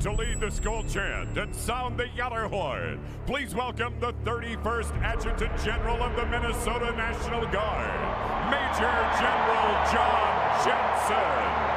to lead the Skol chant and sound the Gjallarhorn, please welcome the 31st Adjutant General of the Minnesota National Guard, Major General John Jensen.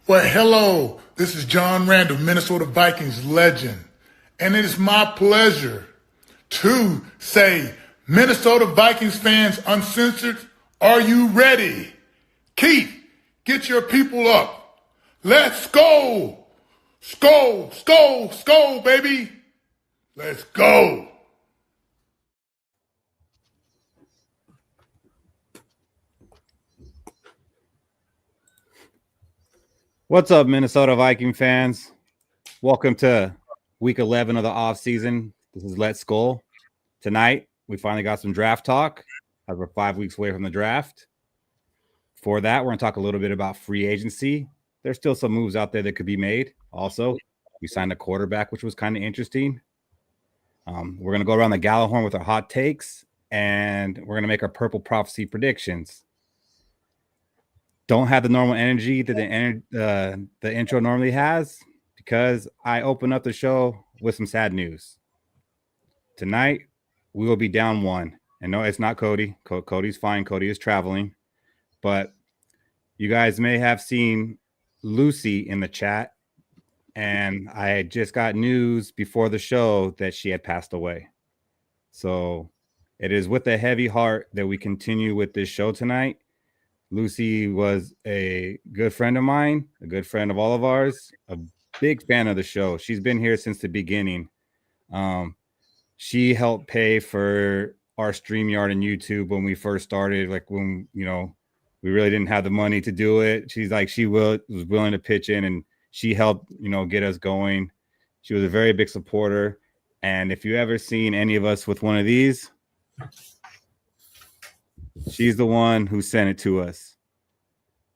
Well, hello, this is John Randall, Minnesota Vikings legend, and it is my pleasure to say, Minnesota Vikings fans uncensored, are you ready? Keith, get your people up. Let's go. Skol, skol, skol, baby. Let's go. What's up, Minnesota Viking fans? Welcome to week 11 of the offseason. This is Let's Skol. Tonight, we finally got some draft talk as we're 5 weeks away from the draft. For that, we're going to talk a little bit about free agency. There's still some moves out there that could be made. Also, we signed a quarterback, which was kind of interesting. We're going to go around the Gjallarhorn with our hot takes, and we're going to make our purple prophecy predictions. Don't have the normal energy that the intro normally has because I open up the show with some sad news. Tonight, we will be down one. And no, it's not Cody. Cody's fine. Cody is traveling. But you guys may have seen Lucy in the chat. And I had just got news before the show that she had passed away. So it is with a heavy heart that we continue with this show tonight. Lucy was a good friend of mine, a good friend of all of ours, a big fan of the show. She's been here since the beginning. She helped pay for our StreamYard and YouTube when we first started, like when, we really didn't have the money to do it. She's like, she was willing to pitch in, and she helped, get us going. She was a very big supporter. And if you ever seen any of us with one of these, she's the one who sent it to us.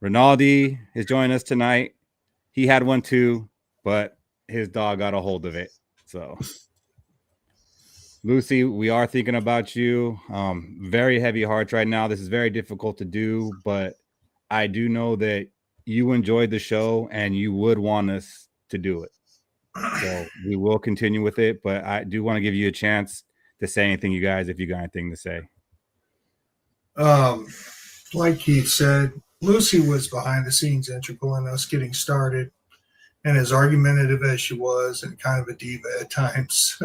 Rinaldi is joining us tonight. He had one too, but his dog got a hold of it. So, Lucy, we are thinking about you. Very heavy hearts right now. This is very difficult to do, but I do know that you enjoyed the show and you would want us to do it. So we will continue with it, but I do want to give you a chance to say anything, you guys, if you got anything to say. Like Keith said, Lucy was behind the scenes integral in us getting started. And as argumentative as she was and kind of a diva at times,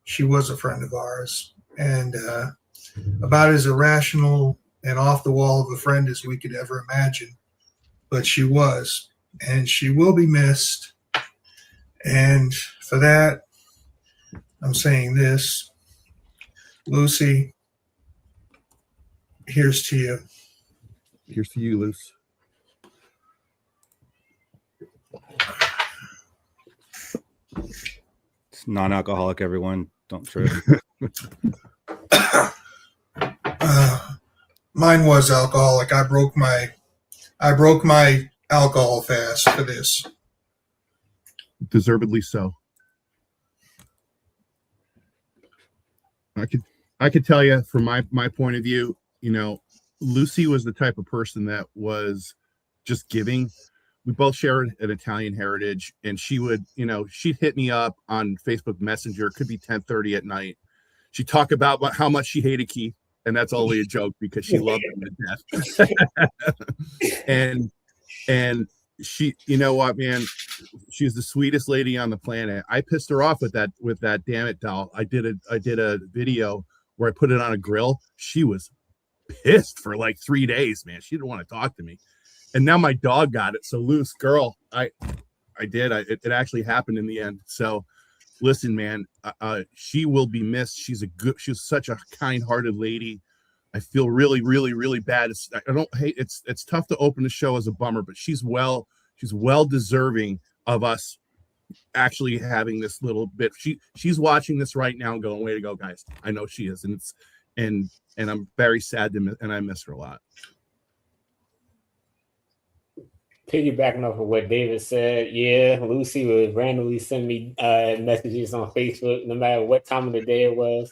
she was a friend of ours. And about as irrational and off the wall of a friend as we could ever imagine. But she was. And she will be missed. And for that, I'm saying this. Lucy, here's to you. Here's to you, Luce. It's non-alcoholic, everyone. Don't trip. Mine was alcoholic. I broke my alcohol fast for this. Deservedly so. I could tell you from my point of view, Lucy was the type of person that was just giving. We both shared an Italian heritage, and she would, she'd hit me up on Facebook Messenger. It could be 10:30 at night. She'd talk about how much she hated Keith, and that's only a joke because she loved him to death. and you know what, man, she's the sweetest lady on the planet. I pissed her off with that damn it doll. I did a video where I put it on a grill. She was pissed for like 3 days, man. She didn't want to talk to me. And now my dog got it. So loose girl, it actually happened in the end. So listen, man, she will be missed. She's such a kind-hearted lady. I feel really, really, really bad. It's tough to open the show as a bummer, but she's well deserving of us actually having this little bit. She's watching this right now and going, way to go, guys. I know she is. And I'm very sad and I miss her a lot. Piggybacking off of what David said, yeah, Lucy would randomly send me messages on Facebook, no matter what time of the day it was.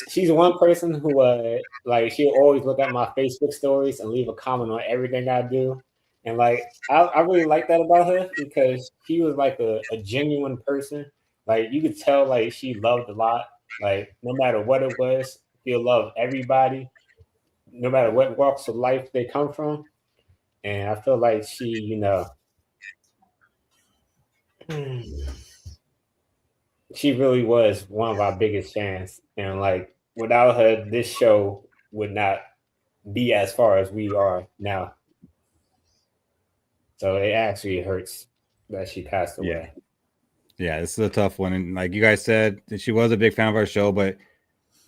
She's one person who like she'll always look at my Facebook stories and leave a comment on everything I do. And like I really like that about her because she was like a genuine person. Like you could tell like she loved a lot. Like no matter what it was, she'll love everybody, no matter what walks of life they come from. And I feel like she, she really was one of our biggest fans. And like without her, this show would not be as far as we are now. So it actually hurts that she passed away. Yeah, this is a tough one. And like you guys said, she was a big fan of our show, but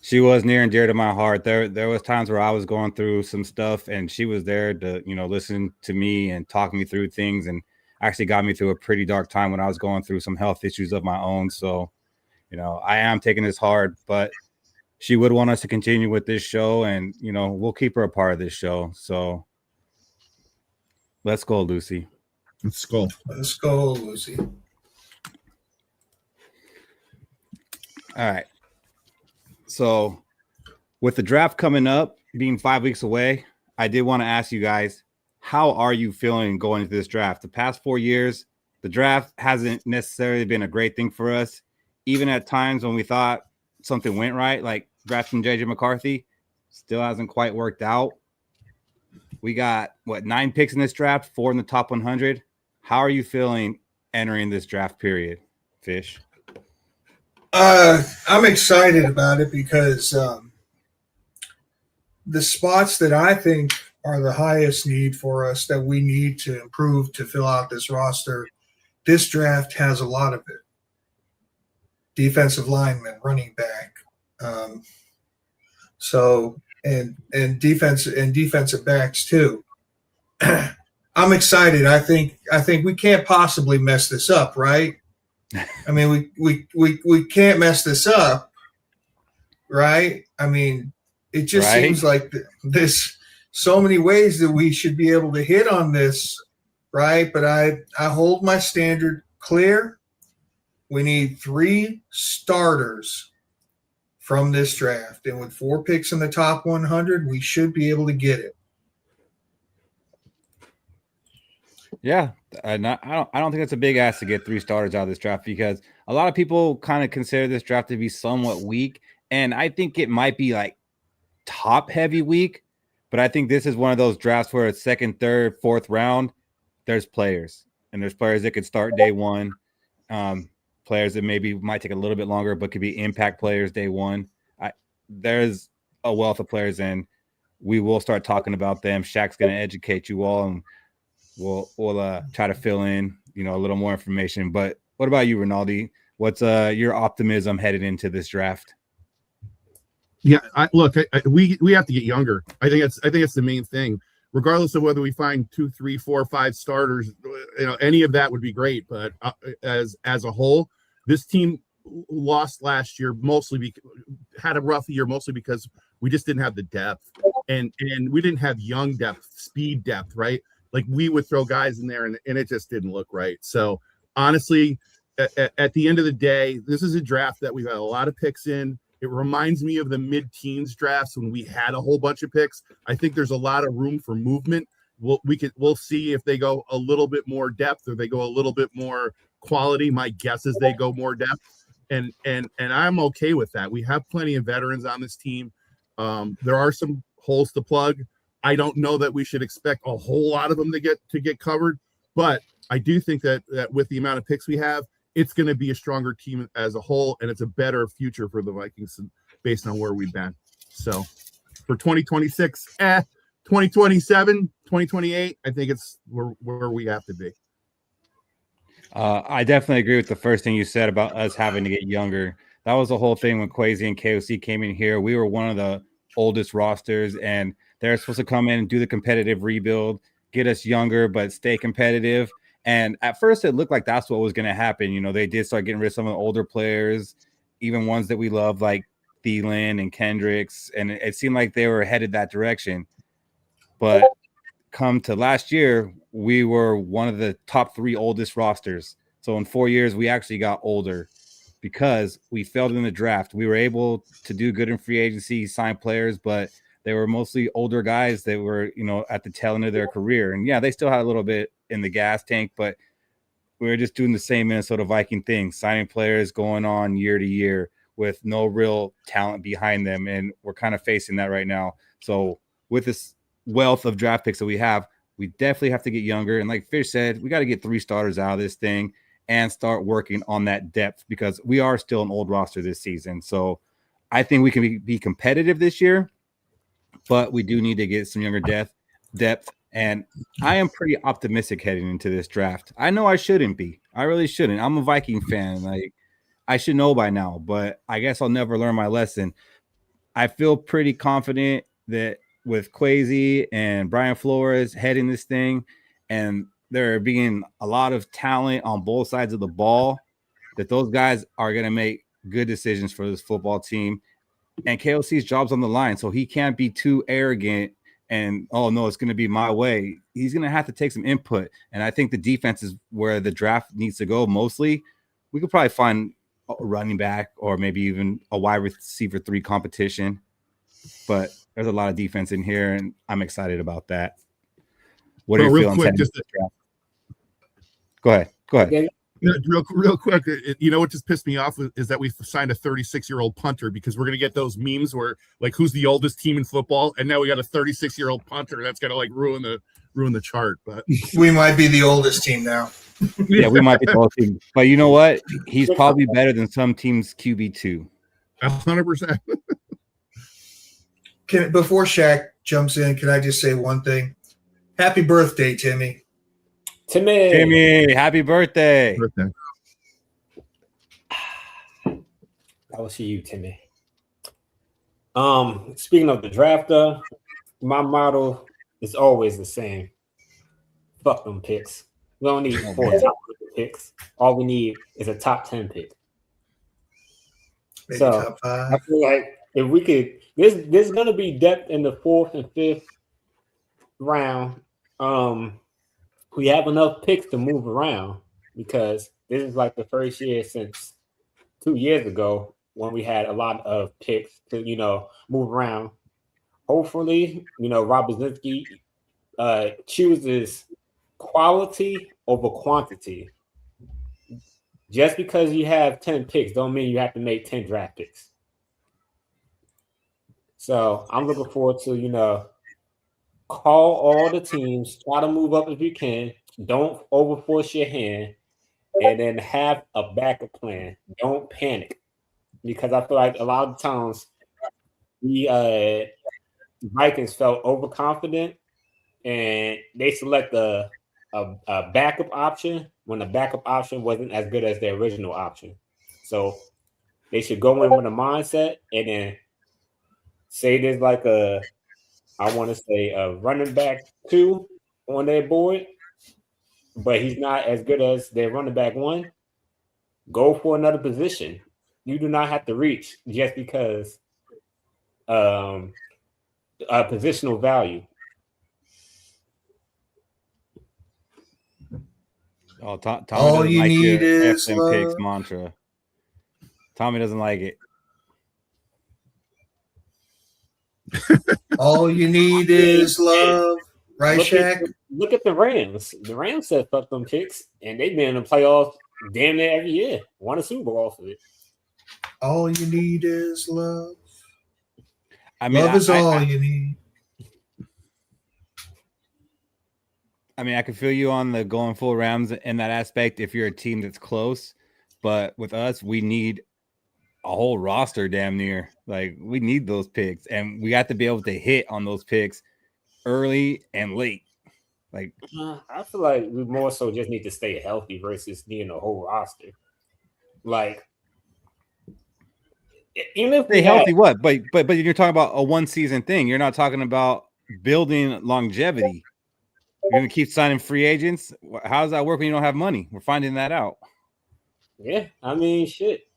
she was near and dear to my heart. There was times where I was going through some stuff and she was there to, listen to me and talk me through things, and actually got me through a pretty dark time when I was going through some health issues of my own. So, I am taking this hard, but she would want us to continue with this show, and, we'll keep her a part of this show. So let's go, Lucy. Let's go. Let's go, Lucy. All right. So with the draft coming up, being 5 weeks away, I did want to ask you guys, how are you feeling going into this draft? The past 4 years, the draft hasn't necessarily been a great thing for us. Even at times when we thought something went right, like drafting JJ McCarthy, still hasn't quite worked out. We got, 9 picks in this draft, 4 in the top 100. How are you feeling entering this draft period, Fish? I'm excited about it because the spots that I think are the highest need for us that we need to improve to fill out this roster, this draft has a lot of it. Defensive lineman, running back, and defensive backs too. I'm excited. I think we can't possibly mess this up, right? I mean, we can't mess this up, right? I mean, it just seems like there's so many ways that we should be able to hit on this, right? But I hold my standard clear. We need 3 starters from this draft, and with 4 picks in the top 100, we should be able to get it. Yeah, and I don't think it's a big ask to get 3 starters out of this draft, because a lot of people kind of consider this draft to be somewhat weak, and I think it might be like top heavy weak, but I think this is one of those drafts where it's second, third, fourth round. There's players, and there's players that could start day one. Players that maybe might take a little bit longer, but could be impact players day one. There's a wealth of players, and we will start talking about them. Shaq's going to educate you all, and we'll try to fill in, a little more information. But what about you, Rinaldi? What's your optimism headed into this draft? Yeah, we have to get younger. I think it's the main thing. Regardless of whether we find 2, 3, 4, 5 starters, any of that would be great. But as a whole, this team lost last year had a rough year mostly because we just didn't have the depth, and we didn't have young depth, speed depth, right? Like we would throw guys in there and it just didn't look right. So honestly, at the end of the day, this is a draft that we've had a lot of picks in. It reminds me of the mid-teens drafts when we had a whole bunch of picks. I think there's a lot of room for movement. We'll see if they go a little bit more depth or they go a little bit more quality. My guess is they go more depth, and I'm okay with that. We have plenty of veterans on this team. There are some holes to plug. I don't know that we should expect a whole lot of them to get covered, But I do think that with the amount of picks we have, it's going to be a stronger team as a whole, and it's a better future for the Vikings based on where we've been. So for 2026, 2027, 2028, I think it's where we have to be. I definitely agree with the first thing you said about us having to get younger. That was the whole thing when Quasi and KOC came in here. We were one of the oldest rosters, and they're supposed to come in and do the competitive rebuild, get us younger, but stay competitive. And at first, it looked like that's what was going to happen. You know, they did start getting rid of some of the older players, even ones that we love, like Thielen and Kendricks, and it seemed like they were headed that direction. But come to last year, we were one of the top 3 oldest rosters. So in 4 years, we actually got older because we failed in the draft. We were able to do good in free agency, sign players, but they were mostly older guys that were, you know, at the tail end of their career. And yeah, they still had a little bit in the gas tank, but we were just doing the same Minnesota Viking thing, signing players going on year to year with no real talent behind them. And we're kind of facing that right now. So with this wealth of draft picks that we have, we definitely have to get younger. And like Fish said, we got to get 3 starters out of this thing and start working on that depth, because we are still an old roster this season. So I think we can be competitive this year, but we do need to get some younger depth. And I am pretty optimistic heading into this draft. I know I shouldn't be. I really shouldn't. I'm a Viking fan. Like, I should know by now, but I guess I'll never learn my lesson. I feel pretty confident that with Quasi and Brian Flores heading this thing, and there being a lot of talent on both sides of the ball, that those guys are going to make good decisions for this football team. And KOC's job's on the line, so he can't be too arrogant and, oh, no, it's going to be my way. He's going to have to take some input. And I think the defense is where the draft needs to go mostly. We could probably find a running back or maybe even a wide receiver 3 competition. But there's a lot of defense in here, and I'm excited about that. What are you feeling? Go ahead. Real quick, you know what just pissed me off is that we signed a 36-year-old punter, because we're going to get those memes where, like, who's the oldest team in football, and now we got a 36-year-old punter. That's going to, like, ruin the chart. But we might be the oldest team now. Yeah, we might be the oldest team. But you know what? He's probably better than some teams' QB2. 100%. Before Shaq jumps in, can I just say one thing? Happy birthday, Timmy. Timmy, happy birthday. That was for you, Timmy. Speaking of the draft, my motto is always the same. Fuck them picks. We don't need 4 top picks. All we need is a top 10 pick. Maybe so top 5. I feel like if we could, there's gonna be depth in the 4th and 5th round. We have enough picks to move around, because this is like the first year since 2 years ago when we had a lot of picks to, you know, move around. Hopefully, you know, Rob Brzezinski chooses quality over quantity. Just because you have 10 picks don't mean you have to make 10 draft picks. So I'm looking forward to, you know, call all the teams, try to move up if you can. Don't overforce your hand, and then have a backup plan. Don't panic, because I feel like a lot of times the Vikings felt overconfident and they select a backup option when the backup option wasn't as good as the original option. So they should go in with a mindset, and then say there's like a running back 2 on their board, but he's not as good as their running back 1. Go for another position. You do not have to reach just because positional value. Oh, Tommy all doesn't you like need your is FM picks mantra. Tommy doesn't like it. All you need is love, right, Shaq? Look at the Rams. The Rams said fuck them picks, and they've been in the playoffs damn near every year. Won a Super Bowl off of it. All you need is love. I mean, love is all you need. I mean, I can feel you on the going full Rams in that aspect if you're a team that's close. But with us, we need a whole roster damn near. Like, we need those picks. And we got to be able to hit on those picks early and late. Like, I feel like we more so just need to stay healthy versus needing a whole roster. Like, even if stay healthy, what? But you're talking about a 1-season thing. You're not talking about building longevity. You're gonna keep signing free agents. How does that work when you don't have money? We're finding that out. Yeah, I mean, shit.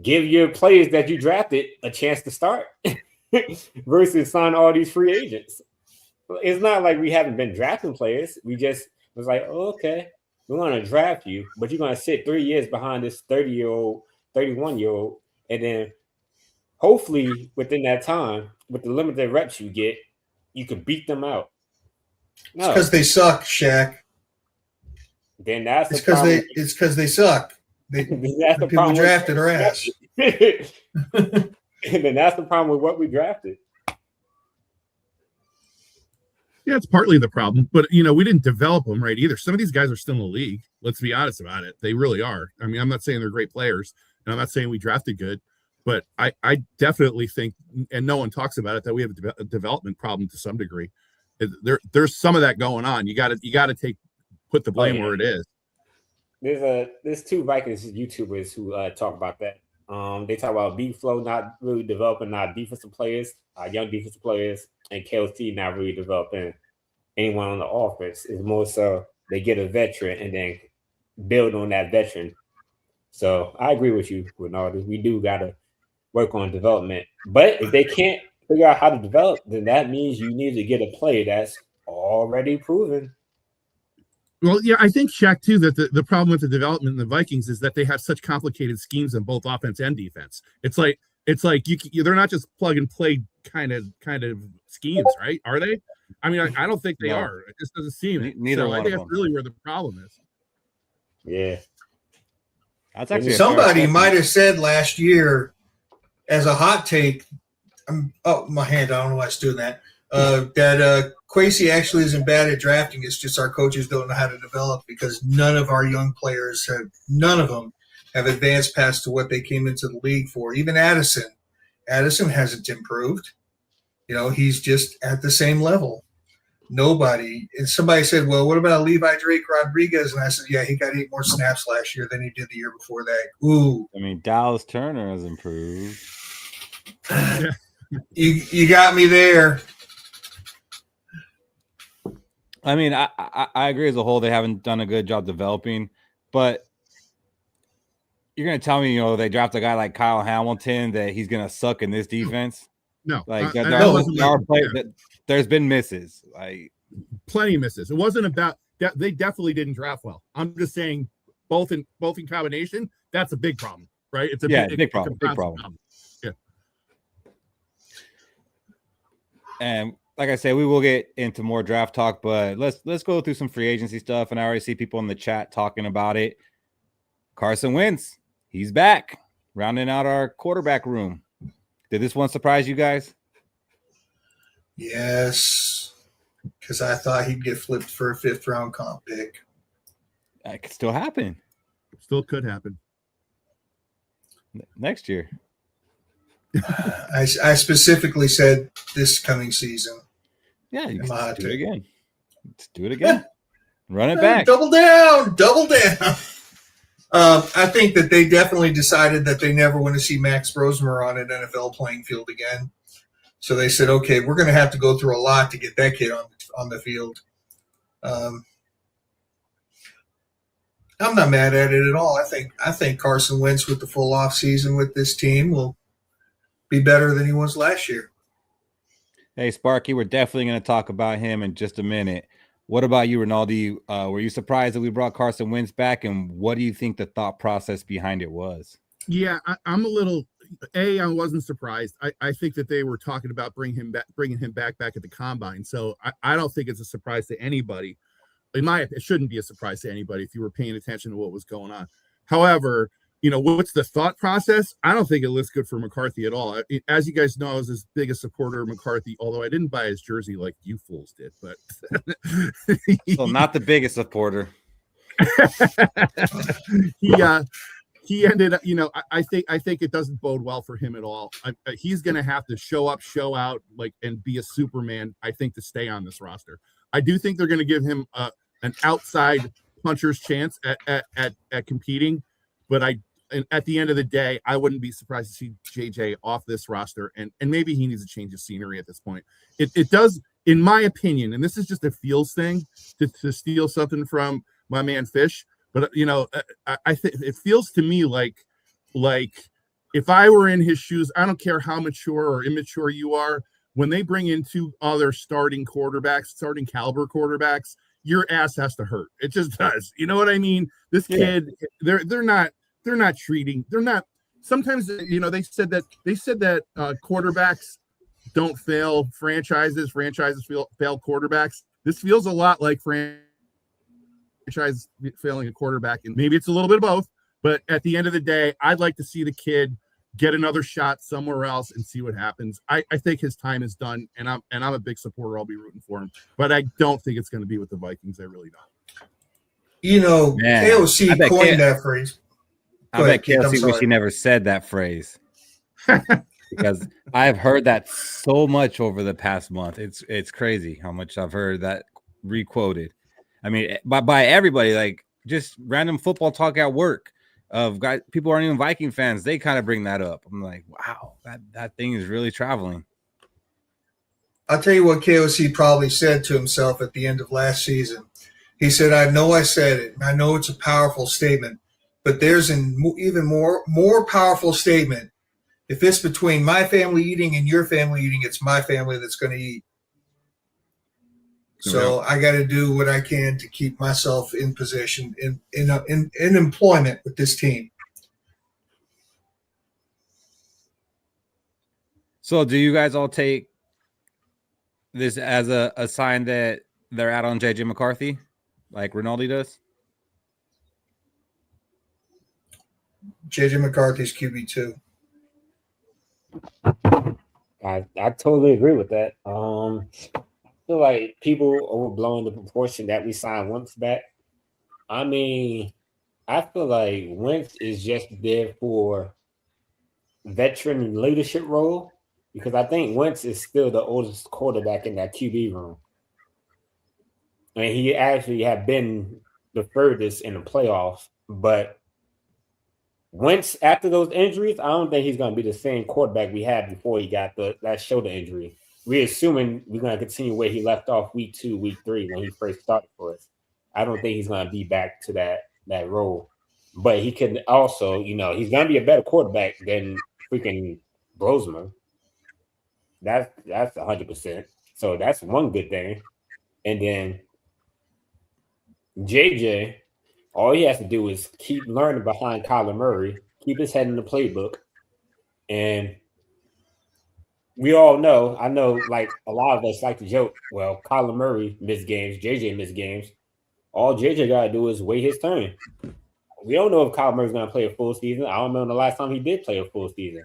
Give your players that you drafted a chance to start versus sign all these free agents. It's not like we haven't been drafting players. We just was like, oh, okay, we're gonna draft you, but you're gonna sit 3 years behind this 30-year-old, 31-year-old, and then hopefully within that time, with the limited reps you get, you can beat them out. No, because they suck, Shaq. Then that's it's because they suck. That's the people drafted our ass. And then that's the problem with what we drafted. Yeah, it's partly the problem, but we didn't develop them right either. Some of these guys are still in the league. Let's be honest about it; they really are. I mean, I'm not saying they're great players, and I'm not saying we drafted good, but I definitely think, and no one talks about it, that we have a development problem to some degree. There's some of that going on. You got to put the blame where it is. There's 2 Vikings YouTubers who talk about that. They talk about B-Flow not really developing our defensive players, our young defensive players, and KLC not really developing anyone on the offense. It's more so they get a veteran and then build on that veteran. So I agree with you, Ronaldo. We do got to work on development. But if they can't figure out how to develop, then that means you need to get a player that's already proven. Well, yeah, I think, Shaq, too, that the problem with the development in the Vikings is that they have such complicated schemes in both offense and defense. It's like they're not just plug and play kind of schemes, right? Are they? I mean, I don't think they are. It just doesn't seem it. Neither one. I think that's really where the problem is. Yeah, that's actually somebody might have said last year as a hot take. My hand. I don't know why it's doing that. That Kwesi actually isn't bad at drafting. It's just our coaches don't know how to develop because none of our young players have advanced past to what they came into the league for. Even Addison hasn't improved. He's just at the same level. Nobody. And somebody said, well, what about Levi Drake Rodriguez? And I said, yeah, he got 8 more snaps last year than he did the year before that. Ooh. I mean, Dallas Turner has improved. You got me there. I mean, I agree as a whole. They haven't done a good job developing, but you're going to tell me, they draft a guy like Kyle Hamilton that he's going to suck in this defense? No. Like there's been misses, like plenty of misses. It wasn't about that. They definitely didn't draft well. I'm just saying both in combination, that's a big problem, right? It's a big problem. Big problem. Yeah. And like I said, we will get into more draft talk, but let's go through some free agency stuff. And I already see people in the chat talking about it. Carson Wentz, he's back, rounding out our quarterback room. Did this one surprise you guys? Yes, because I thought he'd get flipped for a 5th-round comp pick. That could still happen. Still could happen. Next year. I specifically said this coming season. Yeah, you can do it again. Let's do it again. Run it back. Double down. I think that they definitely decided that they never want to see Max Rosemer on an NFL playing field again. So they said, okay, we're going to have to go through a lot to get that kid on the field. I'm not mad at it at all. I think Carson Wentz with the full off season with this team will be better than he was last year. Hey, Sparky, we're definitely going to talk about him in just a minute. What about you, Ronaldo? Were you surprised that we brought Carson Wentz back, and what do you think the thought process behind it was? Yeah, I'm a little. I wasn't surprised. I think that they were talking about bringing him back at the combine. So I don't think it's a surprise to anybody. It shouldn't be a surprise to anybody if you were paying attention to what was going on. However, what's the thought process? I don't think it looks good for McCarthy at all. As you guys know, I was his biggest supporter of McCarthy, although I didn't buy his jersey like you fools did. But So not the biggest supporter. He ended up, I think it doesn't bode well for him at all. He's going to have to show up, show out, and be a Superman, I think, to stay on this roster. I do think they're going to give him an outside puncher's chance at competing, but at the end of the day, I wouldn't be surprised to see JJ off this roster, and maybe he needs a change of scenery at this point. It does, in my opinion, and this is just a feels thing to steal something from my man Fish. But I think it feels to me like if I were in his shoes, I don't care how mature or immature you are, when they bring in two other starting caliber quarterbacks, your ass has to hurt. It just does. You know what I mean? This kid, they're not treating. They're not. Sometimes they said that quarterbacks don't fail franchises. Franchises fail quarterbacks. This feels a lot like franchise failing a quarterback, and maybe it's a little bit of both, but at the end of the day, I'd like to see the kid get another shot somewhere else and see what happens. I think his time is done, and I'm a big supporter. I'll be rooting for him, but I don't think it's going to be with the Vikings. I really don't. KOC coined that phrase. I bet KOC wish he never said that phrase. Because I've heard that so much over the past month. It's crazy how much I've heard that requoted. I mean, by everybody, like just random football talk at work of guys, people aren't even Viking fans. They kind of bring that up. I'm like, wow, that thing is really traveling. I'll tell you what KOC probably said to himself at the end of last season. He said, I know I said it, and I know it's a powerful statement, but there's an even more powerful statement. If it's between my family eating and your family eating, it's my family that's going to eat. So I got to do what I can to keep myself in position in employment with this team. So do you guys all take this as a sign that they're out on JJ McCarthy like Rinaldi does? JJ McCarthy's QB2. I totally agree with that. I feel like people overblowing the proportion that we signed Wentz back. I mean, I feel like Wentz is just there for veteran leadership role, because I think Wentz is still the oldest quarterback in that QB room. And he actually had been the furthest in the playoffs. But Wentz, after those injuries, I don't think he's going to be the same quarterback we had before he got that shoulder injury. We're assuming we're going to continue where he left off week 2, week 3 when he first started for us. I don't think he's going to be back to that role. But he can also, he's going to be a better quarterback than freaking Brosman. That's 100%. So that's one good thing. And then JJ, all he has to do is keep learning behind Kyler Murray, keep his head in the playbook, and we all know, I know, like a lot of us like to joke, well, Kyler Murray missed games, JJ missed games. All JJ got to do is wait his turn. We don't know if Kyler Murray's going to play a full season. I don't remember the last time he did play a full season.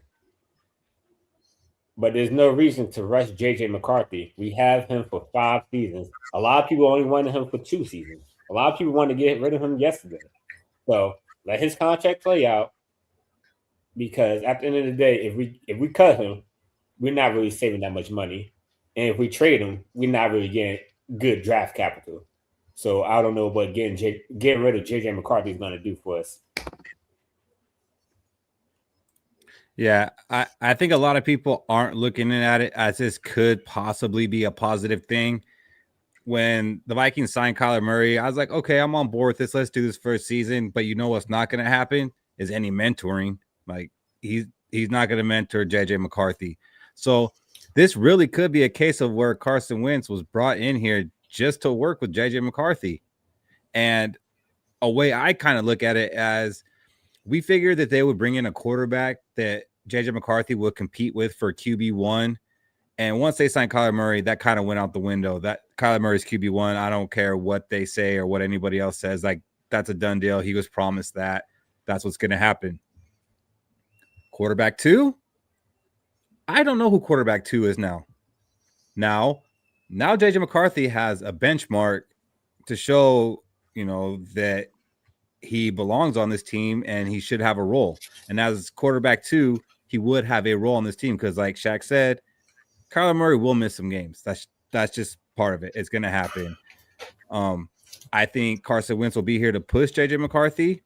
But there's no reason to rush JJ McCarthy. We have him for 5 seasons. A lot of people only wanted him for 2 seasons. A lot of people wanted to get rid of him yesterday. So let his contract play out, because at the end of the day, if we cut him, we're not really saving that much money. And if we trade him, we're not really getting good draft capital. So I don't know what getting rid of JJ McCarthy is going to do for us. Yeah, I think a lot of people aren't looking at it as this could possibly be a positive thing. When the Vikings signed Kyler Murray, I was like, okay, I'm on board with this. Let's do this first season. But you know what's not going to happen is any mentoring. Like he's not going to mentor JJ McCarthy. So this really could be a case of where Carson Wentz was brought in here just to work with JJ McCarthy. And a way I kind of look at it as we figured that they would bring in a quarterback that JJ McCarthy would compete with for QB1. And once they signed Kyler Murray, that kind of went out the window. That Kyler Murray's QB1. I don't care what they say or what anybody else says. Like, that's a done deal. He was promised that. that's what's going to happen. Quarterback 2, I don't know who quarterback 2 is now. Now JJ McCarthy has a benchmark to show, that he belongs on this team and he should have a role. And as quarterback 2, he would have a role on this team because, like Shaq said, Kyler Murray will miss some games. That's just part of it. It's going to happen. I think Carson Wentz will be here to push JJ McCarthy.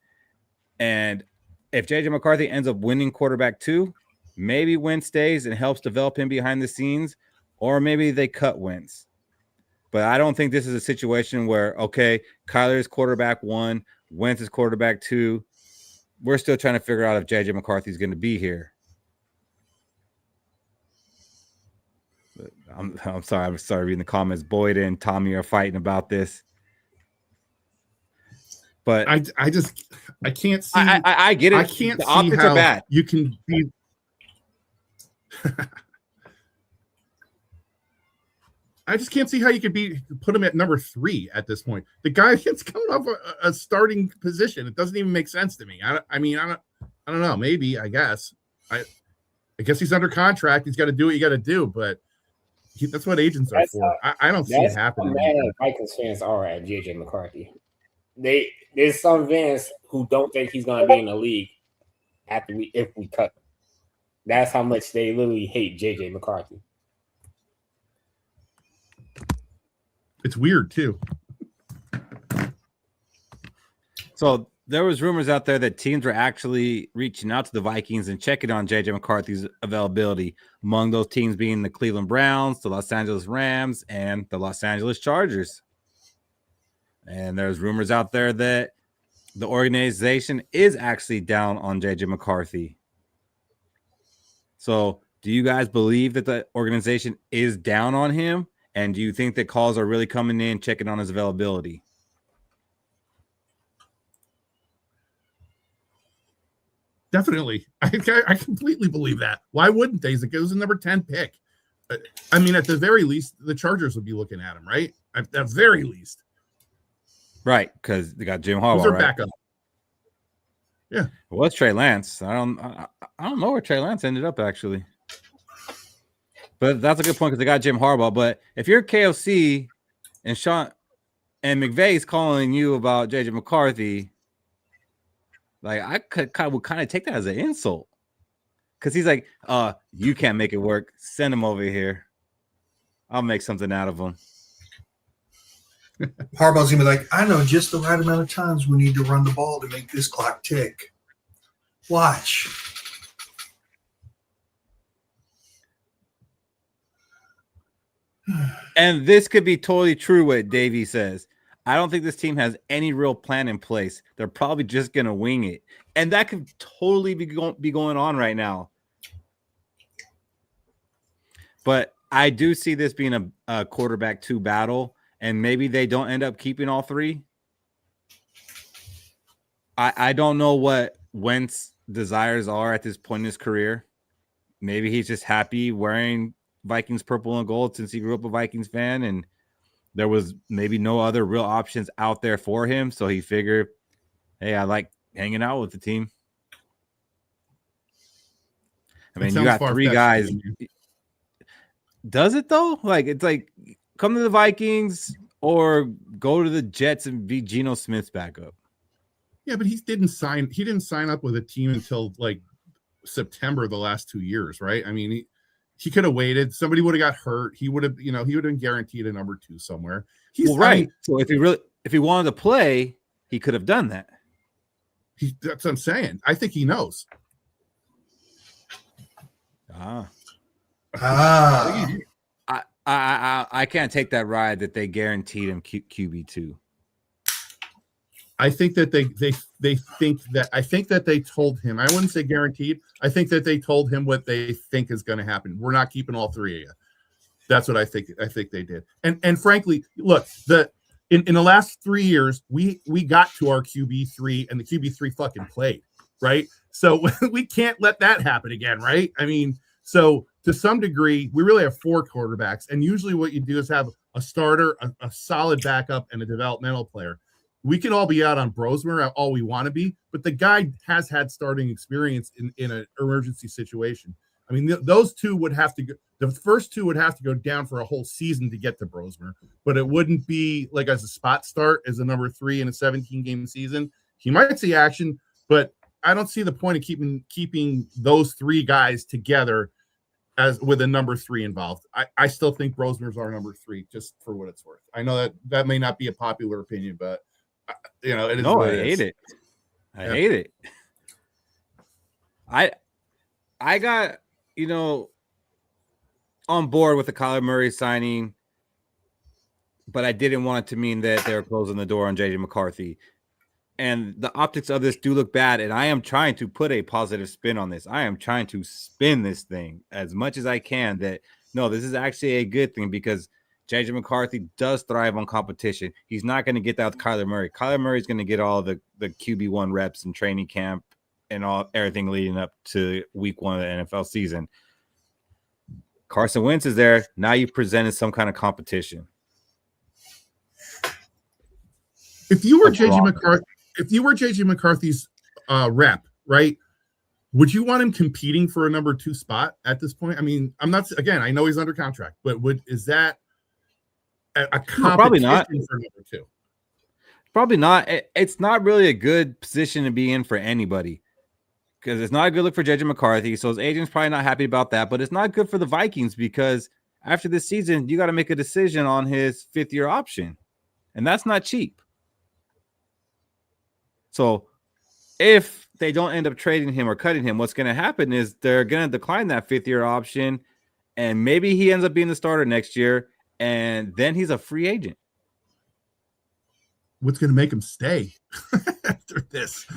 And if JJ McCarthy ends up winning quarterback 2, maybe Wentz stays and helps develop him behind the scenes, or maybe they cut Wentz. But I don't think this is a situation where, okay, Kyler is quarterback 1, Wentz is quarterback 2. We're still trying to figure out if JJ McCarthy is going to be here. But I'm sorry reading the comments. Boyd and Tommy are fighting about this. But I can't see. I get it. I can't the see optics how are bad. You can be. I just can't see how you could put him at number 3 at this point. The guy is coming off a starting position. It doesn't even make sense to me. I don't know. Maybe, I guess. I guess he's under contract. He's got to do what you got to do, but that's what agents are for. I don't see it happening. Mad Vikings fans are at JJ McCarthy. There's some fans who don't think he's going to be in the league if we cut him. That's how much they literally hate JJ McCarthy. It's weird too. So there was rumors out there that teams were actually reaching out to the Vikings and checking on JJ McCarthy's availability. Among those teams being the Cleveland Browns, the Los Angeles Rams, and the Los Angeles Chargers. And there's rumors out there that the organization is actually down on JJ McCarthy. So do you guys believe that the organization is down on him? And do you think that calls are really coming in, checking on his availability? Definitely. I completely believe that. Why wouldn't they? It goes in number 10 pick. I mean, at the very least, the Chargers would be looking at him, right? At the very least. Right, because they got Jim Harbaugh, Who's their right? backup? Yeah. Well, it's Trey Lance. I don't know where Trey Lance ended up, actually. But that's a good point because they got Jim Harbaugh. But if you're KOC and Sean and McVay's calling you about JJ McCarthy, like I would kind of take that as an insult. Because he's like, you can't make it work. Send him over here. I'll make something out of him. Harbaugh's going to be like, I know just the right amount of times we need to run the ball to make this clock tick. Watch. And this could be totally true what Davey says. I don't think this team has any real plan in place. They're probably just going to wing it. And that could totally be going on right now. But I do see this being a quarterback 2 battle, and maybe they don't end up keeping all 3. I don't know what Wentz desires are at this point in his career. Maybe he's just happy wearing Vikings purple and gold since he grew up a Vikings fan, and there was maybe no other real options out there for him. So he figured, hey, I like hanging out with the team. I mean, you got 3 guys. Does it though? Like, it's like come to the Vikings or go to the Jets and be Geno Smith's backup. Yeah, but he didn't sign up with a team until like September the last 2 years, right? I mean, he could have waited. Somebody would have got hurt. He would have, he would have been guaranteed a number 2 somewhere. Well, right. So if he wanted to play, he could have done that. That's what I'm saying. I think he knows. I can't take that ride that they guaranteed him QB2. I think that they think that I think that they told him. I wouldn't say guaranteed. I think that they told him what they think is going to happen. We're not keeping all 3 of you. That's what I think. I think they did. And frankly, look, in the last 3 years, we got to our QB3 and the QB3 fucking played, right? So we can't let that happen again, right? I mean, so to some degree, we really have 4 quarterbacks, and usually what you do is have a starter, a solid backup, and a developmental player. we can all be out on Brosmer all we want to be, but the guy has had starting experience in an emergency situation. I mean, those two would have to go. The first two would have to go down for a whole season to get to Brosmer, but it wouldn't be like as a spot start as a number 3 in a 17-game season. He might see action, but I don't see the point of keeping those 3 guys together as with a number 3 involved. I still think Brosmer's our number 3, just for what it's worth. I know that may not be a popular opinion, but it is. No, what I it hate is. it. I hate it. I got, on board with the Kyler Murray signing, but I didn't want it to mean that they're closing the door on JJ McCarthy. And the optics of this do look bad, and I am trying to put a positive spin on this. I am trying to spin this thing as much as I can that, no, this is actually a good thing because JJ McCarthy does thrive on competition. He's not going to get that with Kyler Murray. Kyler Murray is going to get all the QB1 reps in training camp and everything leading up to week 1 of the NFL season. Carson Wentz is there. Now you presented some kind of competition. If you were JJ McCarthy's rep, right? Would you want him competing for a number 2 spot at this point? I mean, I know he's under contract, but is that a competition probably not. for number 2? Probably not. It's not really a good position to be in for anybody. Because it's not a good look for JJ McCarthy. So his agent's probably not happy about that. But it's not good for the Vikings because after this season, you got to make a decision on his 5th-year option. And that's not cheap. So if they don't end up trading him or cutting him, what's going to happen is they're going to decline that 5th-year option. And maybe he ends up being the starter next year. And then he's a free agent. What's going to make him stay after this?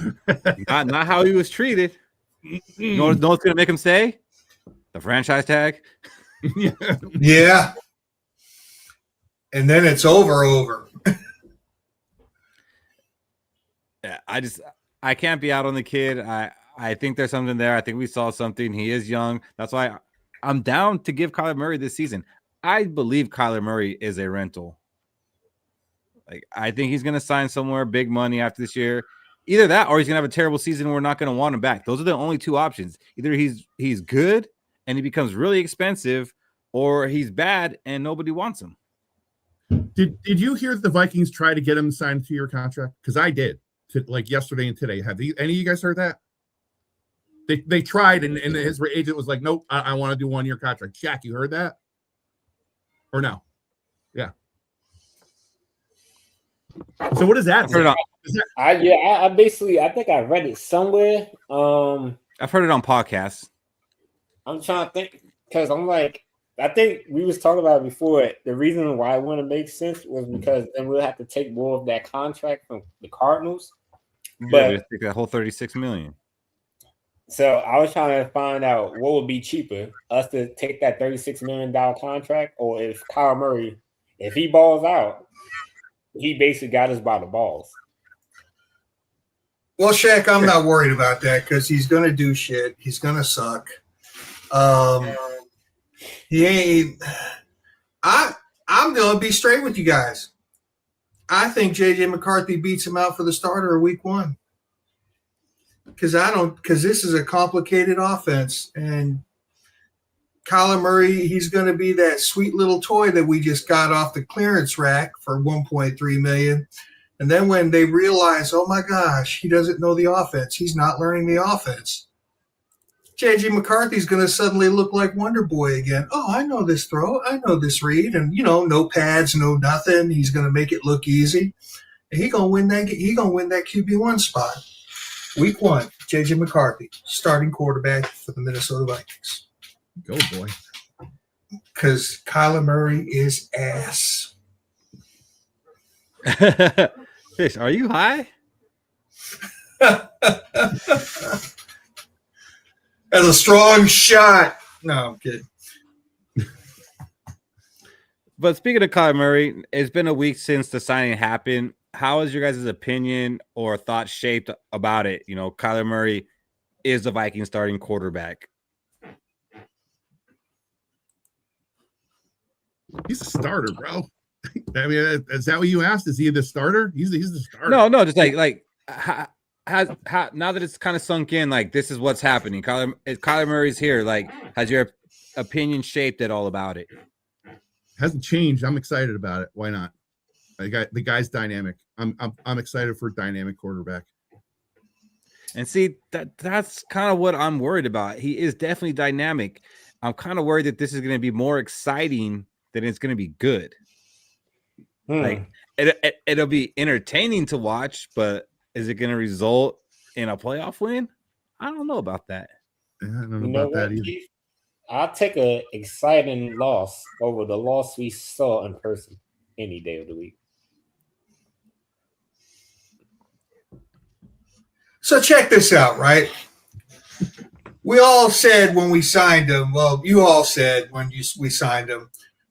not how he was treated. You know what's going to make him stay? The franchise tag. Yeah. And then it's over. Yeah, I can't be out on the kid. I think there's something there. I think we saw something. He is young. That's why I'm down to give Kyler Murray this season. I believe Kyler Murray is a rental. Like, I think he's going to sign somewhere big money after this year. Either that or he's going to have a terrible season and we're not going to want him back. Those are the only 2 options. Either he's good and he becomes really expensive, or he's bad and nobody wants him. Did you hear the Vikings try to get him signed to your contract? Because I did, like yesterday and today. Have any of you guys heard that? They tried and his agent was like, nope, I want to do 1-year contract. Jack, you heard that? Or no? Yeah. So what is that? I think I read it somewhere. I've heard it on podcasts. I'm trying to think because I'm like, I think we was talking about it before. The reason why it wouldn't make sense was because then we'll have to take more of that contract from the Cardinals. But take that whole $36 million. So I was trying to find out what would be cheaper, us to take that $36 million contract, or if Kyler Murray, if he balls out, he basically got us by the balls. Well, Shaq, I'm not worried about that because he's going to do shit. He's going to suck. He ain't. I'm going to be straight with you guys. I think JJ McCarthy beats him out for the starter of week 1. Because this is a complicated offense, and Kyler Murray, he's going to be that sweet little toy that we just got off the clearance rack for $1.3 million. And then when they realize, oh my gosh, he doesn't know the offense, he's not learning the offense, JJ McCarthy's going to suddenly look like Wonder Boy again. Oh, I know this throw, I know this read, and no pads, no nothing. He's going to make it look easy. And he's going to win that. He's going to win that QB1 spot. Week 1, JJ McCarthy, starting quarterback for the Minnesota Vikings. Go, boy. Because Kyler Murray is ass. Fish, are you high? That's a strong shot. No, I'm kidding. But speaking of Kyler Murray, it's been a week since the signing happened. How is your guys' opinion or thoughts shaped about it? Kyler Murray is the Vikings starting quarterback. He's a starter, bro. I mean, is that what you asked? Is he the starter? He's the starter. No, just how, now that it's kind of sunk in, like this is what's happening. Kyler Murray's here. Like, has your opinion shaped at all about it? Hasn't changed. I'm excited about it. Why not? The guy's dynamic. I'm excited for a dynamic quarterback. And see, that's kind of what I'm worried about. He is definitely dynamic. I'm kind of worried that this is going to be more exciting than it's going to be good. Like it'll be entertaining to watch, but is it going to result in a playoff win? I don't know about that. Yeah, I don't know about that either. Keith? I'll take an exciting loss over the loss we saw in person any day of the week. So check this out, right? We all said when we signed him, well, you all said when we signed him,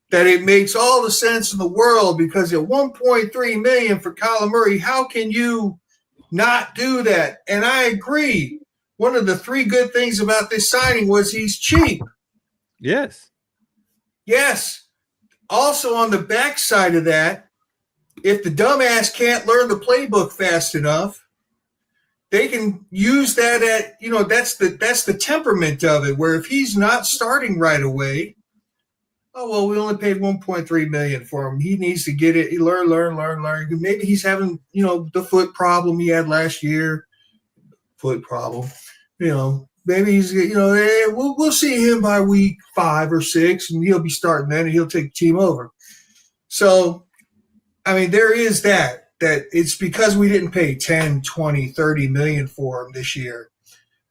that it makes all the sense in the world because at $1.3 million for Kyler Murray, how can you not do that? And I agree. One of the three good things about this signing was he's cheap. Yes. Also, on the backside of that, if the dumbass can't learn the playbook fast enough, they can use that at, that's the temperament of it, where if he's not starting right away, oh, well, we only paid $1.3 million for him. He needs to get it. He learn. Maybe he's having, the foot problem he had last year. Foot problem. Maybe he's, we'll see him by week 5 or 6, and he'll be starting then, and he'll take the team over. So, I mean, there is that it's because we didn't pay 10, 20, 30 million for him this year.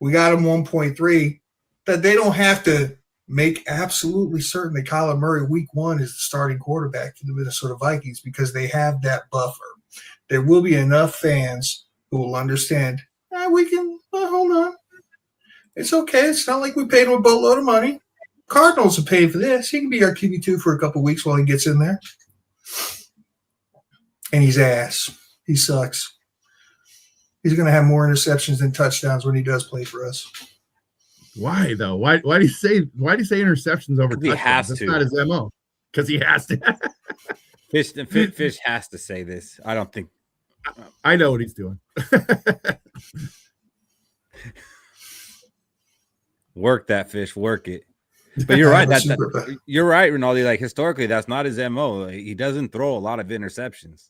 We got him 1.3, that they don't have to make absolutely certain that Kyler Murray week 1 is the starting quarterback for the Minnesota Vikings because they have that buffer. There will be enough fans who will understand, hold on. It's okay. It's not like we paid him a boatload of money. Cardinals are paying for this. He can be our QB2 for a couple of weeks while he gets in there. And he's ass. He sucks. He's going to have more interceptions than touchdowns when he does play for us. Why though? Why do you say interceptions over touchdowns? He has That's to. not his MO. Because he has to. Fish has to say this. I don't think. I know what he's doing. Work that, Fish. Work it. But you're right. You're right, Rinaldi. Like historically, that's not his MO. Like, he doesn't throw a lot of interceptions.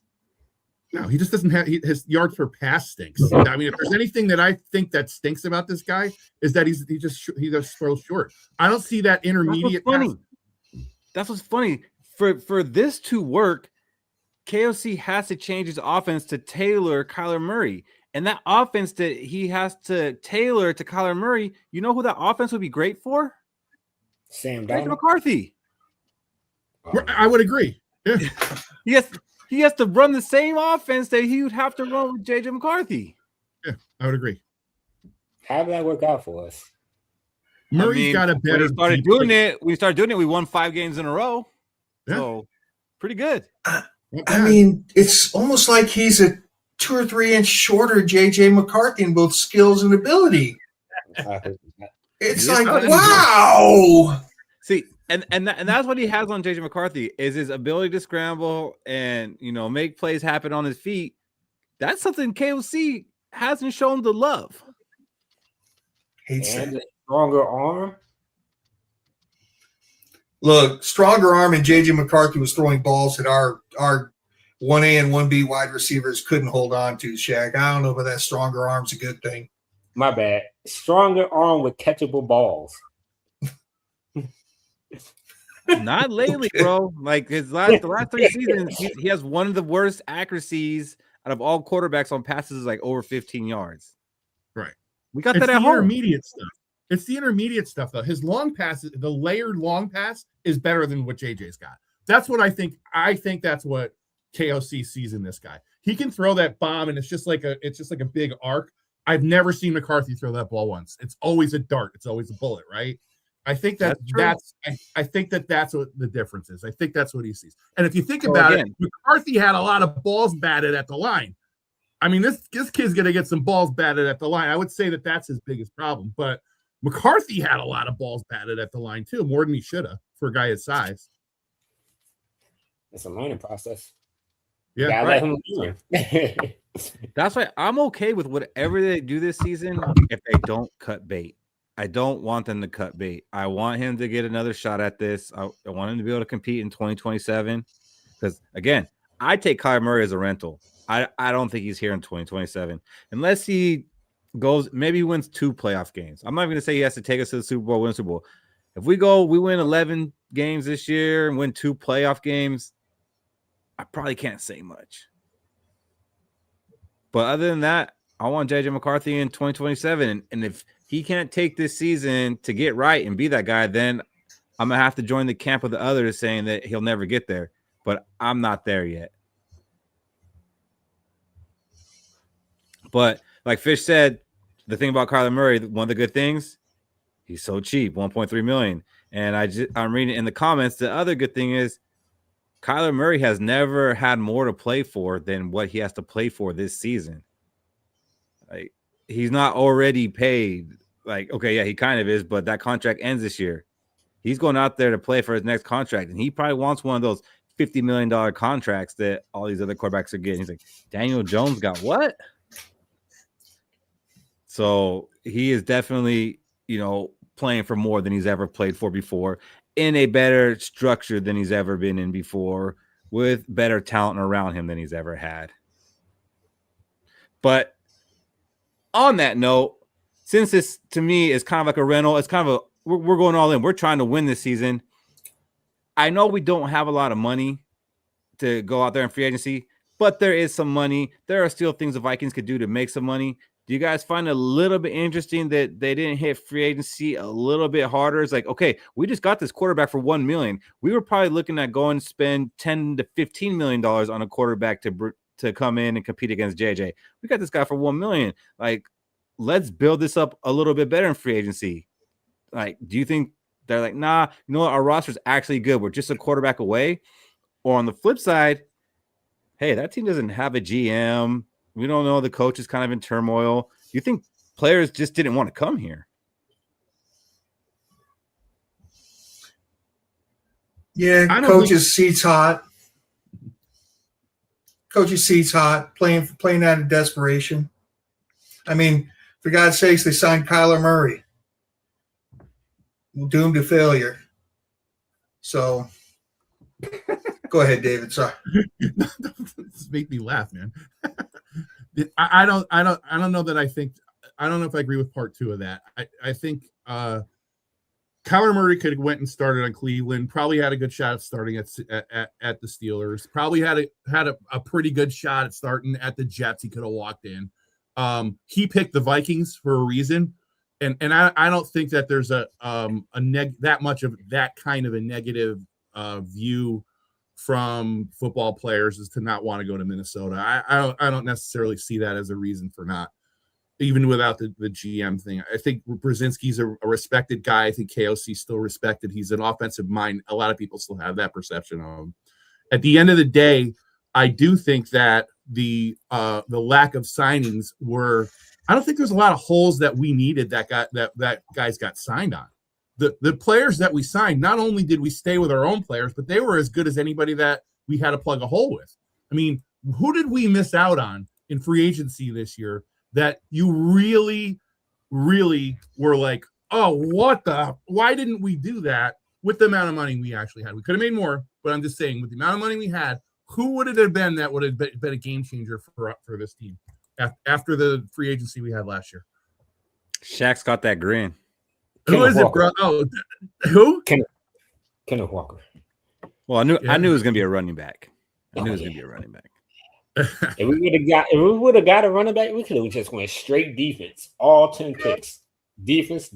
No, he just doesn't have his yards per pass stinks. I mean, if there's anything that I think that stinks about this guy is that he just throws short. I don't see that intermediate. That's what's funny. For this to work, KOC has to change his offense to tailor Kyler Murray. And that offense that he has to tailor to Kyler Murray, you know who that offense would be great for? Sam JJ Darnold. McCarthy. I would agree. Yeah. He has to run the same offense that he would have to run with JJ McCarthy. Yeah, I would agree. How did that work out for us? Murray's got a better. We started doing it. We won 5 games in a row. Yeah. So pretty good. I mean, it's almost like he's a 2 or 3 inch shorter JJ McCarthy in both skills and ability. It's like, wow. See, and that's what he has on JJ McCarthy is his ability to scramble and make plays happen on his feet. That's something KOC hasn't shown the love. And a stronger arm. Look, stronger arm and JJ McCarthy was throwing balls that our 1A and 1B wide receivers couldn't hold on to, Shaq. I don't know, but that stronger arm's a good thing. My bad. Stronger arm with catchable balls. Not lately, bro. Like the last 3 seasons, he has one of the worst accuracies out of all quarterbacks on passes, like over 15 yards. Right. We got that at home. Intermediate stuff. It's the intermediate stuff, though. His long passes, the layered long pass, is better than what JJ's got. That's what I think. I think that's what KOC sees in this guy. He can throw that bomb, and it's just like a big arc. I've never seen McCarthy throw that ball once. It's always a dart. It's always a bullet, right? I think that's what the difference is. I think that's what he sees. And if you think about it, McCarthy had a lot of balls batted at the line. I mean, this kid's going to get some balls batted at the line. I would say that that's his biggest problem. But McCarthy had a lot of balls batted at the line too, more than he should have for a guy his size. It's a learning process. Yeah, Gotta right. let him learn. That's why I'm okay with whatever they do this season if they don't cut bait. I don't want them to cut bait. I want him to get another shot at this. I want him to be able to compete in 2027. Because, again, I take Kyler Murray as a rental. I don't think he's here in 2027. Unless he goes, maybe he wins 2 playoff games. I'm not even going to say he has to take us to the Super Bowl, win the Super Bowl. If we win 11 games this year and win 2 playoff games, I probably can't say much. But other than that, I want JJ McCarthy in 2027. And if he can't take this season to get right and be that guy, then I'm going to have to join the camp of the others saying that he'll never get there. But I'm not there yet. But like Fish said, the thing about Kyler Murray, one of the good things, he's so cheap, $1.3 million. And I'm reading in the comments, the other good thing is Kyler Murray has never had more to play for than what he has to play for this season. Like, he's not already paid. Like, okay, yeah, he kind of is, but that contract ends this year. He's going out there to play for his next contract, and he probably wants one of those $50 million contracts that all these other quarterbacks are getting. He's like, Daniel Jones got what? So he is definitely, playing for more than he's ever played for before, in a better structure than he's ever been in before, with better talent around him than he's ever had. But on that note, since this to me is kind of like a rental, it's kind of we're going all in. We're trying to win this season. I know we don't have a lot of money to go out there in free agency, but there is some money. There are still things the Vikings could do to make some money. Do you guys find it a little bit interesting that they didn't hit free agency a little bit harder? It's like, okay, we just got this quarterback for $1 million. We were probably looking at going to spend $10 to $15 million on a quarterback to come in and compete against JJ. We got this guy for $1 million. Like, let's build this up a little bit better in free agency. Like, do you think they're like, nah, you know what? Our roster's actually good. We're just a quarterback away. Or on the flip side, hey, that team doesn't have a GM. We don't know. The coach is kind of in turmoil. Do you think players just didn't want to come here? Yeah, coach's seat's hot. Coach's seat's hot, playing out of desperation. I mean, for God's sakes, they signed Kyler Murray. Doomed to failure. So go ahead, David. Sorry. This make me laugh, man. I don't know that I don't know if I agree with part 2 of that. I think Kyler Murray could have went and started on Cleveland, probably had a good shot at starting at the Steelers, probably had a pretty good shot at starting at the Jets. He could have walked in. He picked the Vikings for a reason. And I don't think that there's that much of that kind of a negative view from football players is to not want to go to Minnesota. I don't necessarily see that as a reason for not, even without the GM thing. I think Brzezinski's a respected guy. I think KOC's still respected. He's an offensive mind. A lot of people still have that perception of him. At the end of the day, I do think that the lack of signings were. I don't think there's a lot of holes that we needed that guys got signed on. The players that we signed, not only did we stay with our own players, but they were as good as anybody that we had to plug a hole with. I mean, who did we miss out on in free agency this year that you really, really were like, oh, why didn't we do that with the amount of money we actually had? We could have made more, but I'm just saying with the amount of money we had, who would it have been that would have been a game changer for this team after the free agency we had last year? Shaq's got that grin. Who is it, bro? Oh, who? Kenneth Walker. Well, I knew it was going to be a running back. If we would have got a running back, we could have just went straight defense, all 10 picks. Defense.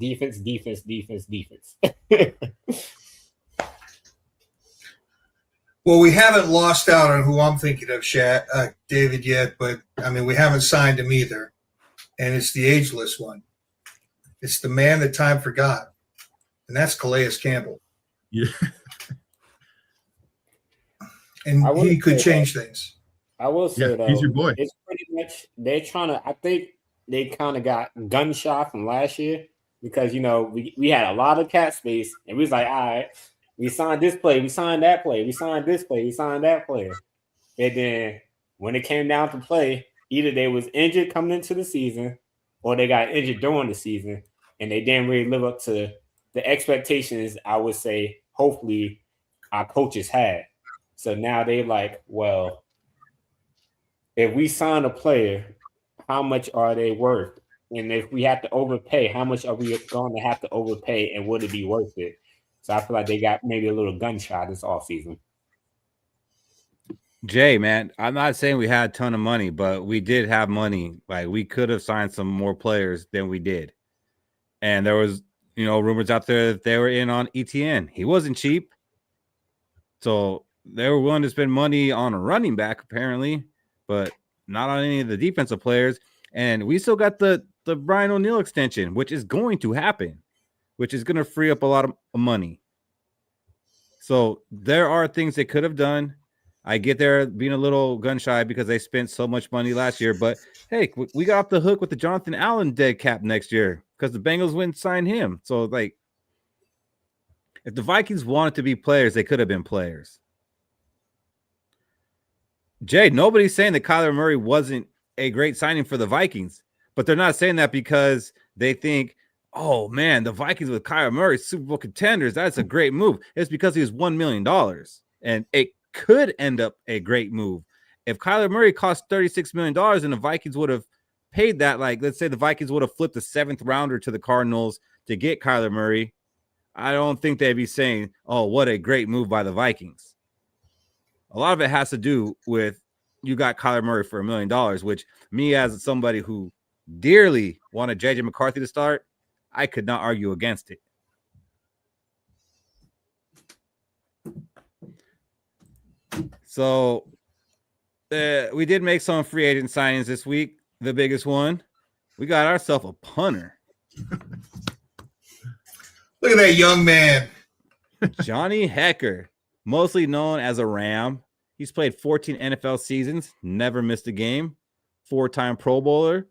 Well, we haven't lost out on who I'm thinking of, David, yet, but I mean, we haven't signed him either. And it's the ageless one. It's the man that time forgot. And that's Calais Campbell. Yeah. And he could change things. I will say, though, he's your boy. It's pretty much, they're trying to, I think they kind of got gun shy from last year because, we had a lot of cap space and we was like, all right, We signed this player, we signed that player, we signed this player, we signed that player. And then when it came down to play, either they was injured coming into the season or they got injured during the season and they didn't really live up to the expectations, I would say, hopefully our coaches had. So now they like, well, if we sign a player, how much are they worth? And if we have to overpay, how much are we going to have to overpay and would it be worth it? So I feel like they got maybe a little gunshot this offseason. Jay, man, I'm not saying we had a ton of money, but we did have money. Like, we could have signed some more players than we did. And there was, rumors out there that they were in on ETN. He wasn't cheap. So they were willing to spend money on a running back, apparently, but not on any of the defensive players. And we still got the Brian O'Neill extension, which is going to happen, which is going to free up a lot of money. So there are things they could have done. I get there being a little gun shy because they spent so much money last year. But, hey, we got off the hook with the Jonathan Allen dead cap next year because the Bengals wouldn't sign him. So, like, if the Vikings wanted to be players, they could have been players. Jay, nobody's saying that Kyler Murray wasn't a great signing for the Vikings. But they're not saying that because they think, oh, man, the Vikings with Kyler Murray, Super Bowl contenders, that's a great move. It's because he was $1 million. And it could end up a great move. If Kyler Murray cost $36 million and the Vikings would have paid that, like, let's say the Vikings would have flipped the 7th rounder to the Cardinals to get Kyler Murray, I don't think they'd be saying, oh, what a great move by the Vikings. A lot of it has to do with you got Kyler Murray for $1 million, which me as somebody who dearly wanted JJ McCarthy to start, I could not argue against it. So we did make some free agent signings this week. The biggest one, we got ourselves a punter. Look at that young man. Johnny Hekker, mostly known as a Ram. He's played 14 NFL seasons, never missed a game, 4-time Pro Bowler,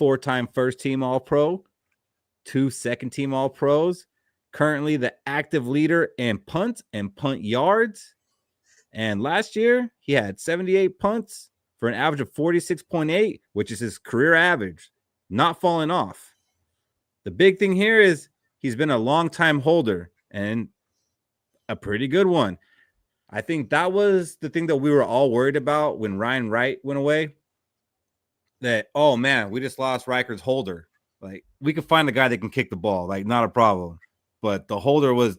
4-time first-team All-Pro, 2 second-team All-Pros, currently the active leader in punt and punt yards. And last year, he had 78 punts for an average of 46.8, which is his career average, not falling off. The big thing here is he's been a long-time holder and a pretty good one. I think that was the thing that we were all worried about when Ryan Wright went away. That, oh, man, we just lost Riker's holder. Like, we could find a guy that can kick the ball. Like, not a problem. But the holder was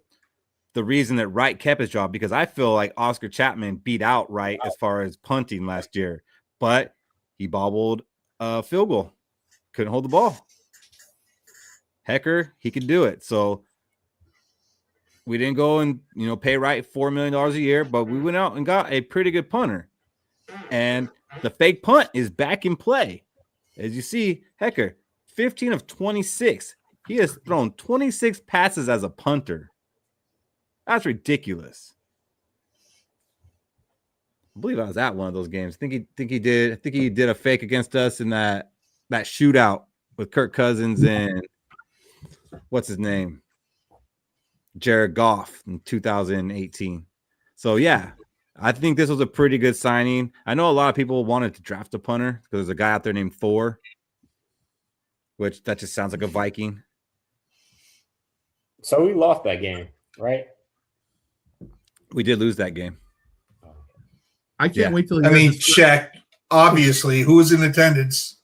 the reason that Wright kept his job, because I feel like Oscar Chapman beat out Wright as far as punting last year. But he bobbled a field goal. Couldn't hold the ball. Hekker, he could do it. So we didn't go and, pay Wright $4 million a year, but we went out and got a pretty good punter. And the fake punt is back in play. As you see, Hekker, 15 of 26. He has thrown 26 passes as a punter. That's ridiculous. I believe I was at one of those games. I think he did a fake against us in that shootout with Kirk Cousins and what's his name? Jared Goff in 2018. So yeah, I think this was a pretty good signing. I know a lot of people wanted to draft a punter because there's a guy out there named Thor, which that just sounds like a Viking. So we lost that game, right? We did lose that game. I can't wait till Shaq, obviously, who was in attendance?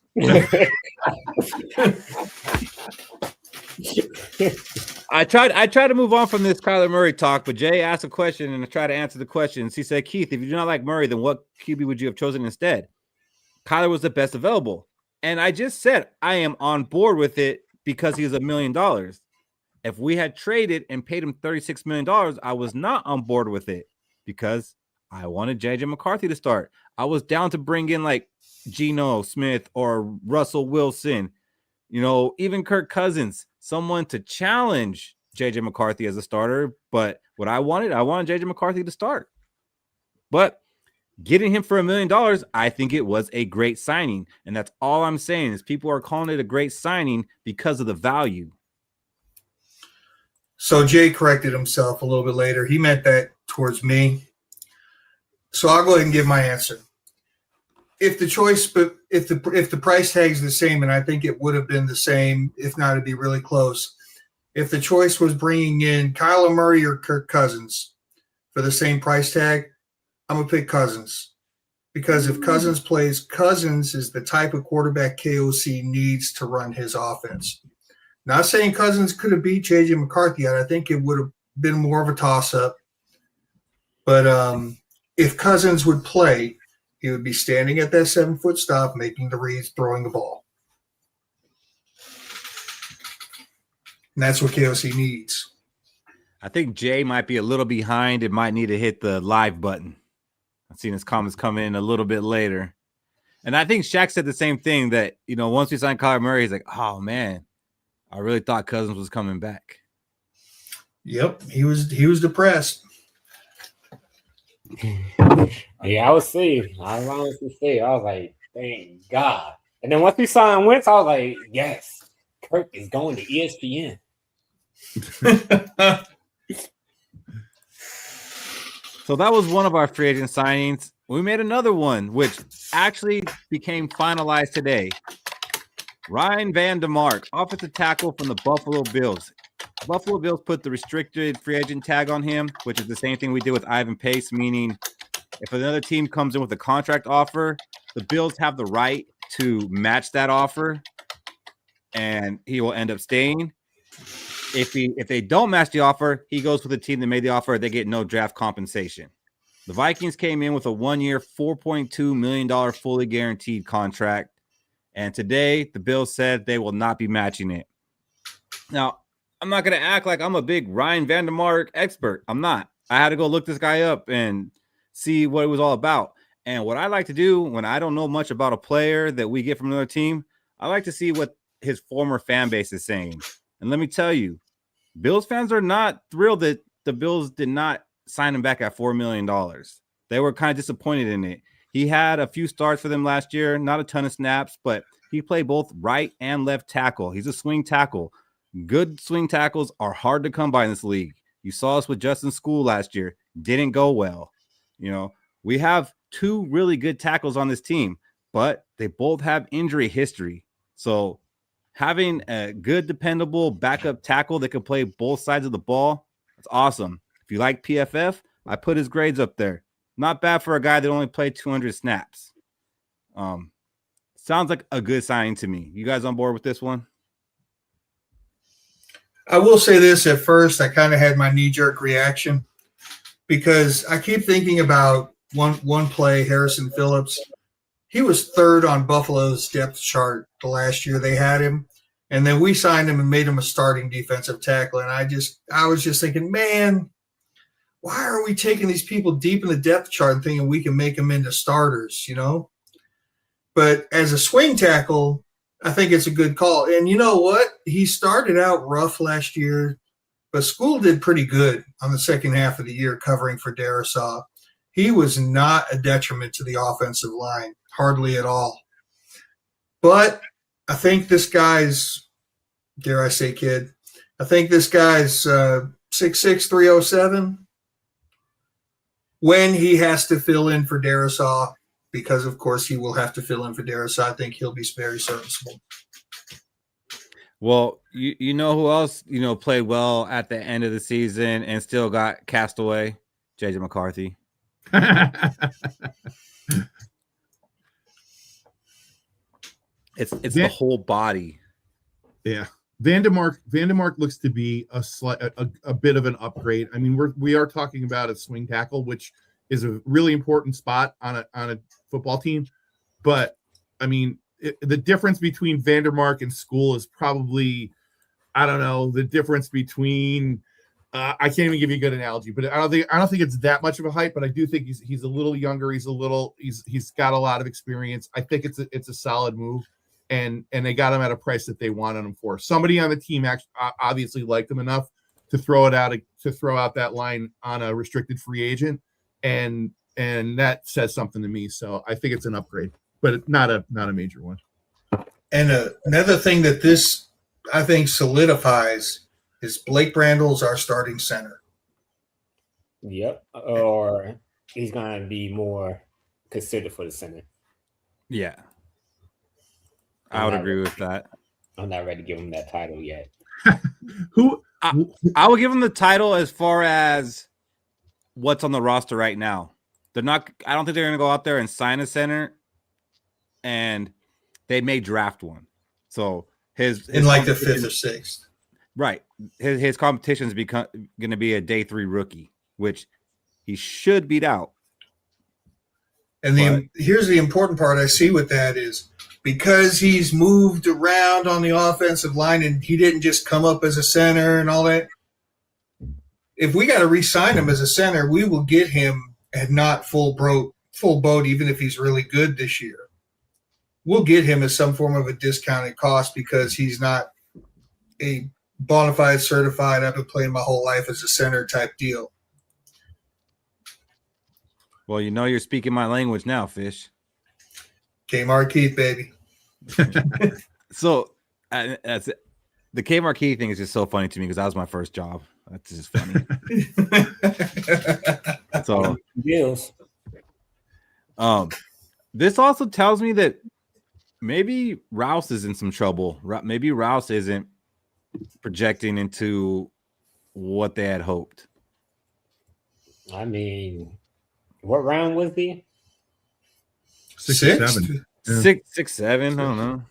I tried to move on from this Kyler Murray talk, but Jay asked a question and I tried to answer the questions. He said, Keith, if you do not like Murray, then what QB would you have chosen instead? Kyler was the best available. And I just said I am on board with it because he was $1 million. If we had traded and paid him $36 million, I was not on board with it because I wanted JJ McCarthy to start. I was down to bring in like Geno Smith or Russell Wilson, even Kirk Cousins, someone to challenge JJ McCarthy as a starter. But what I wanted JJ McCarthy to start. But getting him for $1 million, I think it was a great signing. And that's all I'm saying is people are calling it a great signing because of the value. So Jay corrected himself a little bit later. He meant that towards me. So I'll go ahead and give my answer. If the price tag's the same, and I think it would have been the same, if not, it'd be really close. If the choice was bringing in Kyler Murray or Kirk Cousins for the same price tag, I'm gonna pick Cousins, because if Cousins plays, Cousins is the type of quarterback KOC needs to run his offense. Not saying Cousins could have beat J.J. McCarthy. I think it would have been more of a toss-up. But if Cousins would play, he would be standing at that 7-foot stop, making the reads, throwing the ball. And that's what KOC needs. I think Jay might be a little behind. It might need to hit the live button. I've seen his comments come in a little bit later. And I think Shaq said the same thing, that, once we signed Kyler Murray, he's like, oh, man, I really thought Cousins was coming back. Yep, he was depressed. Yeah, I was honestly say, I was like, thank God. And then once we saw him Wentz, I was like, yes, Kirk is going to ESPN. So that was one of our free agent signings. We made another one, which actually became finalized today. Ryan Van DeMark, offensive tackle from the Buffalo Bills. Buffalo Bills put the restricted free agent tag on him, which is the same thing we did with Ivan Pace, meaning if another team comes in with a contract offer, the Bills have the right to match that offer, and he will end up staying. If they don't match the offer, he goes with the team that made the offer. They get no draft compensation. The Vikings came in with a 1-year, $4.2 million fully guaranteed contract. And today, the Bills said they will not be matching it. Now, I'm not going to act like I'm a big Ryan Van DeMark expert. I'm not. I had to go look this guy up and see what it was all about. And what I like to do when I don't know much about a player that we get from another team, I like to see what his former fan base is saying. And let me tell you, Bills fans are not thrilled that the Bills did not sign him back at $4 million. They were kind of disappointed in it. He had a few starts for them last year, not a ton of snaps, but he played both right and left tackle. He's a swing tackle. Good swing tackles are hard to come by in this league. You saw us with Justin Skol last year. Didn't go well. We have two really good tackles on this team, but they both have injury history. So having a good, dependable backup tackle that can play both sides of the ball, that's awesome. If you like PFF, I put his grades up there. Not bad for a guy that only played 200 snaps. Sounds like a good signing to me. You guys on board with this one? I will say this. At first, I kind of had my knee-jerk reaction because I keep thinking about one play, Harrison Phillips. He was third on Buffalo's depth chart the last year they had him, and then we signed him and made him a starting defensive tackle. And I was just thinking, man, why are we taking these people deep in the depth chart and thinking we can make them into starters, But as a swing tackle, I think it's a good call. And you know what? He started out rough last year, but Skol did pretty good on the second half of the year covering for Darrisaw. He was not a detriment to the offensive line, hardly at all. But I think this guy's, dare I say, kid, I think this guy's 6'6", 307. When he has to fill in for Darrisaw, because, of course, he will have to fill in for Darrisaw, I think he'll be very serviceable. Well, you know who else, played well at the end of the season and still got cast away? J.J. McCarthy. It's the whole body. Yeah. Van DeMark looks to be a bit of an upgrade. I mean, we are talking about a swing tackle, which is a really important spot on a football team. But I mean, the difference between Van DeMark and Skol is probably, I don't know, the difference between I can't even give you a good analogy, but I don't think it's that much of a height. But I do think he's a little younger. He's got a lot of experience. I think it's a solid move. And they got him at a price that they wanted him for. Somebody on the team actually obviously liked him enough to throw out that line on a restricted free agent, and that says something to me. So I think it's an upgrade, but not a major one. And another thing that this I think solidifies is Blake Brandle's our starting center. Yep. Or he's going to be more considered for the center. Yeah. I would agree with that. I'm not ready to give him that title yet. I will give him the title as far as what's on the roster right now. I don't think they're going to go out there and sign a center, and they may draft one. So his in like the 5th or 6th. Right. His competition is going to be a day 3 rookie, which he should beat out. And here's the important part I see with that is because he's moved around on the offensive line and he didn't just come up as a center and all that. If we got to re-sign him as a center, we will get him at not full boat, even if he's really good this year. We'll get him as some form of a discounted cost because he's not a bona fide certified, I've been playing my whole life as a center type deal. Well, you're speaking my language now, Fish. Kmart Keith, baby. So that's it. The Kmart Keith thing is just so funny to me because that was my first job. That's just funny. So Deals. This also tells me that maybe Rouse is in some trouble. Maybe Rouse isn't projecting into what they had hoped. I mean, what round was he? 6 or 7. Yeah. 6, 7. I don't know.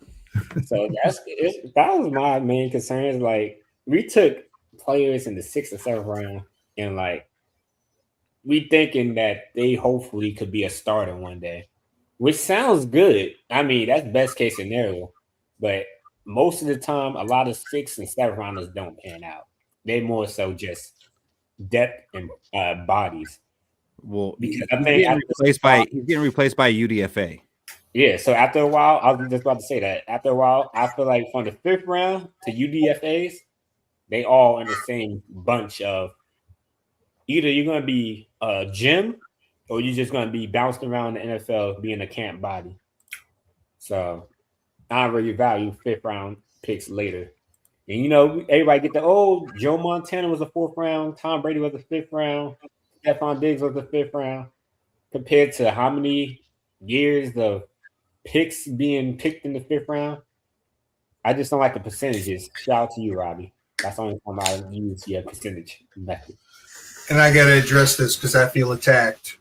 So that was my main concern. Is like we took players in the 6th or 7th round, and like we thinking that they hopefully could be a starter one day, which sounds good. I mean, that's best case scenario, but most of the time, a lot of 6th and 7th rounders don't pan out. They more so just depth and bodies. Well, because he's getting replaced by UDFA. Yeah, so after a while, I was just about to say that. After a while, I feel like from the 5th round to UDFAs, they all in the same bunch of either you're going to be a gym or you're just going to be bounced around the NFL being a camp body. So I really value 5th round picks later. And, everybody get Joe Montana was a 4th round. Tom Brady was a 5th round. Stephon Diggs was a 5th round. Compared to how many years the picks being picked in the 5th round, I just don't like the percentages. Shout out to you, Robbie. That's the only time I use your percentage method. And I got to address this because I feel attacked.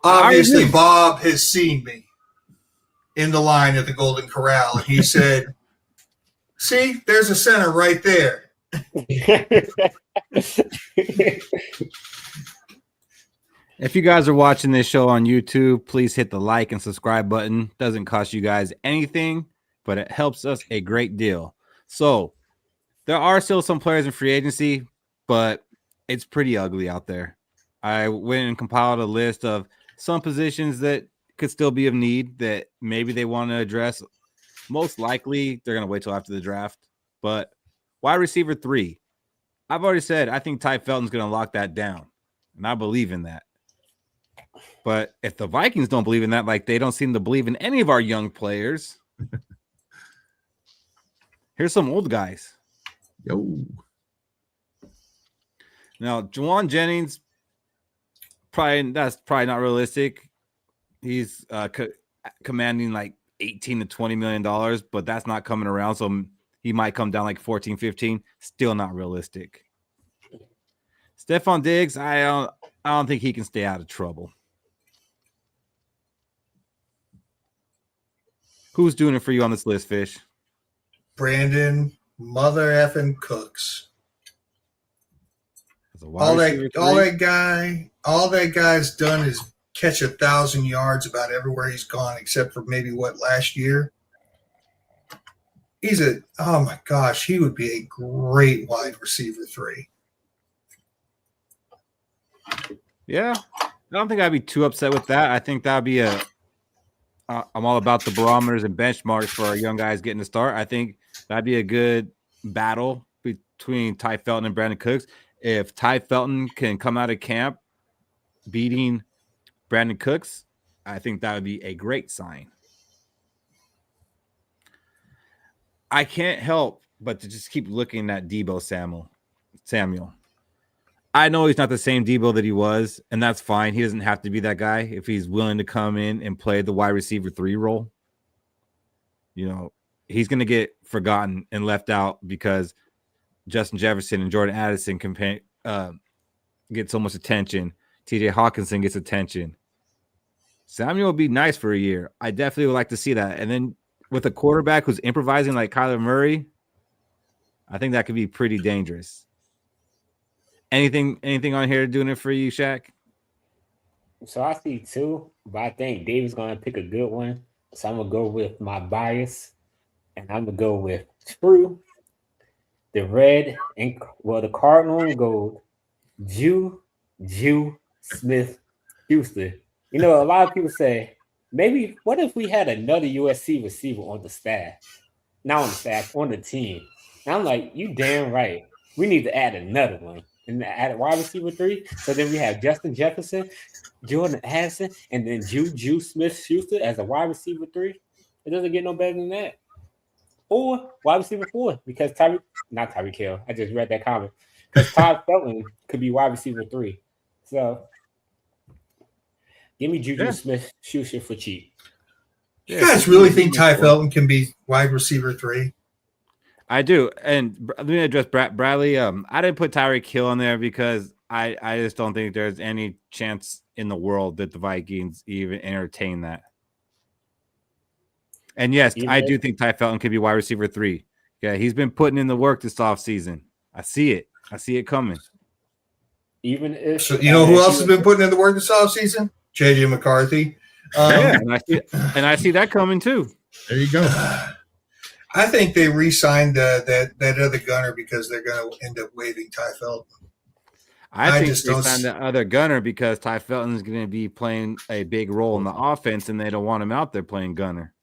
Obviously, Bob has seen me in the line at the Golden Corral, and he said, see, there's a center right there. If you guys are watching this show on YouTube, please hit the like and subscribe button. Doesn't cost you guys anything, but it helps us a great deal. So there are still some players in free agency, but it's pretty ugly out there. I went and compiled a list of some positions that could still be of need that maybe they want to address. Most likely they're going to wait till after the draft, but wide receiver 3, I've already said I think Ty Felton's going to lock that down, and I believe in that. But if the Vikings don't believe in that, like they don't seem to believe in any of our young players, here's some old guys. Yo. Now, Juwan Jennings, that's probably not realistic. He's commanding like $18 to $20 million, but that's not coming around. So he might come down like 14, 15. Still not realistic. Stephon Diggs, I don't think he can stay out of trouble. Who's doing it for you on this list, Fish? Brandon mother effing Cooks. All that guy's done is catch 1,000 yards about everywhere he's gone, except for maybe last year. Oh my gosh, he would be a great wide receiver 3. Yeah, I don't think I'd be too upset with that. I think that'd be I'm all about the barometers and benchmarks for our young guys getting to start. I think that'd be a good battle between Ty Felton and Brandon Cooks. If Ty Felton can come out of camp beating Brandon Cooks, I think that would be a great sign. I can't help but to just keep looking at Debo Samuel. I know he's not the same Debo that he was, and that's fine. He doesn't have to be that guy if he's willing to come in and play the wide receiver 3 role. He's going to get forgotten and left out because Justin Jefferson and Jordan Addison can get so much attention. TJ Hawkinson gets attention. Samuel would be nice for a year. I definitely would like to see that. And then with a quarterback who's improvising like Kyler Murray, I think that could be pretty dangerous. Anything on here doing it for you, Shaq? So I see 2, but I think David's going to pick a good one. So I'm going to go with my bias, and I'm going to go with True, the red, and the Cardinal and gold, Jew Smith-Schuster. A lot of people say, maybe what if we had another USC receiver on the staff? Not on the staff, on the team. And I'm like, you damn right. We need to add another one. And add a wide receiver 3. So then we have Justin Jefferson, Jordan Addison, and then Jew Smith-Schuster as a wide receiver 3. It doesn't get no better than that. Or wide receiver 4, because not Tyreek Hill. I just read that comment. Because Todd Felton could be wide receiver 3. So give me Juju Smith-Schuster for cheap. You guys really think Ty Felton can be wide receiver 3? I do. And let me address Bradley. I didn't put Tyreek Hill on there because I just don't think there's any chance in the world that the Vikings even entertain that. And yes, I do think Ty Felton could be wide receiver 3. Yeah, he's been putting in the work this offseason. I see it. I see it coming. Even if who else has been putting in the work this offseason? JJ McCarthy. And I see that coming too. There you go. I think they re-signed that other gunner because they're going to end up waiving Ty Felton. I think they signed the other gunner because Ty Felton is going to be playing a big role in the offense, and they don't want him out there playing gunner.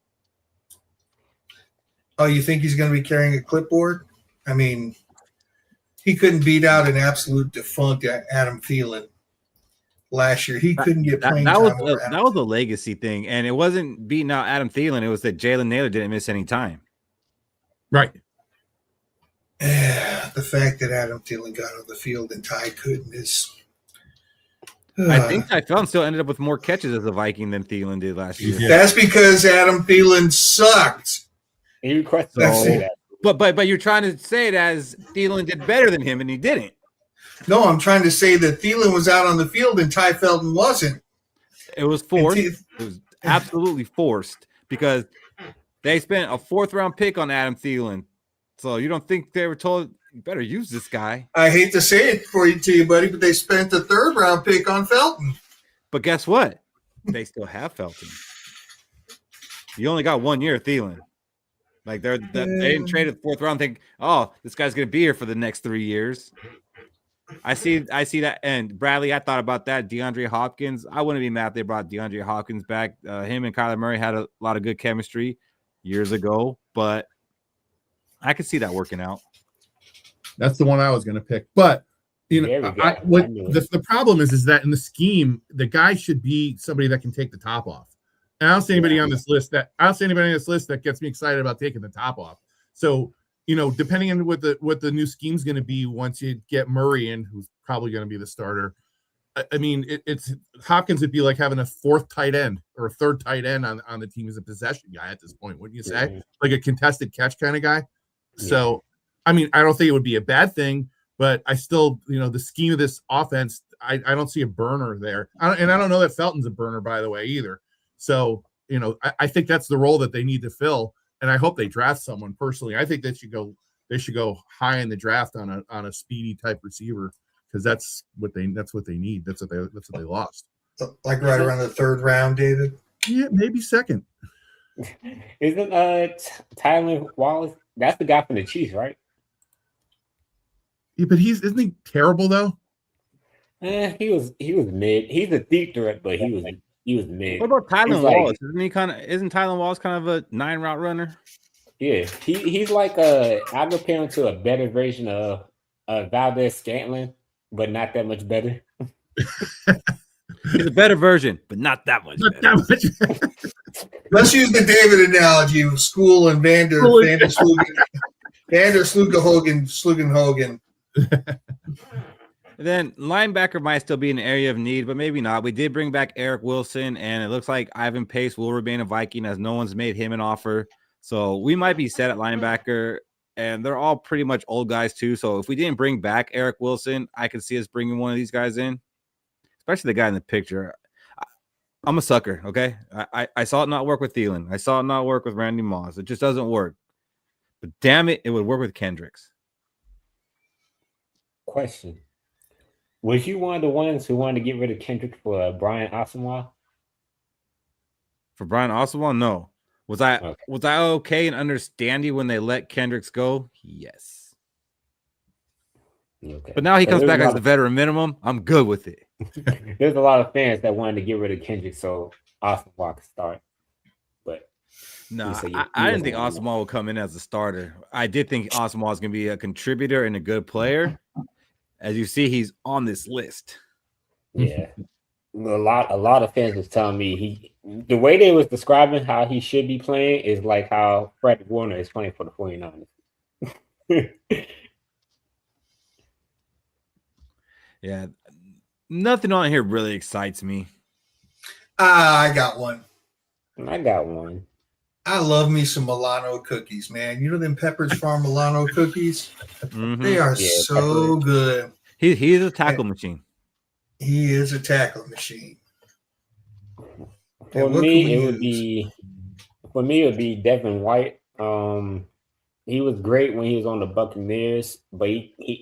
Oh, you think he's going to be carrying a clipboard? I mean, he couldn't beat out an absolute defunct Adam Thielen last year. He couldn't get playing time. That was a legacy thing, and it wasn't beating out Adam Thielen. It was that Jalen Naylor didn't miss any time. Right. The fact that Adam Thielen got on the field and Ty couldn't is. I think Ty Felton still ended up with more catches as a Viking than Thielen did last year. Yeah. That's because Adam Thielen sucked. You requested that. But you're trying to say it as Thielen did better than him, and he didn't. No, I'm trying to say that Thielen was out on the field and Ty Felton wasn't. It was forced. It was absolutely forced because they spent a 4th-round pick on Adam Thielen. So you don't think they were told, you better use this guy? I hate to say it to you, buddy, but they spent a 3rd-round pick on Felton. But guess what? They still have Felton. You only got 1 year of Thielen. Like they didn't trade the 4th round. Think, oh, this guy's gonna be here for the next 3 years. I see that. And Bradley, I thought about that. DeAndre Hopkins. I wouldn't be mad if they brought DeAndre Hopkins back. Him and Kyler Murray had a lot of good chemistry years ago, but I could see that working out. That's the one I was gonna pick, but the problem is that in the scheme, the guy should be somebody that can take the top off. And I don't see anybody on this list that gets me excited about taking the top off. So, depending on what the new scheme's going to be once you get Murray in, who's probably going to be the starter. I mean, it's Hopkins would be like having a 4th tight end or a 3rd tight end on the team as a possession guy at this point, wouldn't you say? Yeah. Like a contested catch kind of guy. Yeah. So, I mean, I don't think it would be a bad thing, but I still, the scheme of this offense, I don't see a burner there. I don't know that Felton's a burner, by the way, either. So, I think that's the role that they need to fill, and I hope they draft someone. Personally, I think they should go high in the draft on a speedy type receiver because that's what they need. That's what they lost. Like right around the 3rd round, David. Yeah, maybe 2nd. Isn't Tyler Wallace? That's the guy from the Chiefs, right? Yeah, but isn't he terrible though? He was mid. He's a deep threat, but he was mid. What about Tylen Wallace? Isn't Tylen Wallace kind of a 9-route runner? Yeah, he's like I compare him to a better version of Valdez Scantling, but not that much better. He's a better version, but not that much Not better. that much. Let's use the David analogy of Skol and Vander Slugenhogen. Then linebacker might still be an area of need, but maybe not. We did bring back Eric Wilson, and it looks like Ivan Pace will remain a Viking as no one's made him an offer. So we might be set at linebacker, and they're all pretty much old guys too. So if we didn't bring back Eric Wilson, I could see us bringing one of these guys in, especially the guy in the picture. I'm a sucker, okay? I saw it not work with Thielen. I saw it not work with Randy Moss. It just doesn't work. But damn it, it would work with Kendricks. Question. Was you one of the ones who wanted to get rid of Kendrick for Brian Asamoah? For Brian Oswald, no. Was I okay and understanding when they let Kendricks go? Yes. Okay. But now he comes back as the veteran minimum. I'm good with it. There's a lot of fans that wanted to get rid of Kendrick so Asamoah could start. But no, I didn't think Asamoah would come in as a starter. I did think Asamoah was going to be a contributor and a good player. As you see, he's on this list. Yeah. A lot of fans was telling me the way they was describing how he should be playing is like how Fred Warner is playing for the 49ers. Yeah. Nothing on here really excites me. I got one. I got one. I love me some Milano cookies, man. You know them Pepperidge Farm Milano cookies? Mm-hmm. They are so good. He's a tackle machine. He is a tackle machine. For me, it would be Devin White. He was great when he was on the Buccaneers, but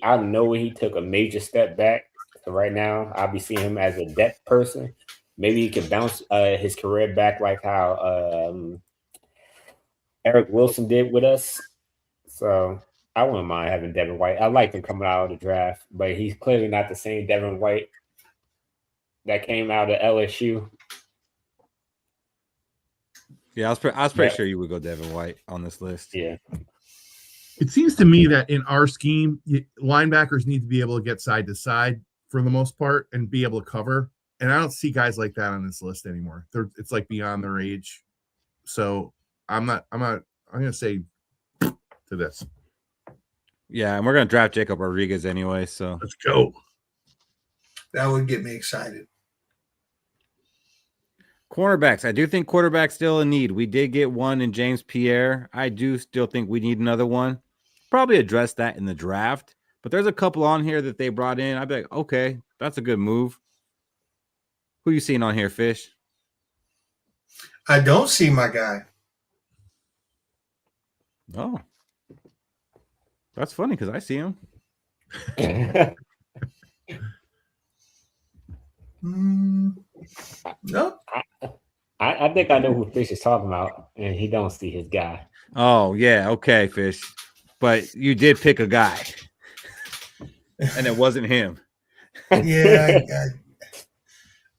I know he took a major step back. So right now, I'll be seeing him as a depth person. Maybe he could bounce his career back like how Eric Wilson did with us. So I wouldn't mind having Devin White. I like him coming out of the draft, but he's clearly not the same Devin White that came out of LSU. Yeah, I was pretty sure you would go Devin White on this list. Yeah. It seems to me that in our scheme, linebackers need to be able to get side to side for the most part and be able to cover. And I don't see guys like that on this list anymore. It's like beyond their age. So I'm going to say to this. Yeah, and we're going to draft Jacob Rodriguez anyway. So let's go. That would get me excited. Cornerbacks. I do think quarterback's still in need. We did get one in James Pierre. I do still think we need another one. Probably address that in the draft. But there's a couple on here that they brought in. I'd be like, okay, that's a good move. Who you seeing on here, Fish? I don't see my guy. Oh. That's funny because I see him. No. I think I know who Fish is talking about, and he don't see his guy. Oh, yeah. Okay, Fish. But you did pick a guy. And it wasn't him. Yeah,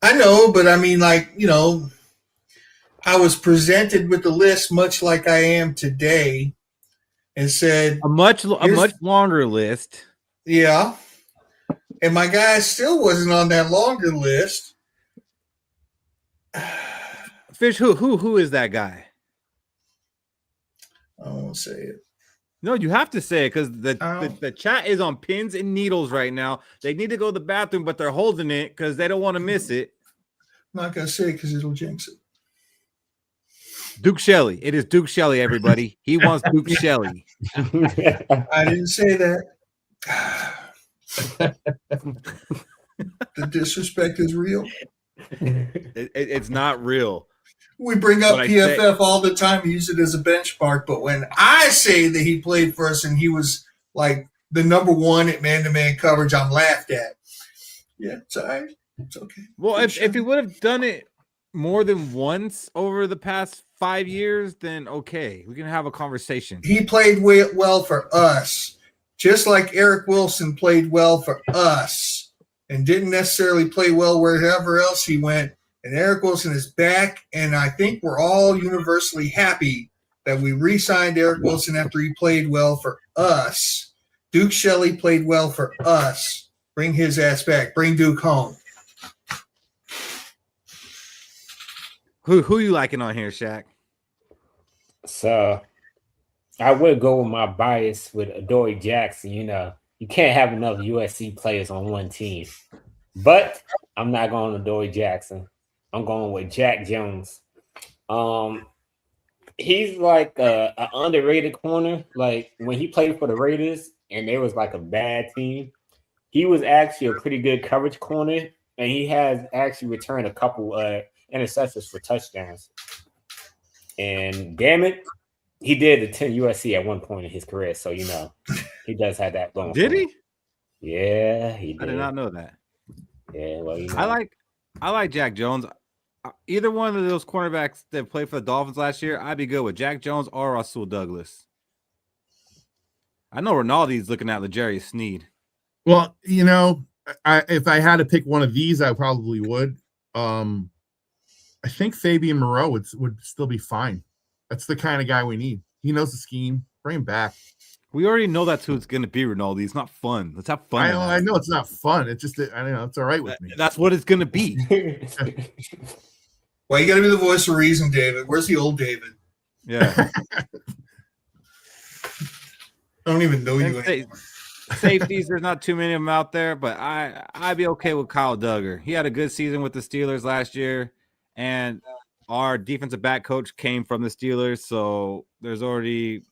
I know, but I mean, like, you know, I was presented with the list much like I am today and said a much longer list. Yeah. And my guy still wasn't on that longer list. Fish, who is that guy? I won't say it. No, you have to say it because the chat is on pins and needles right now. They need to go to the bathroom, but they're holding it because they don't want to miss it. I'm not going to say it because it'll jinx it. Duke Shelley. It is Duke Shelley, everybody. He wants Duke Shelley. I didn't say that. The disrespect is real. It's not real. We bring up PFF all the time, use it as a benchmark, but when I say that he played for us and he was like the number one at man-to-man coverage, I'm laughed at. Yeah, it's all right. It's okay. Well, if he would have done it more than once over the past 5 years, then okay, we can have a conversation. He played well for us, just like Eric Wilson played well for us and didn't necessarily play well wherever else he went. And Eric Wilson is back, and I think we're all universally happy that we re-signed Eric Wilson after he played well for us. Duke Shelley played well for us. Bring his ass back. Bring Duke home. Who you liking on here, Shaq? So I would go with my bias with Adoree Jackson. You know, you can't have enough USC players on one team. But I'm not going with Adoree Jackson. I'm going with Jack Jones. He's like an underrated corner. Like when he played for the Raiders and they was like a bad team, he was actually a pretty good coverage corner, and he has actually returned a couple interceptions for touchdowns. And damn it, he did attend USC at one point in his career, so you know he does have that going. Did he? Yeah, he did. I did not know that. Yeah, well, you know. I like Jack Jones. Either one of those cornerbacks that played for the Dolphins last year, I'd be good with Jack Jones or Rasul Douglas. I know Rinaldi's looking at L'Jarius Sneed. Well, you know, if I had to pick one of these, I probably would. I think Fabian Moreau would still be fine. That's the kind of guy we need. He knows the scheme. Bring him back. We already know that's who it's going to be, Rinaldi. It's not fun. Let's have fun. I know it's not fun. It's just, I know it's all right with me. That's what it's going to be. Well, you got to be the voice of reason, David. Where's the old David? Yeah. I don't even know you anymore. Safeties, there's not too many of them out there, but I'd be okay with Kyle Duggar. He had a good season with the Steelers last year, and our defensive back coach came from the Steelers, so there's already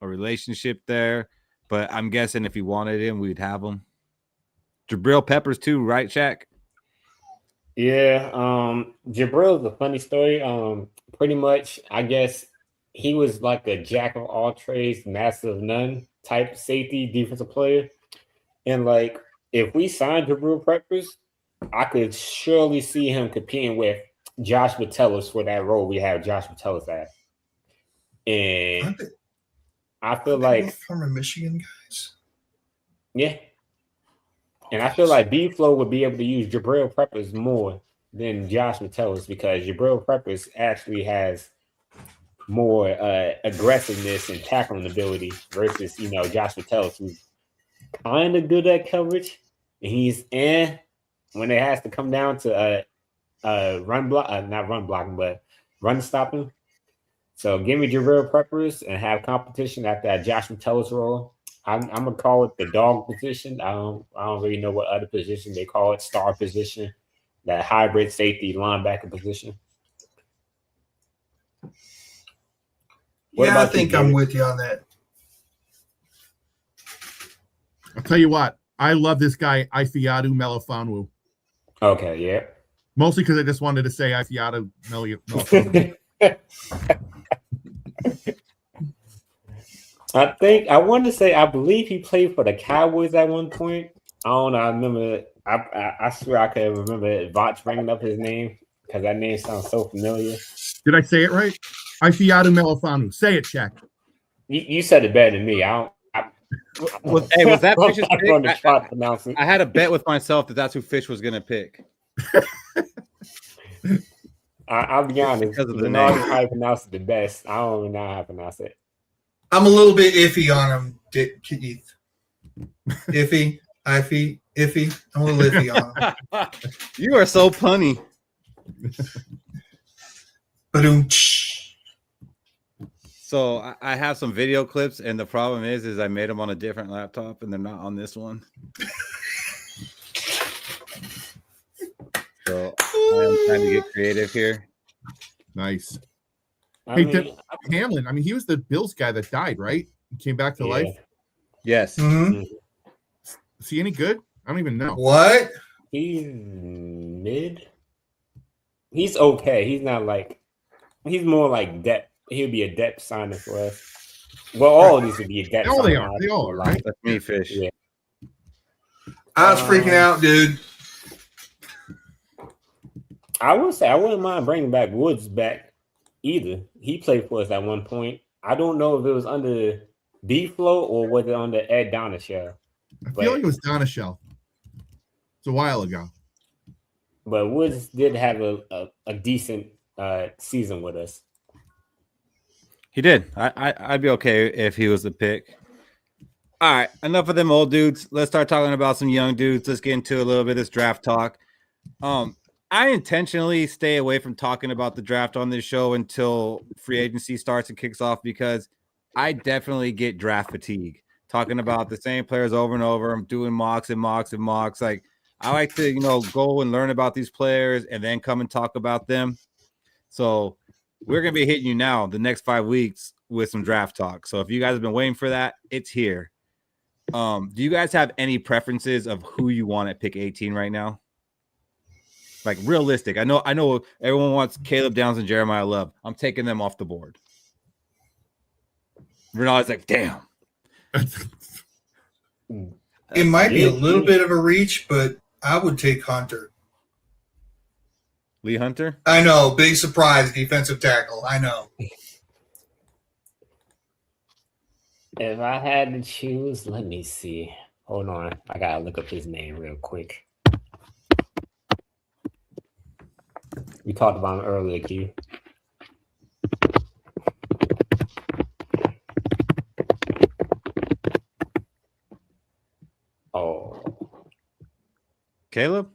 a relationship there. But I'm guessing if he wanted him, we'd have him. Jabril Peppers too, right, Shaq? Yeah, Jabril's a funny story. Pretty much, I guess he was like a jack of all trades, master of none type safety defensive player. And like, if we signed Jabril Peppers, I could surely see him competing with Josh Metellus for that role we have Josh Metellus at. And I feel like former Michigan guys. Yeah. And I feel like B-Flow would be able to use Jabril Peppers more than Josh Metellus because Jabril Peppers actually has more aggressiveness and tackling ability versus, you know, Josh Metellus, who's kind of good at coverage. And he's when it has to come down to run block, not run blocking, but run stopping. So give me Jabril Peppers and have competition at that Josh Metellus role. I'm gonna call it the dog position. I don't really know what other position they call it. Star position, that hybrid safety linebacker position. Yeah, I think I'm with you on that. I'll tell you what, I love this guy, Ifeatu Melifonwu. Okay, yeah. Mostly because I just wanted to say Ifeatu Melifonwu. I believe he played for the Cowboys at one point. I don't know. I remember. I swear I could remember Voch bringing up his name because that name sounds so familiar. Did I say it right? Ifeatu Melifonwu. Say it, Shaq. You said it better than me. Was that Fish's pick? I had a bet with myself that that's who Fish was going to pick. I'll be honest. Because of the name. name. I pronounce it the best. I don't know how to pronounce it. I'm a little bit iffy on him, Keith. Iffy. I'm a little iffy on him. You are so punny. So I have some video clips, and the problem is I made them on a different laptop, and they're not on this one. So I'm trying to get creative here. Nice. Hamlin. I mean, he was the Bills guy that died, right? He came back to life. Yes. Mm-hmm. Is he any good? I don't even know. What? He's mid. He's okay. He's not like. He's more like depth. He'll be a depth signer for us. Well, all of these would be a depth. They are. They all are, right? That's me, Fish. Yeah. I was freaking out, dude. I would say I wouldn't mind bringing back Woods back either. He played for us at one point. I don't know if it was under B-Flow or was it under Ed Donishell. I feel like it was Donishell. It's a while ago. But Woods did have a decent season with us. He did. I'd be okay if he was the pick. All right, enough of them old dudes. Let's start talking about some young dudes. Let's get into a little bit of this draft talk. I intentionally stay away from talking about the draft on this show until free agency starts and kicks off because I definitely get draft fatigue. Talking about the same players over and over. I'm doing mocks and mocks and mocks. Like I like to, go and learn about these players and then come and talk about them. So we're gonna be hitting you now the next 5 weeks with some draft talk. So if you guys have been waiting for that, it's here. Do you guys have any preferences of who you want at pick 18 right now? Like realistic. I know everyone wants Caleb Downs and Jeremiah Love. I'm taking them off the board. Ronaldo's like, damn. It might be a little bit of a reach, but I would take Hunter. Lee Hunter? I know, big surprise, defensive tackle. I know. If I had to choose, let me see. Hold on. I gotta look up his name real quick. We talked about him earlier, Q. Oh. Caleb?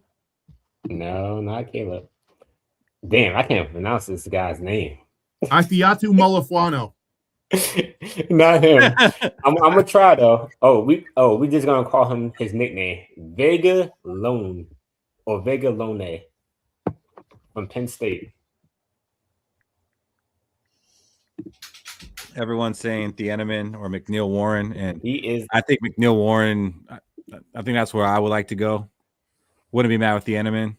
No, not Caleb. Damn, I can't pronounce this guy's name. Afiatu Molafuano. Not him. I'm gonna try though. We just gonna call him his nickname, Vega Lone or Vega Lone from Penn State. Everyone's saying Thieneman or McNeil Warren, and He is. I think McNeil Warren. I think that's where I would like to go. Wouldn't be mad with Thieneman,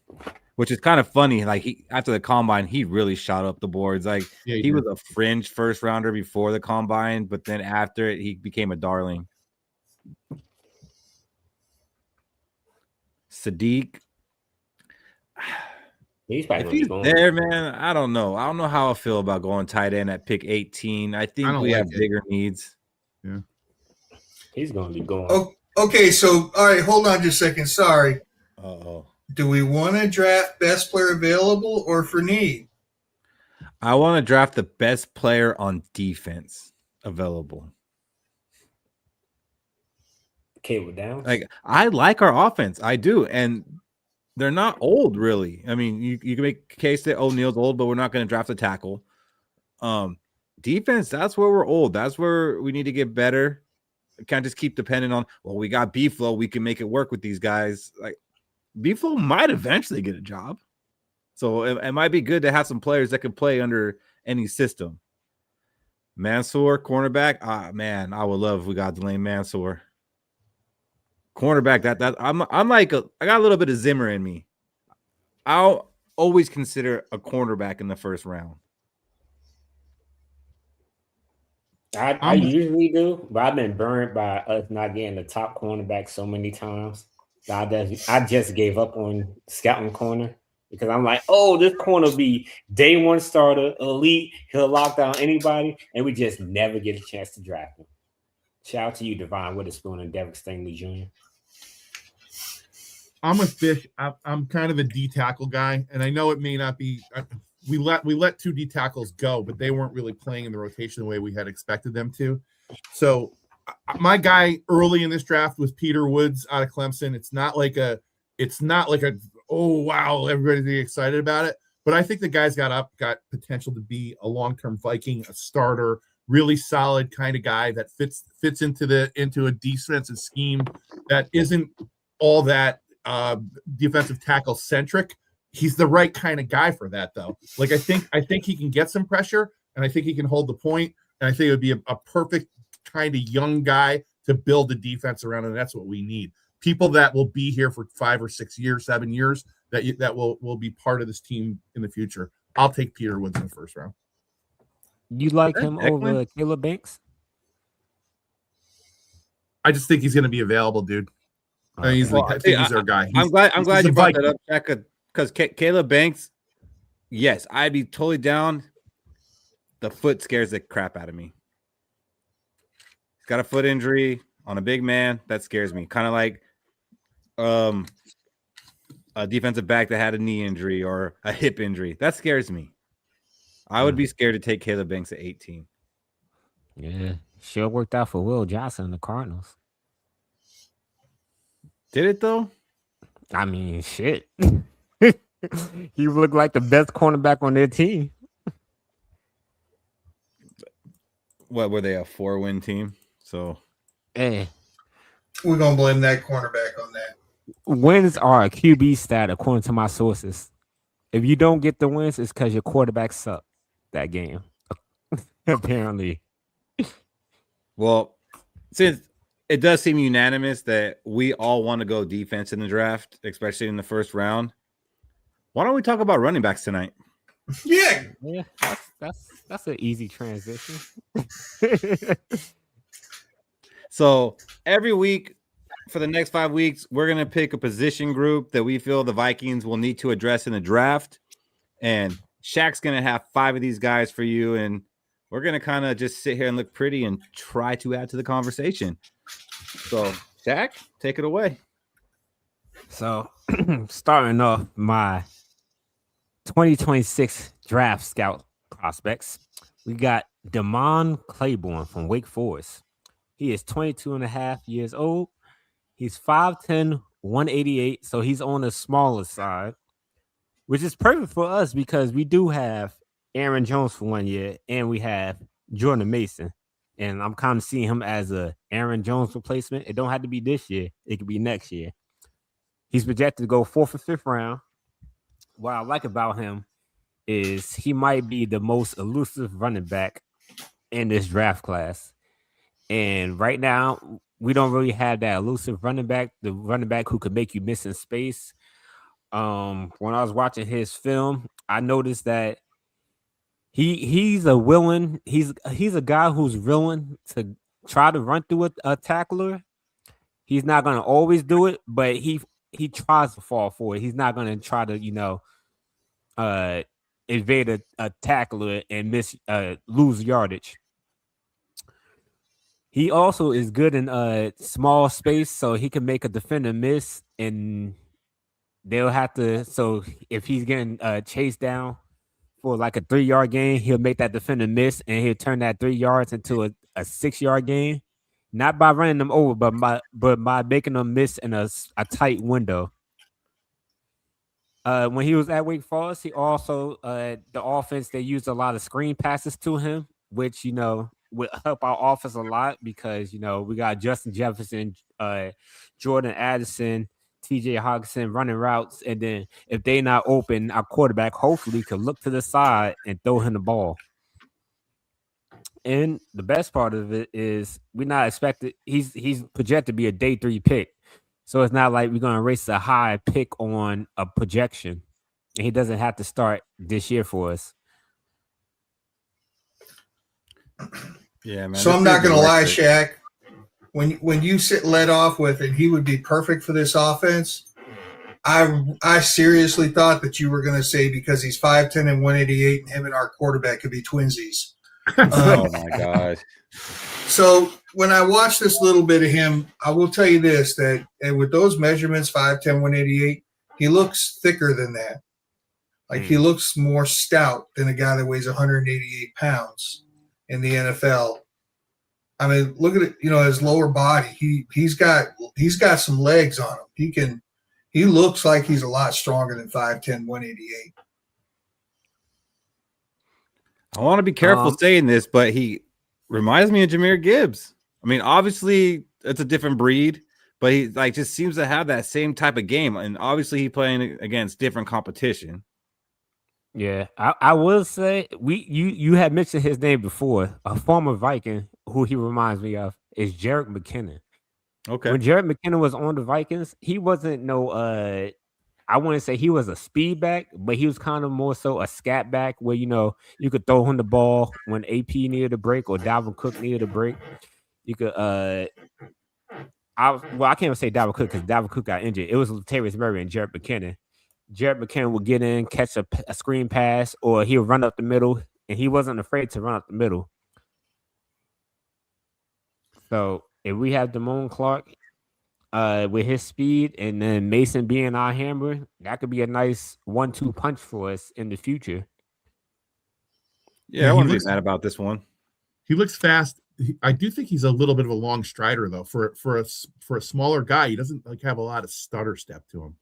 which is kind of funny. Like after the combine, he really shot up the boards. Like he was a fringe first rounder before the combine, but then after it, he became a darling. Sadiq. If he's there, man, I don't know. I don't know how I feel about going tight end at pick 18. I think we have bigger needs. Yeah. He's going to be going. Oh, okay, so, all right, hold on just a second. Sorry. Uh-oh. Do we want to draft best player available or for need? I want to draft the best player on defense available. Caleb Downs? Like, I like our offense. I do. And they're not old, really. I mean, you can make a case that O'Neal's old, but we're not going to draft a tackle. Defense, that's where we're old. That's where we need to get better. We can't just keep depending on, well, we got B-Flow. We can make it work with these guys. Like, B-Flow might eventually get a job. So it might be good to have some players that can play under any system. Mansour, cornerback. Man, I would love if we got Delane Mansour. Cornerback, that I'm like I got a little bit of Zimmer in me. I'll always consider a cornerback in the first round. I usually do, but I've been burned by us not getting the top cornerback so many times. I just gave up on scouting corner because I'm like, oh, this corner be day one starter, elite, he'll lock down anybody, and we just never get a chance to draft him. Shout out to you, Devon Witherspoon and Derek Stingley Jr. I'm a fish. I'm kind of a D tackle guy, and I know it may not be. We let 2 D tackles go, but they weren't really playing in the rotation the way we had expected them to. So my guy early in this draft was Peter Woods out of Clemson. It's not like a oh wow, everybody's excited about it. But I think the guy's got potential to be a long-term Viking, a starter, really solid kind of guy that fits into a defensive scheme that isn't all that defensive tackle centric. He's the right kind of guy for that, though. Like I think he can get some pressure, and I think he can hold the point, and I think it would be a perfect kind of young guy to build a defense around, and that's what we need. People that will be here for 5 or 6 years, 7 years, that will be part of this team in the future. I'll take Peter Woods in the first round. You like him over Caleb Banks? I just think he's going to be available, dude. I think he's our guy. I'm glad you brought that up, Jack, because Caleb Banks, yes, I'd be totally down. The foot scares the crap out of me. He's got a foot injury on a big man. That scares me. Kind of like a defensive back that had a knee injury or a hip injury. That scares me. I would be scared to take Caleb Banks at 18. Yeah, sure worked out for Will Johnson and the Cardinals. Did it though? I mean, shit. He looked like the best cornerback on their team. What were they, a 4-win team? So Hey, We're gonna blame that cornerback on that. wins are a QB stat according to my sources. If you don't get the wins, it's because your quarterback sucked that game. Apparently. well, since it does seem unanimous that we all want to go defense in the draft, especially in the first round, why don't we talk about running backs tonight? Yeah. Yeah, that's an easy transition. So every week for the next 5 weeks, we're going to pick a position group that we feel the Vikings will need to address in the draft. And Shaq's going to have 5 of these guys for you. And we're going to kind of just sit here and look pretty and try to add to the conversation. So, Shaq, take it away. So, starting off my 2026 draft scout prospects, we got Damon Claiborne from Wake Forest. He is 22 and a half years old. He's 5'10", 188, so he's on the smaller side, which is perfect for us because we do have Aaron Jones for 1 year and we have Jordan Mason. And I'm kind of seeing him as a Aaron Jones replacement. It don't have to be this year. It could be next year. He's projected to go 4th or 5th round. What I like about him is he might be the most elusive running back in this draft class. And right now, we don't really have that elusive running back, the running back who could make you miss in space. When I was watching his film, I noticed that he's a guy who's willing to try to run through a tackler. He's not going to always do it, but he tries to fall for it. He's not going to try to evade a tackler and lose yardage. He also is good in small space, so he can make a defender miss, and they'll have to. So if he's getting chased down for like a 3-yard gain, he'll make that defender miss, and he'll turn that 3 yards into a 6-yard gain, not by running them over, but by making them miss in a tight window. When he was at Wake Forest, he also the offense, they used a lot of screen passes to him, which would help our offense a lot because we got Justin Jefferson, Jordan Addison, TJ Hawkinson running routes, and then if they not open, our quarterback hopefully could look to the side and throw him the ball. And the best part of it is we're not expected. He's projected to be a day 3 pick. So it's not like we're going to race a high pick on a projection. And he doesn't have to start this year for us. Yeah, man. So I'm not going to lie, Shaq. When you led off with it, he would be perfect for this offense. I seriously thought that you were going to say because he's 5'10" and 188 and him and our quarterback could be twinsies. Oh, my gosh. So when I watched this little bit of him, I will tell you this, that with those measurements, 5'10", 188, he looks thicker than that. Like he looks more stout than a guy that weighs 188 pounds in the NFL. I mean, look at it, his lower body. He's got some legs on him. He looks like he's a lot stronger than 5'10", 188. I want to be careful saying this, but he reminds me of Jahmyr Gibbs. I mean, obviously it's a different breed, but he just seems to have that same type of game. And obviously he's playing against different competition. Yeah, I will say you had mentioned his name before. A former Viking who he reminds me of is Jerick McKinnon. Okay. When Jerick McKinnon was on the Vikings, he wasn't I wouldn't say he was a speed back, but he was kind of more so a scat back where you could throw him the ball when AP needed a break or Dalvin Cook needed a break. You could I can't even say Dalvin Cook because Dalvin Cook got injured. It was Latavius Murray and Jerick McKinnon. Jerick McKinnon would get in, catch a screen pass, or he'll run up the middle, and he wasn't afraid to run up the middle. So if we have Damone Clark with his speed and then Mason being our hammer, that could be a nice 1-2 punch for us in the future. Yeah, I wouldn't be mad about this one. He looks fast. I do think he's a little bit of a long strider, though. For a smaller guy, he doesn't have a lot of stutter step to him.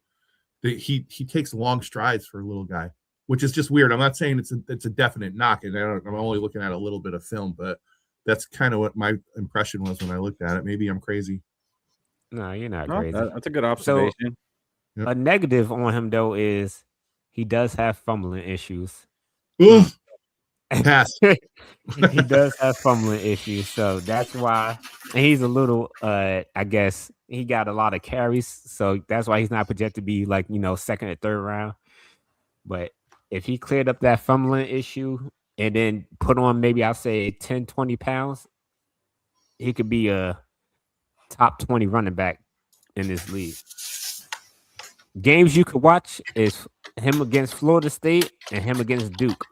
He takes long strides for a little guy, which is just weird. I'm not saying it's a definite knock, and I'm only looking at a little bit of film, but that's kind of what my impression was when I looked at it. Maybe I'm crazy. No, you're not No, crazy. that's a good observation. So, a negative on him though is he does have fumbling issues. Oof. Pass. He does have fumbling issues, so that's why. And he's a little, I guess he got a lot of carries, so that's why he's not projected to be like second or third round. But if he cleared up that fumbling issue and then put on maybe I'll say 10, 20 pounds, he could be a top 20 running back in this league. Games you could watch is him against Florida State and him against Duke.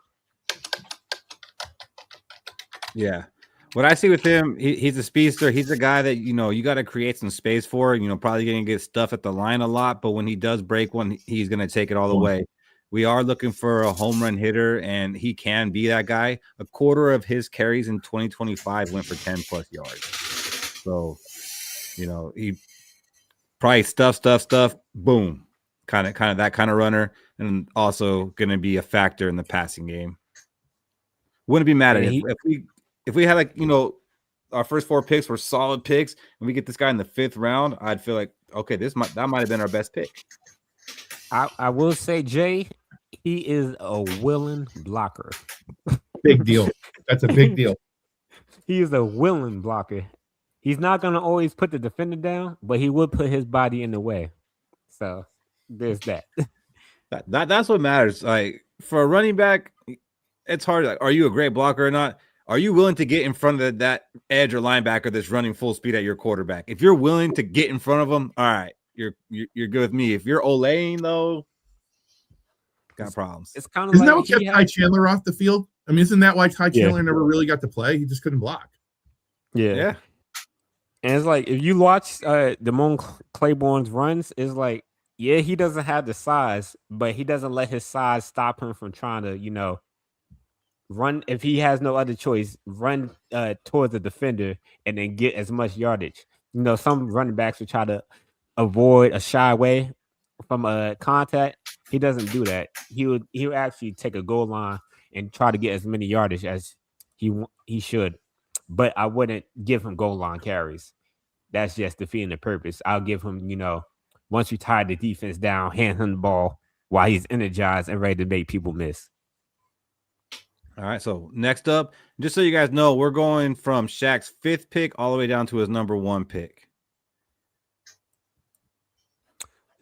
Yeah. What I see with him, he's a speedster. He's a guy that, you got to create some space for. Probably going to get stuff at the line a lot. But when he does break one, he's going to take it all the way. We are looking for a home run hitter, and he can be that guy. A quarter of his carries in 2025 went for 10+ yards. So, he probably stuff, boom. Kind of that kind of runner, and also going to be a factor in the passing game. Wouldn't be mad at it if we had our first 4 picks were solid picks, and we get this guy in the 5th round. I'd feel like okay, that might have been our best pick. I will say, Jay, he is a willing blocker. Big deal. That's a big deal. He is a willing blocker. He's not going to always put the defender down, but he would put his body in the way. So. There's that. That's what matters. Like for a running back, it's hard. Like, are you a great blocker or not? Are you willing to get in front of that edge or linebacker that's running full speed at your quarterback? If you're willing to get in front of them, all right, you're good with me. If you're Olaying though, got problems. It's kind of isn't that what kept Ty Chandler off the field? I mean, isn't that why Ty Chandler never really got to play? He just couldn't block. Yeah. And it's like if you watch Damone Claiborne's runs, it's like. Yeah, he doesn't have the size, but he doesn't let his size stop him from trying to, run. If he has no other choice, run towards the defender and then get as much yardage. Some running backs will try to avoid a shy away from a contact. He doesn't do that. He would actually take a goal line and try to get as many yardage as he should. But I wouldn't give him goal line carries. That's just defeating the purpose. I'll give him, once you tie the defense down, hand him the ball while he's energized and ready to make people miss. All right, so next up, just so you guys know, we're going from Shaq's 5th pick all the way down to his number 1 pick.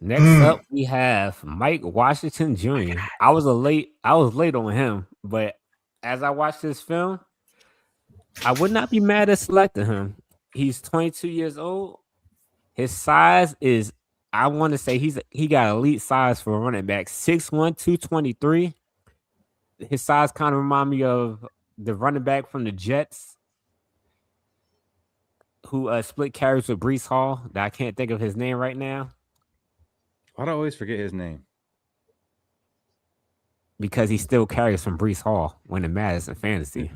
Next up, we have Mike Washington Jr. I was late on him, but as I watched this film, I would not be mad at selecting him. He's 22 years old. His size is, I want to say he got elite size for a running back, 6'1", 223. His size kind of remind me of the running back from the Jets who split carries with Breece Hall. That I can't think of his name right now. Why do I always forget his name? Because he still carries from Breece Hall when it matters in fantasy.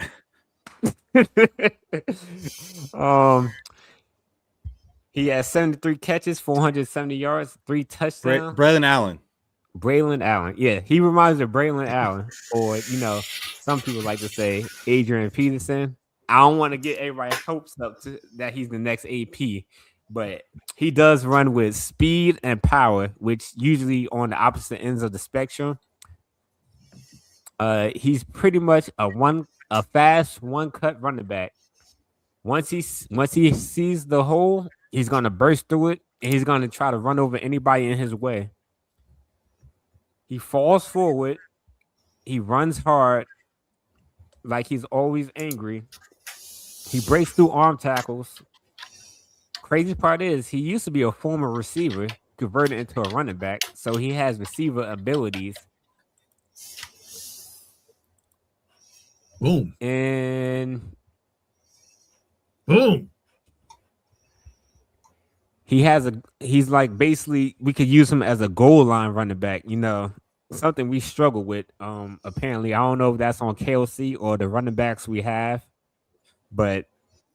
He has 73 catches, 470 yards, 3 touchdowns. Braylon Allen. Yeah, he reminds me of Braylon Allen, or some people like to say Adrian Peterson. I don't want to get everybody's hopes up that he's the next AP, but he does run with speed and power, which usually on the opposite ends of the spectrum. He's pretty much a fast one-cut running back. Once he sees the hole, he's gonna burst through it, and he's gonna try to run over anybody in his way. He falls forward. He runs hard, like he's always angry. He breaks through arm tackles. Crazy part is he used to be a former receiver, converted into a running back, so he has receiver abilities. Boom. And boom. He's like basically we could use him as a goal line running back, something we struggle with. Apparently, I don't know if that's on KLC or the running backs we have, but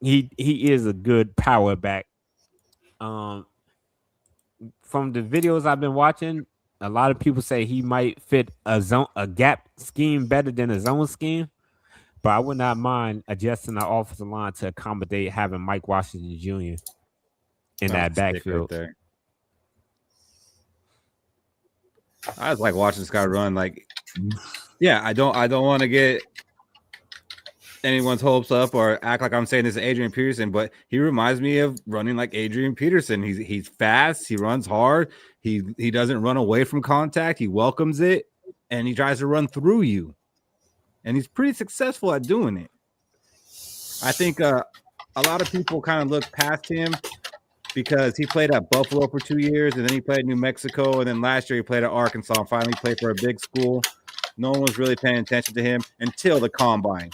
he is a good power back. From the videos I've been watching, A lot of people say he might fit a gap scheme better than a zone scheme, but I would not mind adjusting the offensive line to accommodate having Mike Washington Jr. in that Stick right backfield. there. I just like watching this guy run. Like, yeah, I don't want to get anyone's hopes up or act like I'm saying this is Adrian Peterson, but he reminds me of running like Adrian Peterson. He's fast, he runs hard, he doesn't run away from contact, he welcomes it, and he tries to run through you. And he's pretty successful at doing it. I think a lot of people kind of look past him because he played at Buffalo for 2 years, and then he played at New Mexico, and then last year he played at Arkansas and finally played for a big school. No one was really paying attention to him until the combine.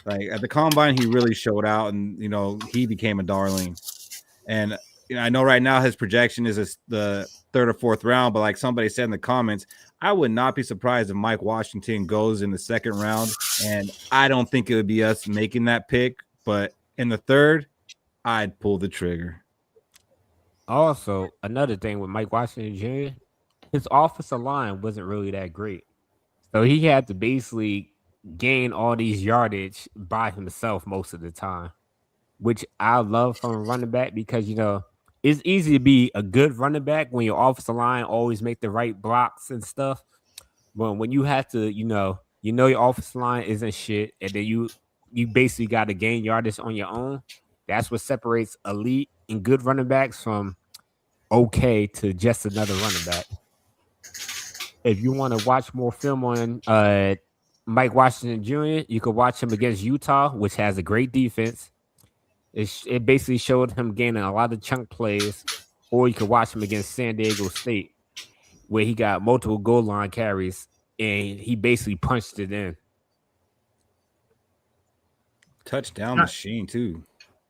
Like at the combine, he really showed out, and he became a darling. And I know right now his projection is the 3rd or 4th round, but like somebody said in the comments, I would not be surprised if Mike Washington goes in the 2nd round, and I don't think it would be us making that pick, but in the 3rd, I'd pull the trigger. Also, another thing with Mike Washington Jr., his offensive line wasn't really that great. So he had to basically gain all these yardage by himself most of the time, which I love from a running back because, it's easy to be a good running back when your offensive line always make the right blocks and stuff. But when you have to, your offensive line isn't shit, and then you basically got to gain yardage on your own. That's what separates elite and good running backs from okay to just another running back. If you want to watch more film on Mike Washington Jr., you could watch him against Utah, which has a great defense. It basically showed him gaining a lot of chunk plays, or you could watch him against San Diego State, where he got multiple goal line carries and he basically punched it in. Touchdown machine too.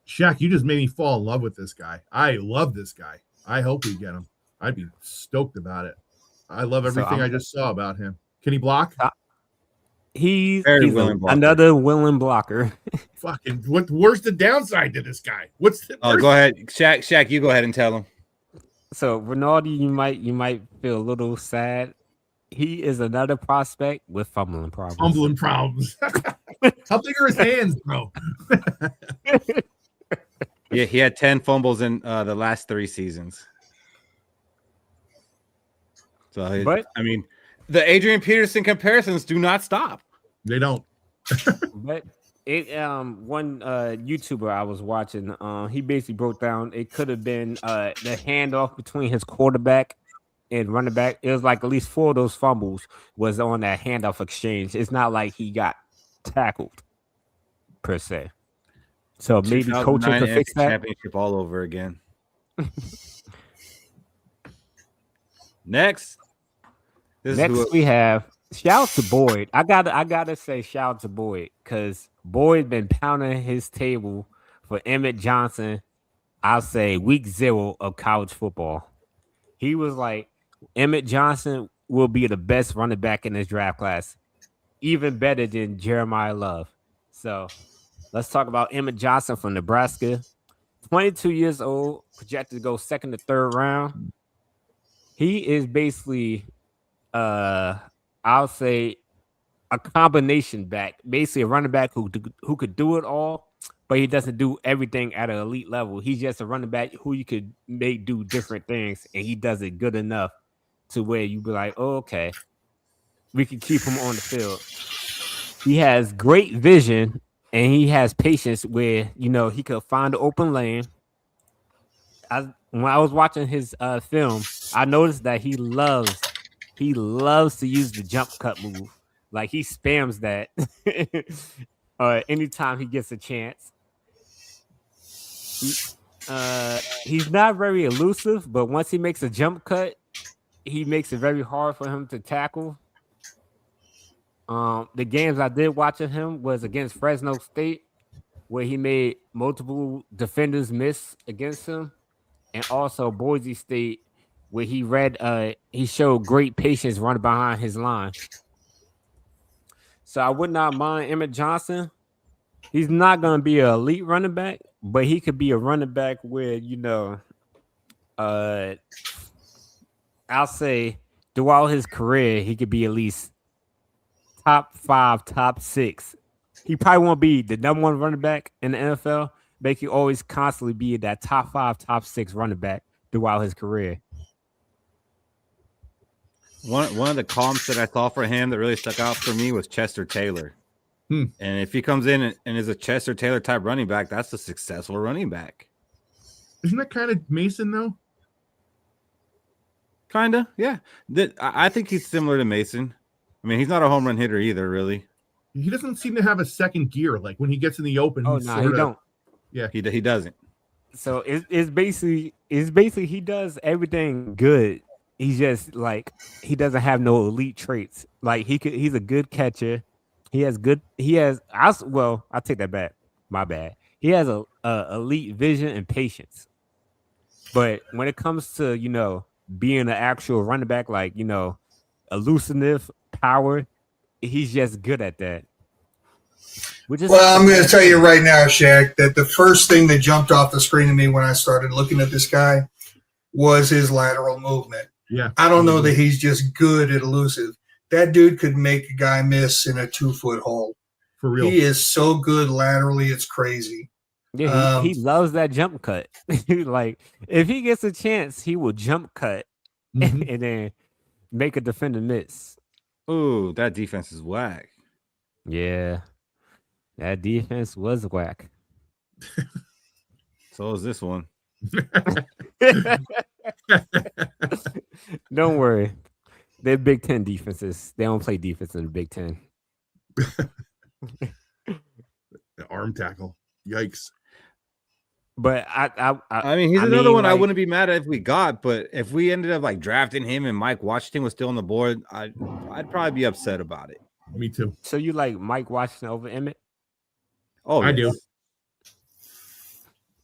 Shaq, you just made me fall in love with this guy. I love this guy. I hope we get him. I'd be stoked about it. I love everything I just saw about him. Can he block? He's another willing blocker. Fucking where's the downside to this guy? Go ahead. Shaq, you go ahead and tell him. So Ronaldo, you might feel a little sad. He is another prospect with fumbling problems. How big are his hands, bro? Yeah, he had 10 fumbles in the last 3 seasons. So, the Adrian Peterson comparisons do not stop. They don't. But one YouTuber I was watching, he basically broke down it could have been the handoff between his quarterback and running back. It was like at least 4 of those fumbles was on that handoff exchange. It's not like he got tackled per se. So maybe coaching could fix that. Championship all over again. Next we have shout out to Boyd. I gotta say shout out to Boyd because Boyd been pounding his table for Emmett Johnson. I'll say week 0 of college football. He was like, Emmett Johnson will be the best running back in this draft class, even better than Jeremiah Love. So let's talk about Emmett Johnson from Nebraska. 22 years old, projected to go 2nd to 3rd round. He is basically, I'll say, a combination back, basically a running back who could do it all, but he doesn't do everything at an elite level. He's just a running back who you could make do different things, and he does it good enough to where you be like, oh, okay, we can keep him on the field. He has great vision, and he has patience where, he could find an open lane. When I was watching his film, I noticed that he loves to use the jump cut move. Like he spams that anytime he gets a chance. He's not very elusive, but once he makes a jump cut, he makes it very hard for him to tackle. The games I did watch of him was against Fresno State, where he made multiple defenders miss against him, and also Boise State, where he showed great patience running behind his line. So I would not mind Emmett Johnson. He's not going to be an elite running back, but he could be a running back where, I'll say throughout his career, he could be at least top 5, top 6. He probably won't be the number 1 running back in the NFL, but he can always constantly be that top 5, top 6 running back throughout his career. One of the comps that I saw for him that really stuck out for me was Chester Taylor. And if he comes in and is a Chester Taylor type running back, that's a successful running back. Isn't that kind of Mason though? Kind of, yeah. I think he's similar to Mason. I mean, he's not a home run hitter either, really. He doesn't seem to have a second gear. Like when he gets in the open, Oh no, he don't. Yeah, he doesn't. So it's basically he does everything good. He's just like he doesn't have no elite traits. Like he's a good catcher. I'll take that back. My bad. He has a elite vision and patience. But when it comes to, being an actual running back, like, elusive power, he's just good at that. Well, I'm going to tell you right now, Shaq, that the first thing that jumped off the screen to me when I started looking at this guy was his lateral movement. Yeah. I don't know that he's just good at elusive. That dude could make a guy miss in a 2-foot hole. For real. He is so good laterally, it's crazy. Yeah, he loves that jump cut. Like, if he gets a chance, he will jump cut and then make a defender miss. Ooh, that defense is whack. Yeah, that defense was whack. So is this one. Don't worry. They're Big Ten defenses. They don't play defense in the Big Ten. The arm tackle. Yikes. But I mean, he's another one I wouldn't be mad at if we got, but if we ended up like drafting him and Mike Washington was still on the board, I'd probably be upset about it. Me too. So you like Mike Washington over Emmett? Oh, I do.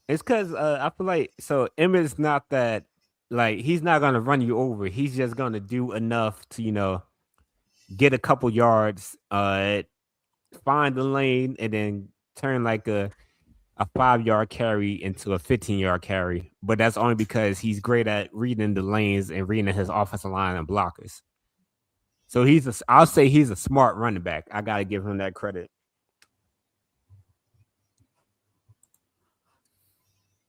It's because I feel like Emmett's not that, like, he's not gonna run you over. He's just gonna do enough to get a couple yards, find the lane, and then turn like a 5-yard carry into a 15-yard carry. But that's only because he's great at reading the lanes and reading his offensive line and blockers. So I'll say he's a smart running back. I gotta give him that credit.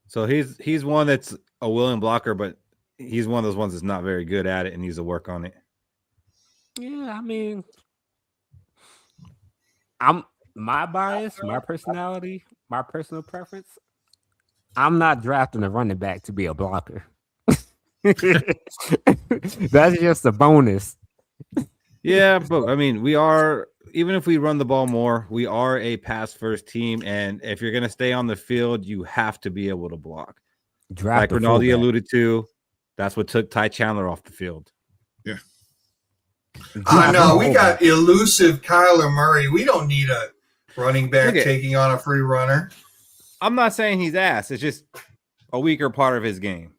So he's one that's a willing blocker, but he's one of those ones that's not very good at it and needs to work on it. Yeah, I mean, my bias, my personality, my personal preference. I'm not drafting a running back to be a blocker. That's just a bonus. Yeah, but I mean, we are, even if we run the ball more, we are a pass first team. And if you're going to stay on the field, you have to be able to block. Draft like Rinaldi alluded to, that's what took Ty Chandler off the field. Yeah. No, we got elusive Kyler Murray. We don't need a running back taking on a free runner. I'm not saying he's ass. It's just a weaker part of his game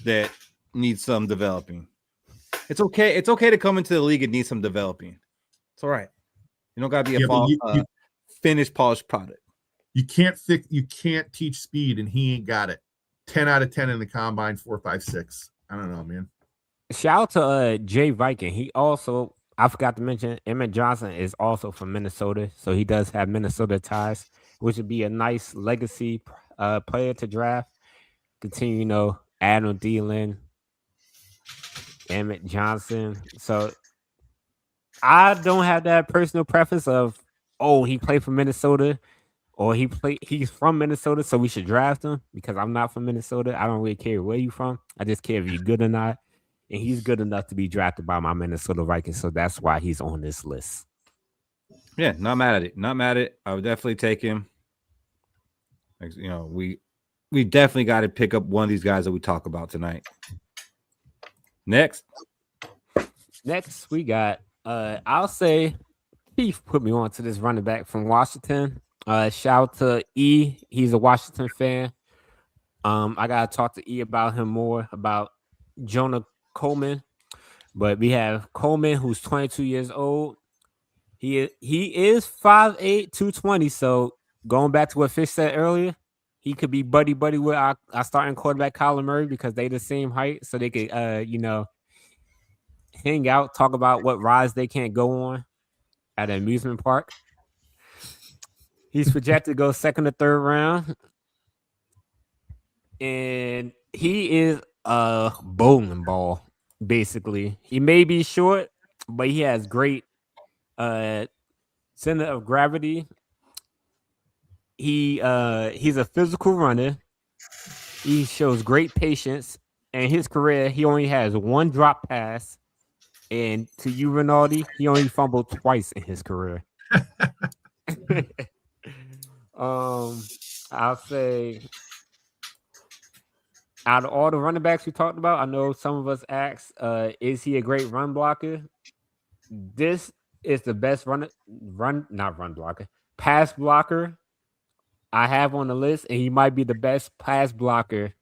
that needs some developing. It's okay. It's okay to come into the league and need some developing. It's all right. You don't got to be a finished, polished product. You can't teach speed, and he ain't got it. 10 out of 10 in the combine, 4, 5, 6. I don't know, man. Shout out to Jay Viking. He also, I forgot to mention, Emmett Johnson is also from Minnesota, so he does have Minnesota ties, which would be a nice legacy player to draft. Continue, Adam Thielen, Emmett Johnson. So I don't have that personal preference of, he played for Minnesota or he's from Minnesota, so we should draft him, because I'm not from Minnesota. I don't really care where you're from. I just care if you're good or not. And he's good enough to be drafted by my Minnesota Vikings, so that's why he's on this list. Yeah, not mad at it. Not mad at it. I would definitely take him. We definitely got to pick up one of these guys that we talk about tonight. Next, we got I'll say Keith put me on to this running back from Washington. Shout out to E. He's a Washington fan. I gotta talk to E about him more, about Jonah Coleman. But we have Coleman, who's 22 years old. He is 5'8", 220. So going back to what Fish said earlier, he could be buddy with our starting quarterback Kyler Murray, because they the same height, so they could hang out, talk about what rides they can't go on at an amusement park. He's projected to go second or third round. And he is a bowling ball, basically. He may be short, but he has great center of gravity. He's a physical runner. He shows great patience. In his career, he only has one drop pass. And to you, Rinaldi, he only fumbled twice in his career. I'll say out of all the running backs we talked about, I know some of us asked, is he a great run blocker? This is the best pass blocker I have on the list, and he might be the best pass blocker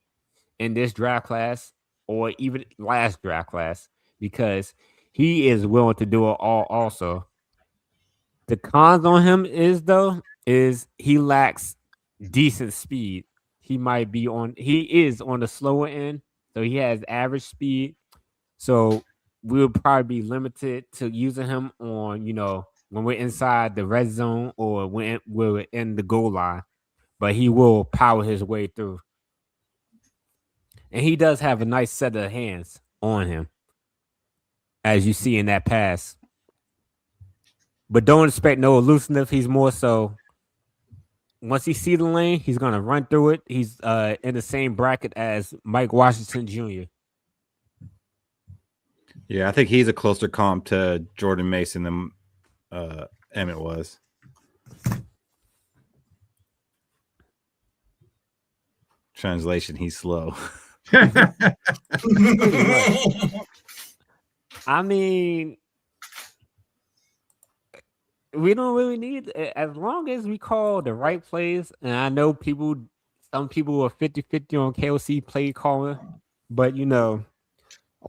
in this draft class or even last draft class because he is willing to do it all also. The cons on him is he lacks decent speed. He is on the slower end, so he has average speed. So we'll probably be limited to using him on, when we're inside the red zone or when we're in the goal line. But he will power his way through. And he does have a nice set of hands on him, as you see in that pass. But don't expect no elusiveness. He's more so, once he sees the lane, he's going to run through it. He's in the same bracket as Mike Washington Jr. Yeah, I think he's a closer comp to Jordan Mason than Emmett was. Translation, he's slow. I mean, we don't really need, as long as we call the right plays. And I know some people are 50-50 on KOC play calling, but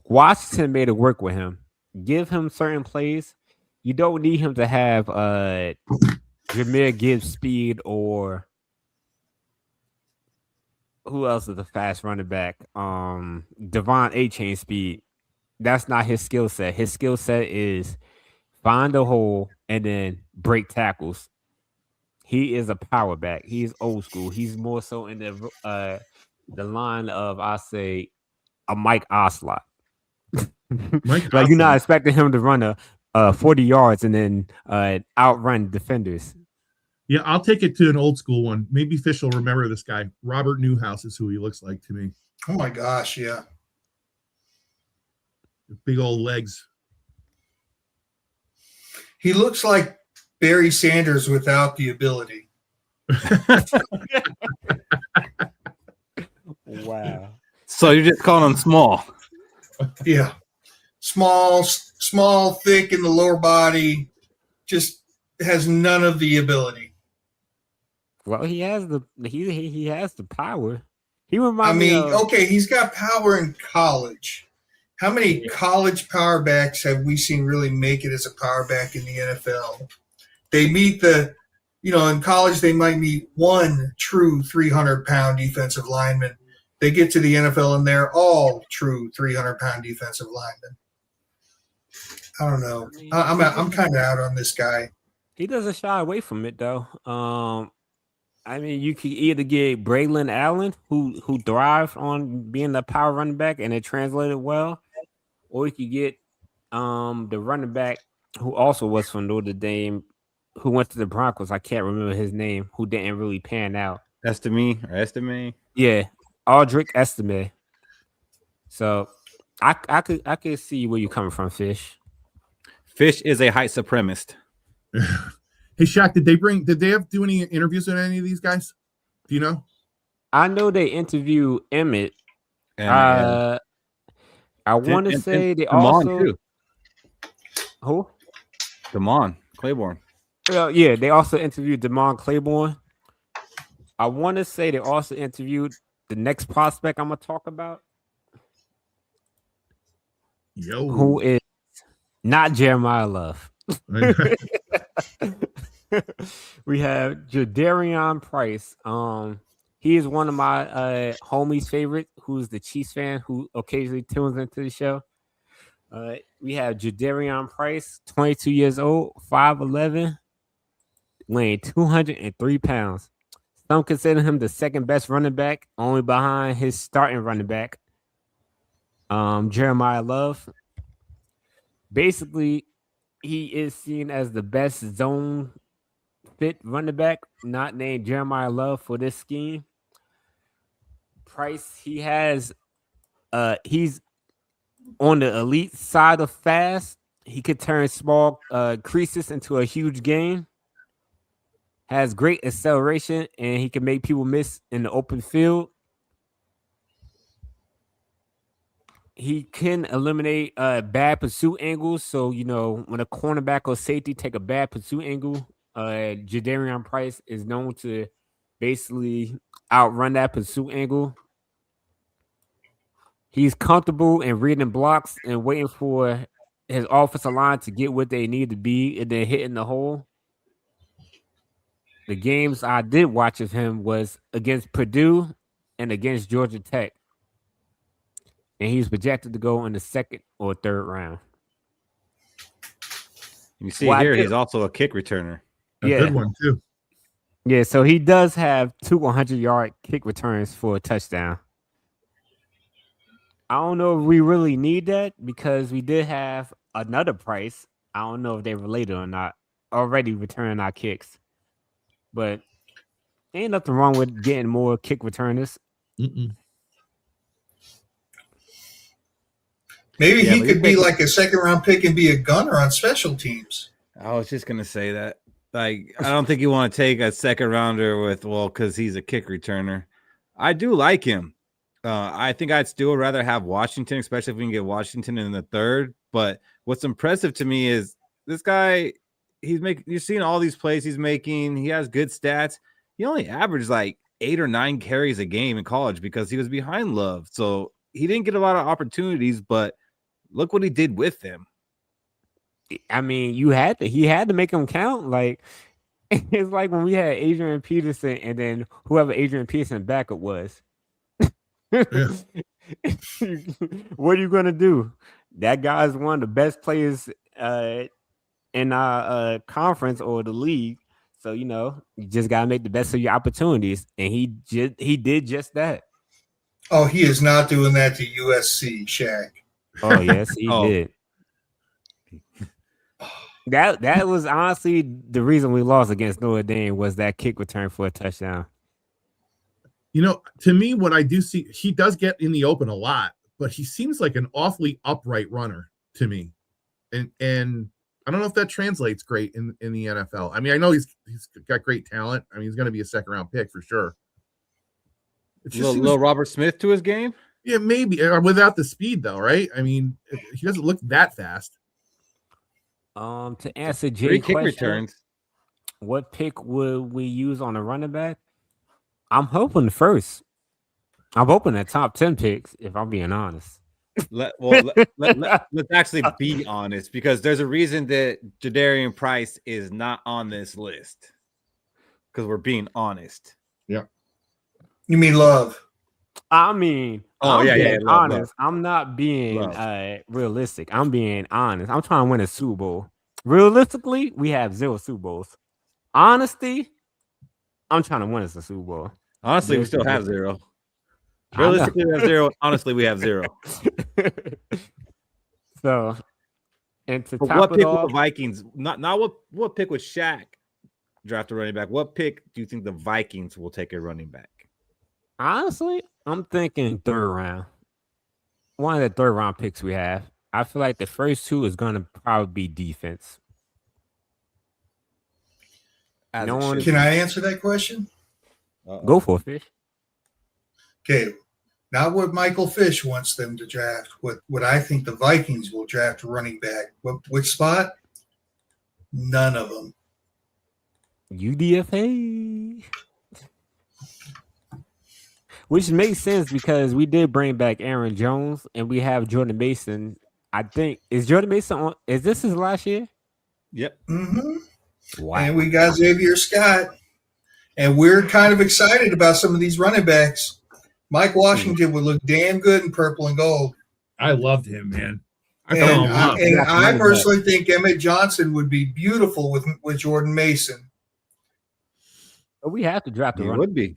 Washington made it work with him. Give him certain plays. You don't need him to have Jahmyr Gibbs speed or who else is a fast running back? Devon A-Chain speed. That's not his skill set. His skill set is find a hole and then break tackles. He is a power back. He's old school. He's more so in the line of, I say, a Mike Oslot. Like you're not expecting him to run a 40 yards and then outrun defenders. Yeah, I'll take it to an old school one. Maybe Fish will remember this guy. Robert Newhouse is who he looks like to me. Oh my gosh, yeah. Big old legs. He looks like Barry Sanders without the ability. Wow. So you're just calling him small. Yeah. Small, thick in the lower body, just has none of the ability. Well, he has the power. He reminds me of, okay, he's got power in college. How many college power backs have we seen really make it as a power back in the NFL? They meet in college they might meet one true 300-pound defensive lineman. They get to the NFL and they're all true 300-pound defensive linemen. I don't know. I'm kind of out on this guy. He doesn't shy away from it though. You could either get Braylon Allen, who thrived on being the power running back and it translated well, or you could get the running back who also was from Notre Dame, who went to the Broncos. I can't remember his name, who didn't really pan out. Estime? Yeah, Aldrick Estime. So I could see where you're coming from, Fish. Fish is a height supremacist. Hey, Shaq, did they do any interviews with any of these guys? Do you know? I know they interview Emmett. I want to say they also too. Who? Damon Claiborne. Yeah, they also interviewed Damon Claiborne. I want to say they also interviewed the next prospect I'm gonna talk about. Who is not Jeremiah Love. We have Jadarian Price. He is one of my homies' favorite, who's the Chiefs fan who occasionally tunes into the show. We have Jadarian Price, 22 years old, 5'11", weighing 203 pounds. Some consider him the second best running back, only behind his starting running back, Jeremiah Love. Basically, he is seen as the best zone fit running back, not named Jeremiah Love for this scheme. Price, he's on the elite side of fast. He could turn small creases into a huge gain. Has great acceleration, and he can make people miss in the open field. He can eliminate bad pursuit angles. So, when a cornerback or safety take a bad pursuit angle, Jadarian Price is known to basically outrun that pursuit angle. He's comfortable in reading blocks and waiting for his offensive line to get what they need to be and then hitting the hole. The games I did watch of him was against Purdue and against Georgia Tech. And he's projected to go in the second or third round. You see here, he's also a kick returner. A good one, too. Yeah, so he does have 2 100-yard kick returns for a touchdown. I don't know if we really need that because we did have another Price. I don't know if they're related or not, already returning our kicks. But ain't nothing wrong with getting more kick returners. Maybe he could be like a second-round pick and be a gunner on special teams. I was just going to say that. Like, I don't think you want to take a second rounder because he's a kick returner. I do like him. I think I'd still rather have Washington, especially if we can get Washington in the third. But what's impressive to me is this guy, you're seeing all these plays he's making. He has good stats. He only averaged like 8 or 9 carries a game in college because he was behind Love. So he didn't get a lot of opportunities, but look what he did with them. I mean, he had to make them count. Like, it's like when we had Adrian Peterson and then whoever Adrian Peterson backup was. Yeah. What are you gonna do? That guy's one of the best players in our conference or the league. So you just gotta make the best of your opportunities, and he did just that. Oh, he is not doing that to USC, Shaq. Oh yes, he did. That was honestly the reason we lost against Notre Dame was that kick return for a touchdown. To me, what I do see, he does get in the open a lot, but he seems like an awfully upright runner to me. And I don't know if that translates great in the NFL. I mean, I know he's got great talent. I mean, he's going to be a second-round pick for sure. Little Robert Smith to his game? Yeah, maybe. Without the speed, though, right? I mean, he doesn't look that fast. To answer Jay's question, returns. What pick would we use on a running back? I'm hoping first. I'm hoping the top 10 picks, if I'm being honest. Let's actually be honest, because there's a reason that Jadarian Price is not on this list. Because we're being honest. Yeah. You mean Love? I mean, Love. Honest. I'm not being realistic. I'm being honest. I'm trying to win a Super Bowl. Realistically, we have 0 Super Bowls. Honesty, I'm trying to win us a Super Bowl. Honestly, we still have 0. Realistically, we have 0. Honestly, we have 0. So, and to but top what it pick off, with the Vikings? Not what pick with Shaq draft a running back? What pick do you think the Vikings will take a running back? Honestly, I'm thinking third round. One of the third round picks we have. I feel like the first 2 is going to probably be defense. Can I answer that question? Go for it, Fish. Okay. Not what Michael Fish wants them to draft. What I think the Vikings will draft a running back. Which spot? None of them. UDFA. Which makes sense because we did bring back Aaron Jones and we have Jordan Mason. I think is Jordan Mason on? Is this his last year? Yep. Mm-hmm. Wow. And we got Xavier Scott, and we're kind of excited about some of these running backs. Mike Washington would look damn good in purple and gold. I loved him, man. I personally think Emmett Johnson would be beautiful with Jordan Mason. But we have to draft the He runner. would be.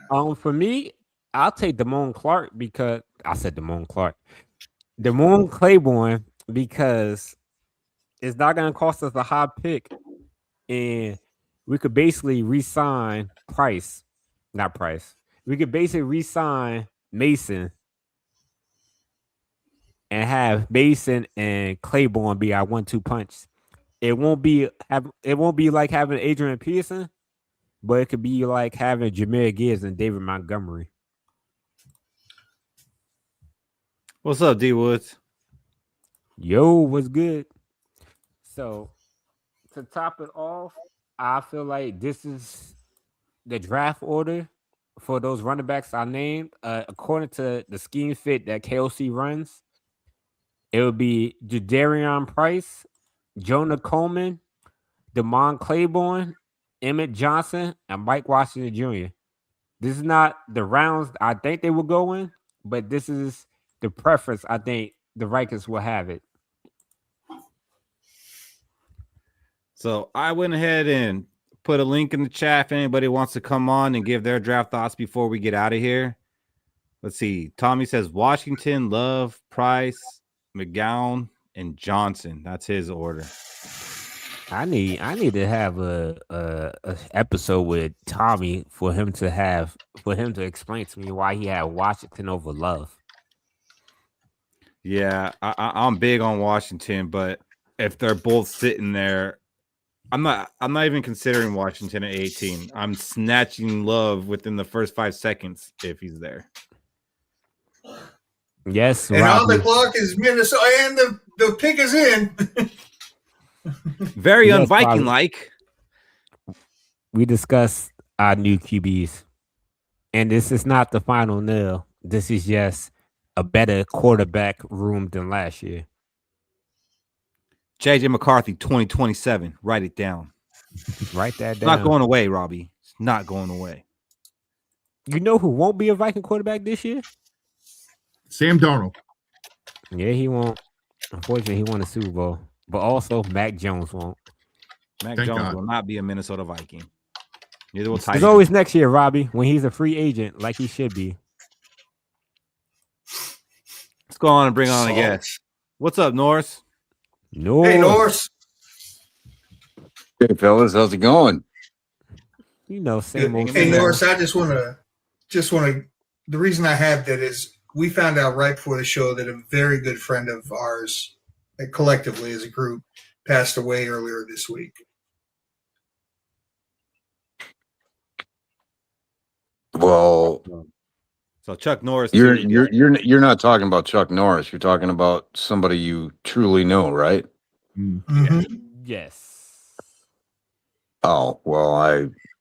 For me, I'll take Damone Clark because I said Damone Clark. Damone Claiborne because it's not going to cost us a high pick, and we could basically re-sign Price, not Price. We could basically re-sign Mason and have Mason and Claiborne be our 1-2 punch. It won't be like having Adrian Peterson, but it could be like having Jahmyr Gibbs and David Montgomery. What's up, D Woods? Yo, what's good? So, to top it off, I feel like this is the draft order for those running backs I named. According to the scheme fit that KOC runs, it would be Jadarian Price, Jonah Coleman, Damon Claiborne, Emmett Johnson, and Mike Washington Jr. This is not the rounds I think they will go in, but this is the preference I think the Vikings will have it. So I went ahead and put a link in the chat if anybody wants to come on and give their draft thoughts before we get out of here. Let's see. Tommy says Washington, Love, Price, McGowan, and Johnson. That's his order. I need to have a episode with Tommy for him to explain to me why he had Washington over Love. Yeah, I'm big on Washington, but if they're both sitting there, I'm not even considering Washington at 18. I'm snatching Love within the first 5 seconds if he's there. Yes, and Robbie. on the clock is Minnesota, and the pick is in. Very un-Viking like. We discussed our new QBs, and this is not the final nail. This is just a better quarterback room than last year. JJ McCarthy, 2027. Write it down. Write that It's down. not going away, Robbie. It's not going away. You know who won't be a Viking quarterback this year? Sam Darnold. Yeah, he won't. Unfortunately, he won a Super Bowl. But also, Mac Jones won't. Mac Thank Jones God. will not be a Minnesota Viking. Neither will It's Tyson. always next year, Robbie, when he's a free agent, like he should be. Let's go on and bring on a guest. What's up, Norris? No. Hey, Norris. Hey, fellas, how's it going? You know, same old. Hey, same Norris, old. I just want to. The reason I have that is we found out right before the show that a very good friend of ours, collectively as a group, passed away earlier this week. Well, So Chuck Norris. you're not talking about Chuck Norris. You're talking about somebody you truly know, right? Mm-hmm. Yes. Oh, well,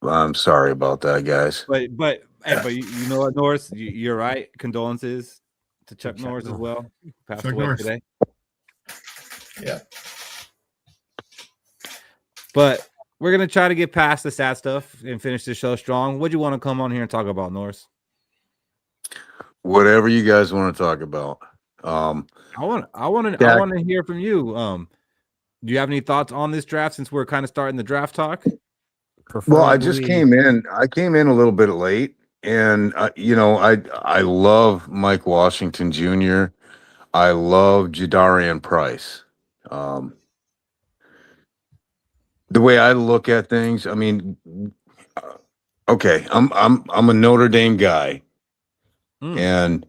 I'm sorry about that, guys. But you know what, Norris? You're right. Condolences to Chuck Norris as well. Passed Chuck away Norris. today. Yeah. But we're gonna try to get past the sad stuff and finish the show strong. What do you want to come on here and talk about, Norris? Whatever you guys want to talk about. I want to hear from you. Do you have any thoughts on this draft since we're kind of starting the draft talk? Well, I just came in. I came in a little bit late, and I love Mike Washington Jr. I love Jadarian Price. The way I look at things, I mean, okay, I'm a Notre Dame guy, and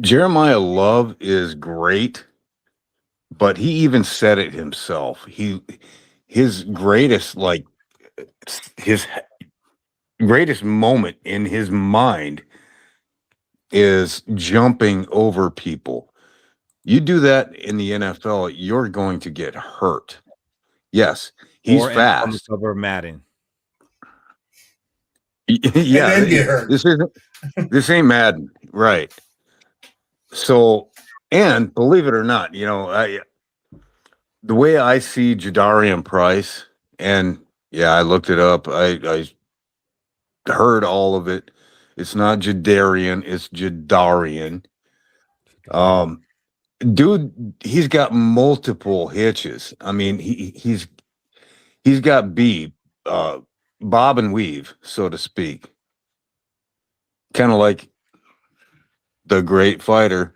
Jeremiah Love is great, but he even said it himself. His greatest moment in his mind is jumping over people. You do that in the NFL, you're going to get hurt. Yes, he's fast. Over Madden. Yeah, And then get hurt. This ain't Madden, right? So, and believe it or not, the way I see Jadarian Price, and yeah, I looked it up. I heard all of it. It's not Jadarian, it's Jadarian. dude, he's got multiple hitches. I mean, he's got bob and weave, so to speak. Kind of like the great fighter,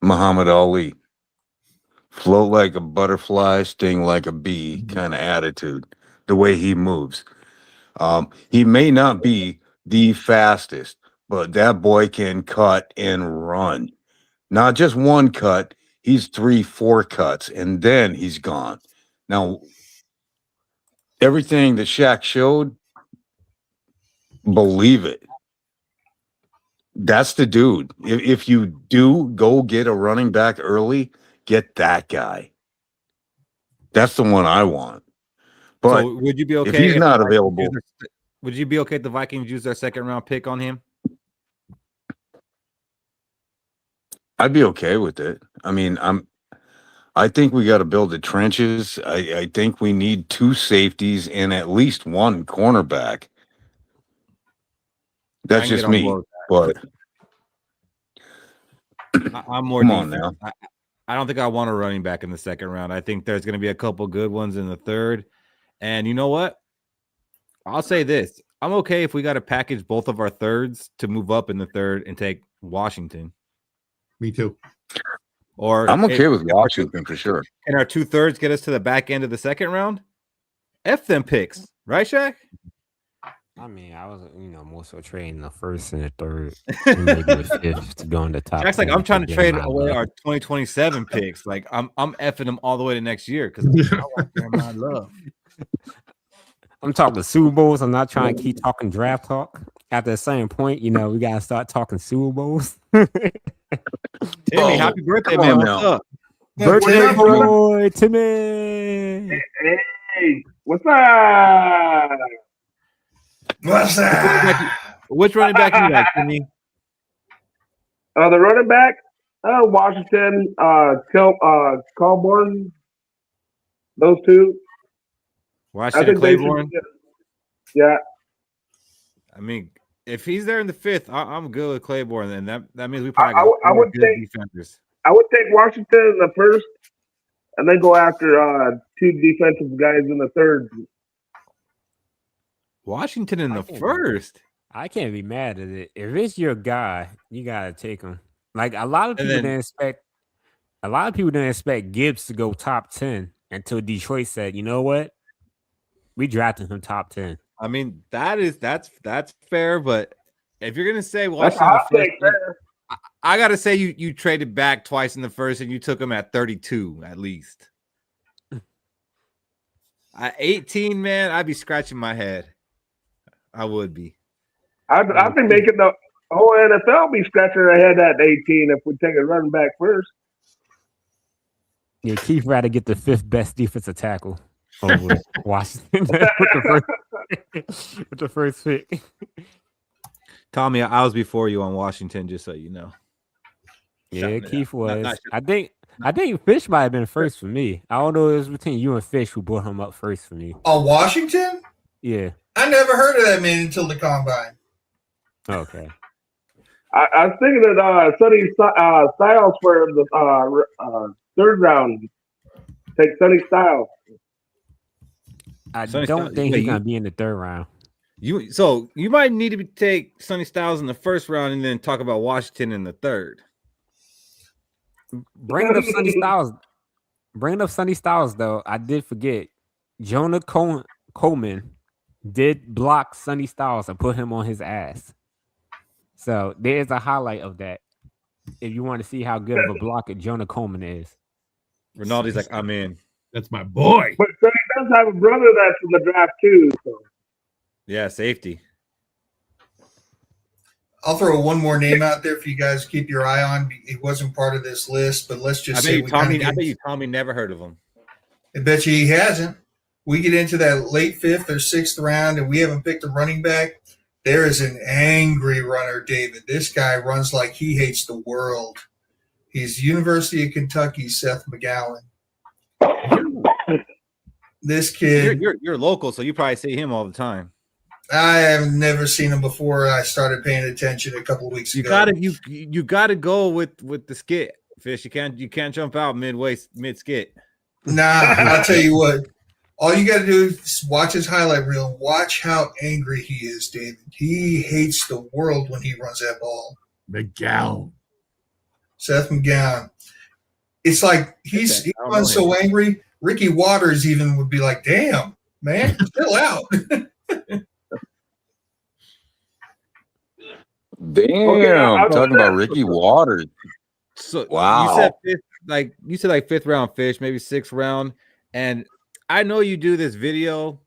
Muhammad Ali. Float like a butterfly, sting like a bee kind of attitude, the way he moves. He may not be the fastest, but that boy can cut and run. Not just one cut, he's 3-4 cuts, and then he's gone. Now, everything that Shaq showed, believe it. That's the dude. If you do go get a running back early, get that guy. That's the one I want. But so would you be okay if he's not the available? Would you be okay if the Vikings use their second round pick on him? I'd be okay with it. I mean, I think we got to build the trenches. I think we need 2 safeties and at least 1 cornerback. That's just me. But I'm more defense. Now. I don't think I want a running back in the second round. I think there's going to be a couple good ones in the third. And you know what? I'll say this. I'm okay if we got to package both of our thirds to move up in the third and take Washington. Me too. Or I'm okay with Washington for sure. And our 2/3 get us to the back end of the second round. F them picks, right, Shaq? I mean, I was, more so trading the first and the third, and maybe the fifth to go in the top. Shaq's like, I'm trying to trade away our 2027 picks. Like, I'm effing them all the way to next year because I want my love. I'm talking Super Bowls. I'm not trying to keep talking draft talk. At the same point, we gotta start talking Super Bowls. Timmy, happy birthday, man! What's up? Birthday boy, Timmy. Hey, what's up? What's that? Which running back you like, Timmy? The running back, Washington, Colborn, those 2. Washington, Claiborne. Yeah. I mean, if he's there in the 5th, I'm good with Claiborne, and that means we probably I would take defenders. I would take Washington in the 1st, and then go after 2 defensive guys in the 3rd. Washington in the 1st. I can't be mad at it. If it's your guy, you gotta take him. Like a lot of people didn't expect Gibbs to go top 10 until Detroit said, you know what? We drafted him top 10. I mean, that's fair, but if you're gonna say Washington in the 1st, I gotta say you traded back twice in the 1st and you took him at 32 at least. At 18, man, I'd be scratching my head. I would be. I'd be making the whole NFL be scratching their head at 18 if we take a running back first. Yeah, Keith rather get the 5th best defensive tackle over Washington with the first pick. Tommy, I was before you on Washington, just so you know. Yeah, Keith was. I think Fish might have been first for me. I don't know if it was between you and Fish who brought him up first for me. Oh, Washington? Yeah. I never heard of that man until the combine. Okay. I was thinking that Sonny Styles for the 3rd round. Take Sonny Styles. I don't think he's gonna be in the 3rd round. You might need to take Sonny Styles in the 1st round and then talk about Washington in the 3rd. Bringing up Sonny Styles, though, I did forget. Jonah Coleman did block Sonny Styles and put him on his ass. So there's a highlight of that. If you want to see how good of a blocker Jonah Coleman is. Rinaldi's like, I'm in. That's my boy. But Sonny does have a brother that's in the draft too. So. Yeah, safety. I'll throw one more name out there for you guys to keep your eye on. He wasn't part of this list, but let's just say I bet you Tommy never heard of him. I bet you he hasn't. We get into that late 5th or 6th round and we haven't picked a running back. There is an angry runner, David. This guy runs like he hates the world. He's University of Kentucky, Seth McGowan. This kid. You're local, so you probably see him all the time. I have never seen him before. I started paying attention a couple of weeks ago. You gotta go with the skit. Fish, you can't jump out mid skit. Nah, I'll tell you what. All you got to do is watch his highlight reel. Watch how angry he is, David. He hates the world when he runs that ball. McGowan. Seth McGowan. It's like he runs so angry. Ricky Waters even would be like, "Damn, man, chill out." Damn, talking about Ricky Waters. So wow, you said like fifth round Fish, maybe sixth round, and I know you do this video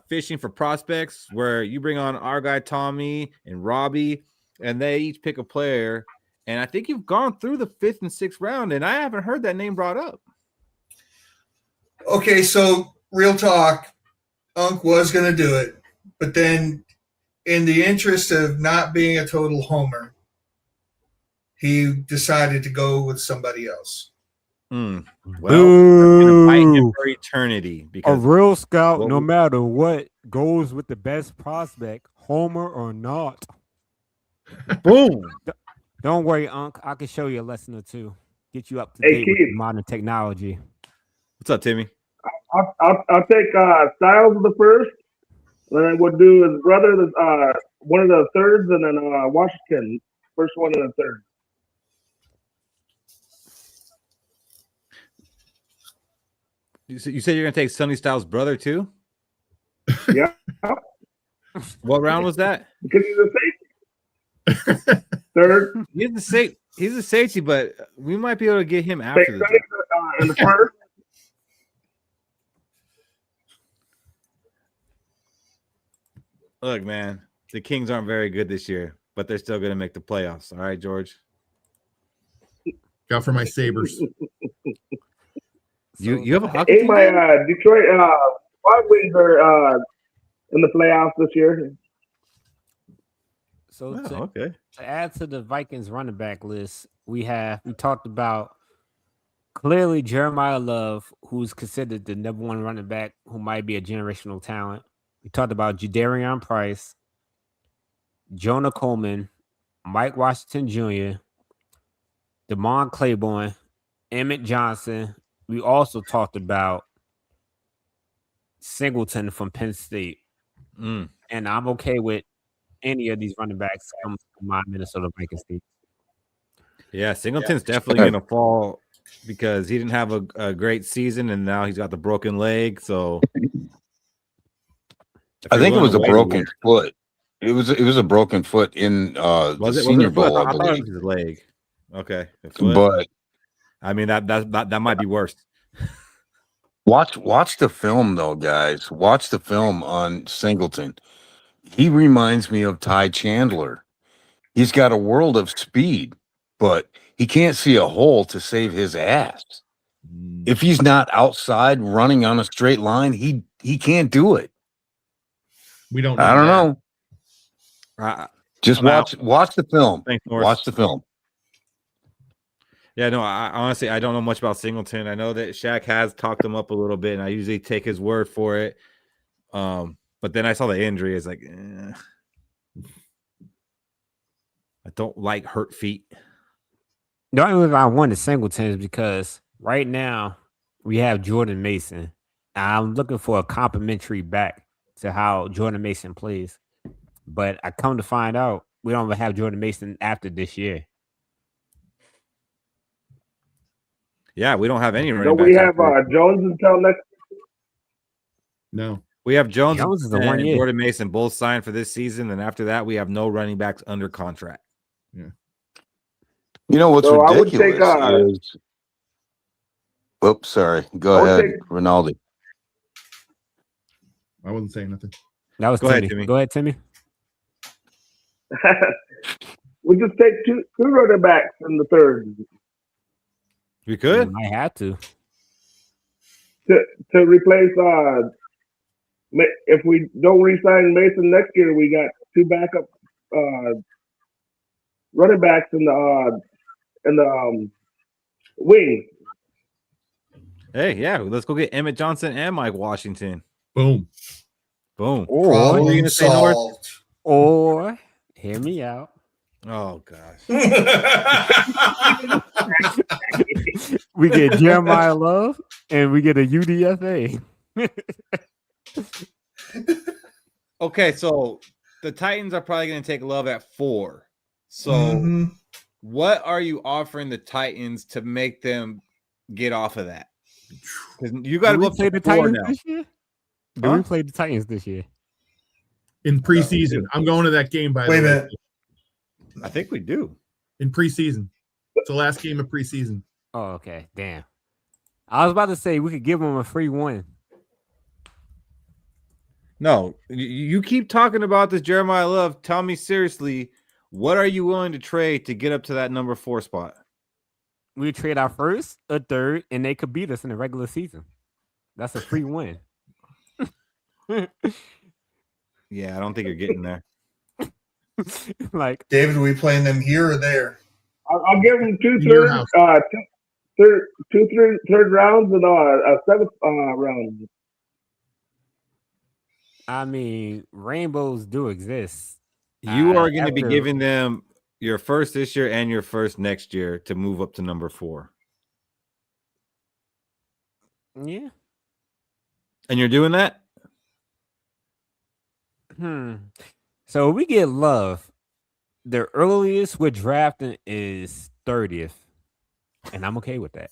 fishing for prospects where you bring on our guy Tommy and Robbie, and they each pick a player. And I think you've gone through the fifth and sixth round, and I haven't heard that name brought up. Okay, so real talk, Unc was going to do it, but then in the interest of not being a total homer, he decided to go with somebody else. Well, I'm gonna fight him for eternity because a real scout, no matter what, goes with the best prospect, homer or not. Boom. Don't worry, Unc. I can show you a lesson or two. Get you up to date with modern technology. What's up, Timmy? I'll take Styles the first. Then I would do his brother, one of the thirds, and then Washington, first one and the third. You said you're gonna take Sonny Styles' brother too? Yeah. What round was that? Because he's a safety. Third. He's a safety, but we might be able to get him after this. In the first. Look, man, the Kings aren't very good this year, but they're still going to make the playoffs. All right, George. Go for my Sabres. You have a hockey team? My Detroit White Wings are in the playoffs this year. So to add to the Vikings running back list, we talked about clearly Jeremiah Love, who's considered the number one running back, who might be a generational talent. We talked about Jadarian Price, Jonah Coleman, Mike Washington Jr., Damon Claiborne, Emmett Johnson. We also talked about Singleton from Penn State. And I'm okay with any of these running backs coming from my Minnesota Vikings team. Yeah, Singleton's definitely going to fall because he didn't have a great season, and now he's got the broken leg. So I think it was a broken foot. It was a broken foot in the Senior Bowl. I thought it was his leg. Okay, but I mean that might be worse. Watch the film though, guys. Watch the film on Singleton. He reminds me of Ty Chandler. He's got a world of speed, but he can't see a hole to save his ass. If he's not outside running on a straight line, he can't do it. We don't know. I don't know. Just watch the film. Watch the film. Yeah, no, I honestly don't know much about Singleton. I know that Shaq has talked him up a little bit, and I usually take his word for it. But then I saw the injury. It's like, I don't like hurt feet. The only reason I wanted Singleton is because right now we have Jordan Mason. I'm looking for a complimentary back to how Jordan Mason plays. But I come to find out we don't have Jordan Mason after this year. Yeah, we don't have any running Don't backs. we have Jones until next? No. We have Jones is the and 1 year. Jordan Mason both signed for this season, and after that, we have no running backs under contract. Yeah. You know what's So ridiculous I would take, is. Oops, sorry. Go ahead, Rinaldi. I wasn't saying nothing. That was Timmy. Go ahead, Timmy. We just take two running backs in the third. We could. I had to replace. If we don't re-sign Mason next year, we got two backup running backs in the wing. Hey, yeah, let's go get Emmett Johnson and Mike Washington. Boom. Boom. Or what were you gonna say, North? Or hear me out. Oh gosh. we get Jeremiah Love, and we get a UDFA. Okay, so the Titans are probably going to take Love at 4. So Mhm. what are you offering the Titans to make them get off of that? Because you got to Do go we up play to the 4 Titans now. this year? Do we play the Titans this year? In preseason. I'm going to that game, by Wait a the way. minute. I think we do. In preseason. It's the last game of preseason. Oh, okay. Damn. I was about to say we could give them a free win. No, you keep talking about this Jeremiah Love. Tell me seriously, what are you willing to trade to get up to that number 4 spot? We trade our first, a third, and they could beat us in the regular season. That's a free win. Yeah, I don't think you're getting there. Like, David, are we playing them here or there? I'll give them two Your thirds, house. third rounds and a seventh round. I mean, rainbows do exist. You are going to be after- giving them your first this year and your first next year to move up to number 4. Yeah. And you're doing that? So we get Love. The earliest we're drafting is 30th. And I'm okay with that.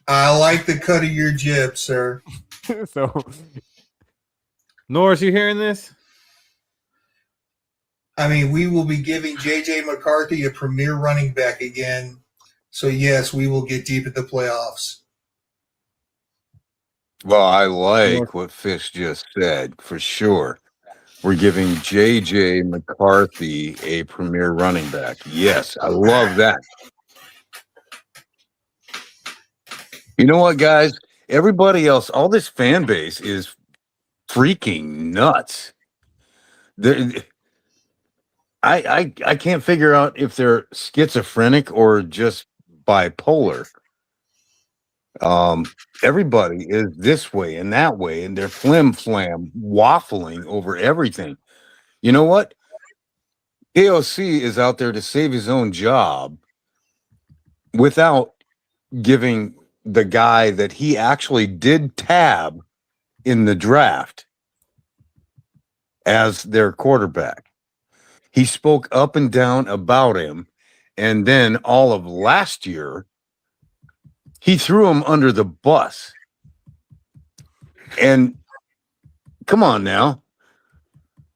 I like the cut of your jib, sir. So Norris, you hearing this? I mean, we will be giving J.J. McCarthy a premier running back again. So, yes, we will get deep at the playoffs. Well, I like what Fish just said for sure. We're giving J.J. McCarthy a premier running back. Yes, I love that. You know what, guys? Everybody else, all this fan base is freaking nuts. I can't figure out if they're schizophrenic or just bipolar. Everybody is this way and that way, and they're flim-flam waffling over everything. You know what? AOC is out there to save his own job without giving the guy that he actually did tab in the draft as their quarterback. He spoke up and down about him, and then all of last year, he threw him under the bus. And come on now.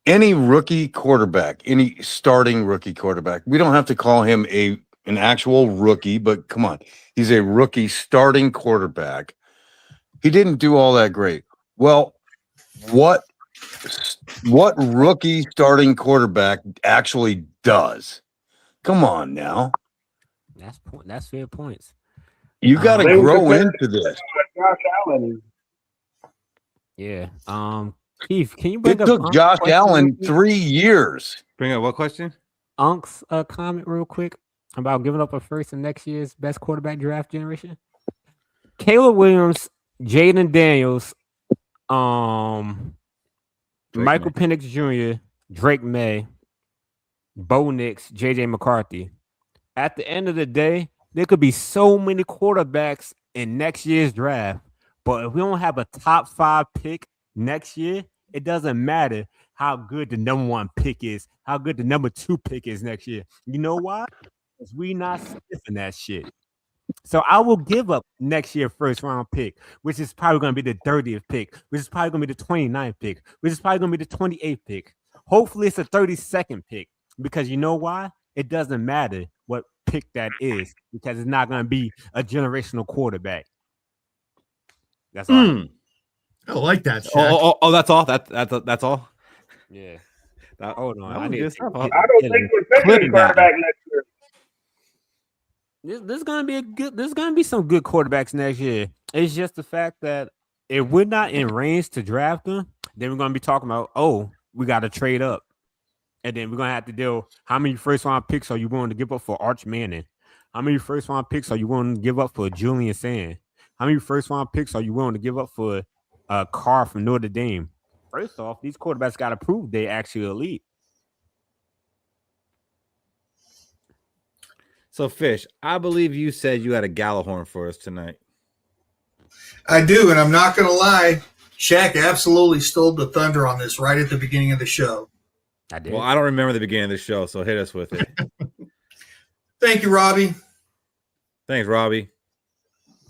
Any rookie quarterback, any starting rookie quarterback, we don't have to call him an actual rookie, but come on. He's a rookie starting quarterback. He didn't do all that great. Well, what rookie starting quarterback actually does? Come on now. that's fair points. You got to They would grow compare into this. Josh Allen. Yeah. Keith, can you bring It up took Unk's Josh question Allen real quick? 3 years. Bring up what question? Unk's comment real quick about giving up a first in next year's best quarterback draft generation? Caleb Williams, Jaden Daniels, Michael Penix Jr., Drake May, Bo Nix, JJ McCarthy. At the end of the day, there could be so many quarterbacks in next year's draft, but if we don't have a top 5 pick next year, it doesn't matter how good the number 1 pick is, how good the number 2 pick is next year. You know why? Because we not sniffing that shit. So I will give up next year first round pick, which is probably going to be the 30th pick, which is probably going to be the 29th pick, which is probably going to be the 28th pick. Hopefully it's a 32nd pick, because you know why? It doesn't matter what pick that is, because it's not going to be a generational quarterback. That's all. I like that, Shaq. Oh, that's all. That's all. Yeah. Hold on. I was need good to stuff. I don't think we're picking Clip a that. quarterback next year. There's gonna be some good quarterbacks next year. It's just the fact that if we're not in range to draft them, then we're gonna be talking about, oh, we got to trade up, and then we're gonna have to deal. How many first round picks are you willing to give up for Arch Manning? How many first round picks are you willing to give up for Julian Sand? How many first round picks are you willing to give up for Carr from Notre Dame? First off, these quarterbacks got to prove they actually elite. So, Fish, I believe you said you had a Gjallarhorn for us tonight. I do, and I'm not going to lie. Shaq absolutely stole the thunder on this right at the beginning of the show. I did. Well, I don't remember the beginning of the show, so hit us with it. Thank you, Robbie. Thanks, Robbie.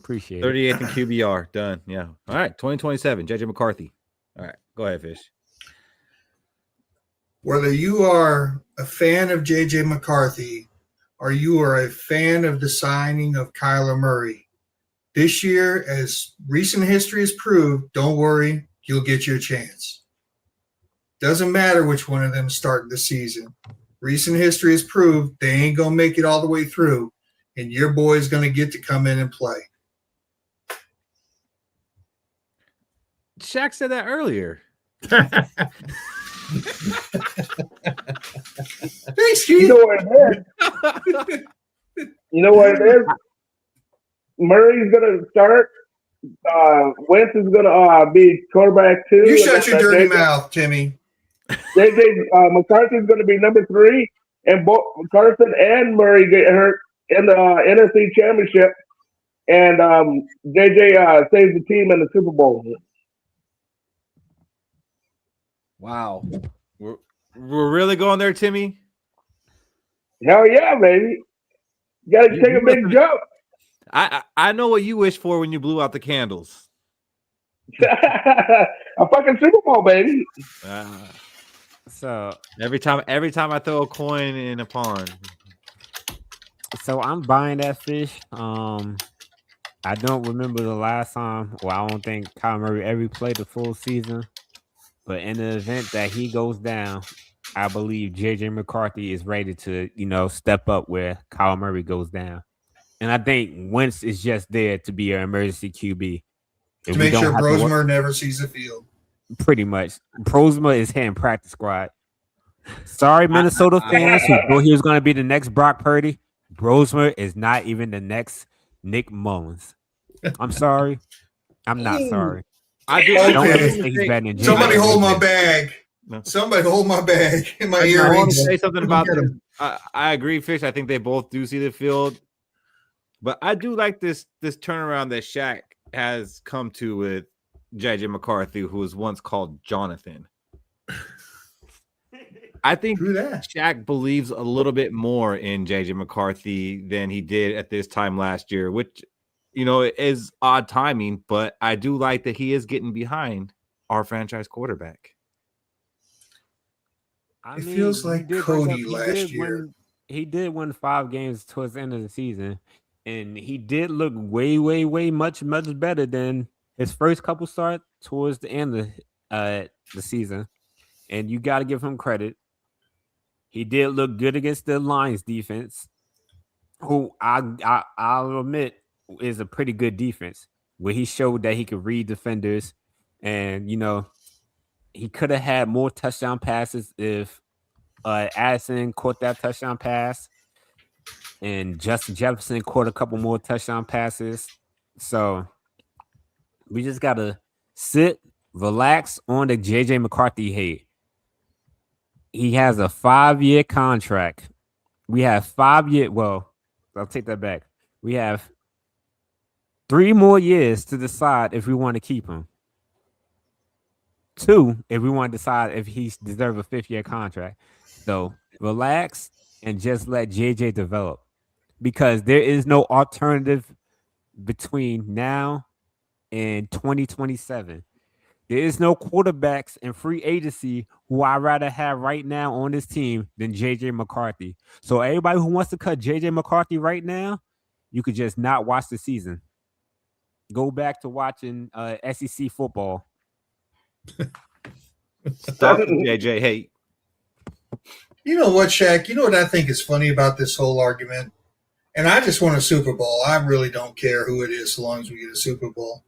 Appreciate 38th in QBR. Done. Yeah. All right. 2027. JJ McCarthy. All right. Go ahead, Fish. Whether you are a fan of JJ McCarthy or you are a fan of the signing of Kyler Murray, this year, as recent history has proved, don't worry, you'll get your chance. Doesn't matter which one of them start the season. Recent history has proved they ain't going to make it all the way through, and your boy's going to get to come in and play. Shaq said that earlier. Thanks, You Keith. know what it is? You know what it is? Murray's gonna start. Wentz is gonna be quarterback too. You shut your dirty mouth, Timmy. JJ McCarthy's gonna be number 3, and both Carson and Murray get hurt in the NFC Championship, and JJ saves the team in the Super Bowl. Wow. We're really going there, Timmy? Hell yeah, baby! You gotta take a big jump. I know what you wish for when you blew out the candles. A fucking Super Bowl, baby. So Every time I throw a coin in a pond. So I'm buying that, Fish. I don't remember the last time. Well, I don't think Kyler Murray ever played the full season. But in the event that he goes down, I believe JJ McCarthy is ready to, step up where Kyler Murray goes down. And I think Wentz is just there to be an emergency QB. To make sure Brosmer never sees the field. Pretty much. Brosmer is here in practice squad. Sorry, Minnesota fans who thought he was going to be the next Brock Purdy. Brosmer is not even the next Nick Mullins. I'm sorry. I'm not sorry. I do. Don't Okay. ever say he's better than JJ. Somebody hold my bag. Somebody hold my bag in my I want to earrings. say something about this. I agree, Fish. I think they both do see the field. But I do like this turnaround that Shaq has come to with JJ McCarthy, who was once called Jonathan. I think Shaq believes a little bit more in JJ McCarthy than he did at this time last year, which, is odd timing, but I do like that he is getting behind our franchise quarterback. It feels like Cody last year. He did win 5 games towards the end of the season, and he did look way, way, way much better than his first couple starts towards the end of the season. And you got to give him credit. He did look good against the Lions defense, who I'll admit is a pretty good defense, where he showed that he could read defenders. And, he could have had more touchdown passes if Addison caught that touchdown pass and Justin Jefferson caught a couple more touchdown passes. So we just got to sit, relax on the JJ McCarthy head. He has a 5-year contract. We have 5 years. Well, I'll take that back. We have 3 more years to decide if we want to keep him. 2, if we want to decide if he deserves a 5th-year contract. So relax and just let JJ develop, because there is no alternative between now and 2027. There is no quarterbacks in free agency who I'd rather have right now on this team than JJ McCarthy. So everybody who wants to cut JJ McCarthy right now, you could just not watch the season. Go back to watching SEC football. Stop the JJ hate. You know what, Shaq? You know what I think is funny about this whole argument? And I just want a Super Bowl. I really don't care who it is so long as we get a Super Bowl.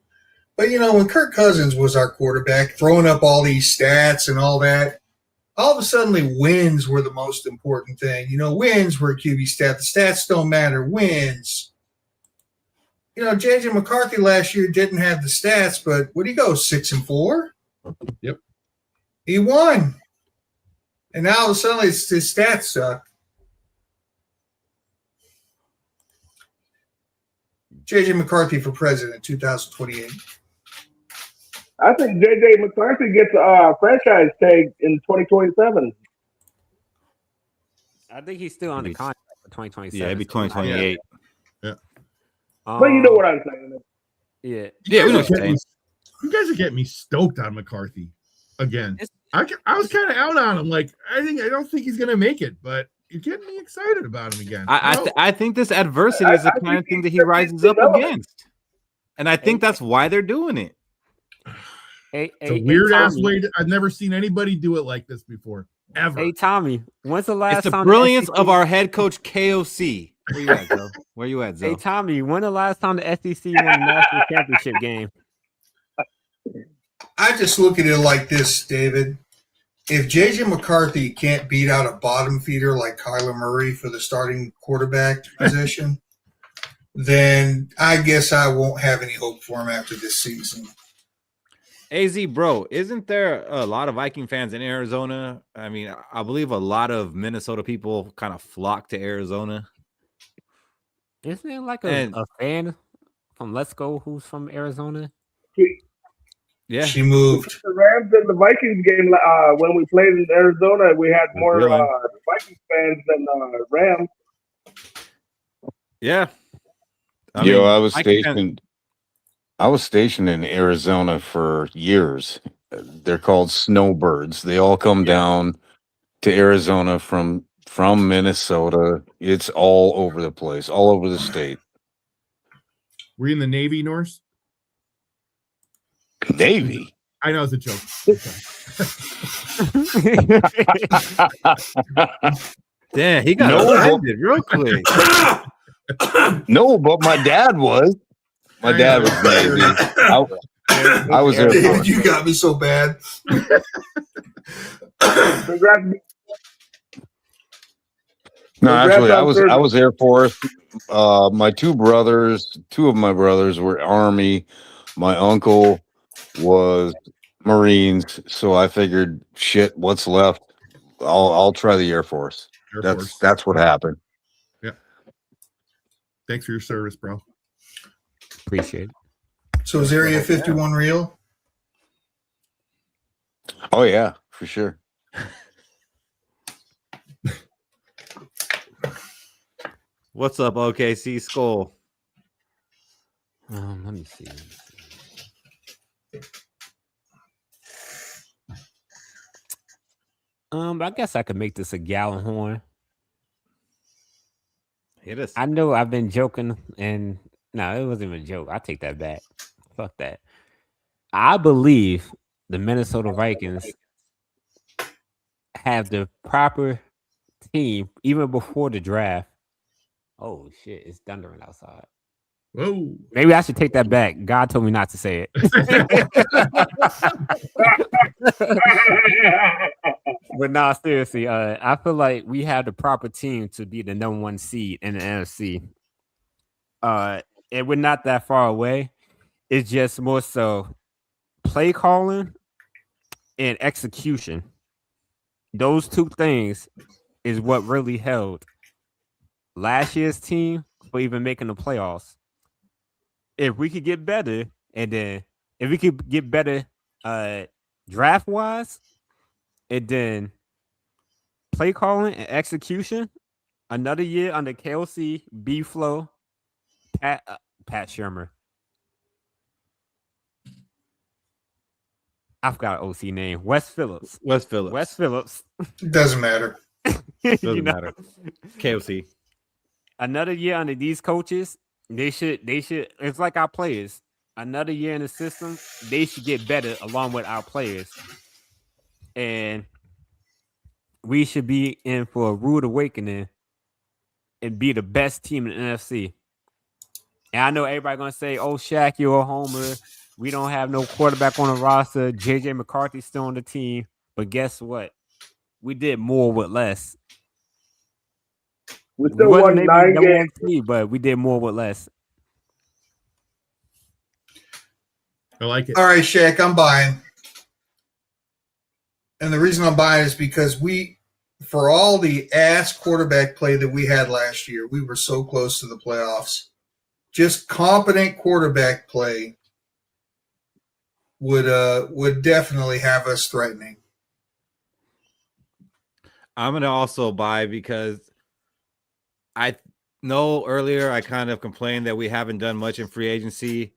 But, when Kirk Cousins was our quarterback, throwing up all these stats and all that, all of a sudden wins were the most important thing. Wins were a QB stat. The stats don't matter. Wins. JJ McCarthy last year didn't have the stats, but where'd he go? 6-4? Yep. He won. And now all of a sudden his stats suck. J.J. McCarthy for president, 2028. I think J.J. McCarthy gets a franchise tag in 2027. I think he's still on the contract for 2027. Yeah, it'd be 2028. Yeah. But you know what I'm saying. Yeah. Yeah, we know You what you're saying. guys are getting me stoked on McCarthy again. I was kind of out on him. Like, I don't think he's gonna make it, but you're getting me excited about him again. I think this adversity is the kind of thing that he rises up against, and I think that's why they're doing it. It's a weird ass way. I've never seen anybody do it like this before, ever. Hey Tommy, when's the last It's the time brilliance SEC of our head coach KOC. Where you at, Zoe? Where you at, Zoe? Hey Tommy, when the last time the SEC won a national championship game? I just look at it like this, David. If J.J. McCarthy can't beat out a bottom feeder like Kyler Murray for the starting quarterback position, then I guess I won't have any hope for him after this season. AZ, bro, isn't there a lot of Viking fans in Arizona? I mean, I believe a lot of Minnesota people kind of flock to Arizona. Isn't it like a fan from Let's Go who's from Arizona? Yeah, she moved. The Rams and the Vikings game when we played in Arizona, we had more Vikings fans than Rams. Yeah. I was stationed in Arizona for years. They're called snowbirds. They all come down to Arizona from Minnesota. It's all over the place, all over the state. Were you in the Navy, Norse? Navy? I know it's a joke. Damn, he got offended real quick. No, but my dad was. My dad was Navy. I was there. David, you got me so bad. No, actually, I was Air Force. My two of my brothers were Army. My uncle was Marines. So I figured, shit, what's left? I'll try the Air Force. That's what happened. Yeah. Thanks for your service, bro. Appreciate it. So is Area 51 real? Oh yeah, for sure. What's up, OKC Skol? Let me see. I guess I could make this a Gjallarhorn. Hit us. I know I've been joking, and no, it wasn't even a joke. I take that back. Fuck that. I believe the Minnesota Vikings have the proper team even before the draft. Oh shit, it's thundering outside. Whoa. Maybe I should take that back. God told me not to say it. But nah, seriously, I feel like we have the proper team to be the number one seed in the NFC. And we're not that far away. It's just more so play calling and execution. Those two things is what really held last year's team for even making the playoffs. If we could get better, and then if we could get better draft wise, and then play calling and execution, another year under KLC, B Flow, Pat Shermer. I forgot OC name. Wes Phillips. Doesn't matter. Doesn't matter. KOC. Another year under these coaches, they should. It's like our players. Another year in the system, they should get better along with our players, and we should be in for a rude awakening and be the best team in the NFC. And I know everybody gonna say, "Oh, Shaq, you're a homer. We don't have no quarterback on the roster. JJ McCarthy's still on the team." But guess what? We did more with less. We still won 9 games, but we did more with less. I like it. All right, Shaq, I'm buying. And the reason I'm buying is because for all the ass quarterback play that we had last year, we were so close to the playoffs. just competent quarterback play would definitely have us threatening. I'm gonna also buy because I know earlier I kind of complained that we haven't done much in free agency,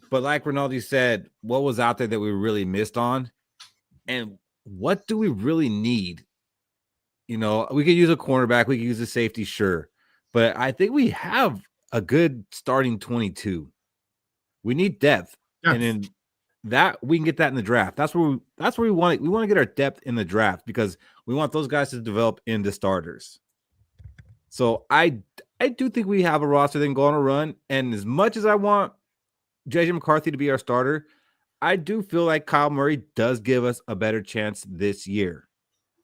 but like Rinaldi said, what was out there that we really missed on, and what do we really need? You know, we could use a cornerback, we could use a safety, sure, but I think we have a good starting 22. We need depth, and in that we can get that in the draft. That's where we want it. We want to get our depth in the draft because we want those guys to develop into starters. So I do think we have a roster that can go on a run. And as much as I want JJ McCarthy to be our starter, I do feel like Kyle Murray does give us a better chance this year.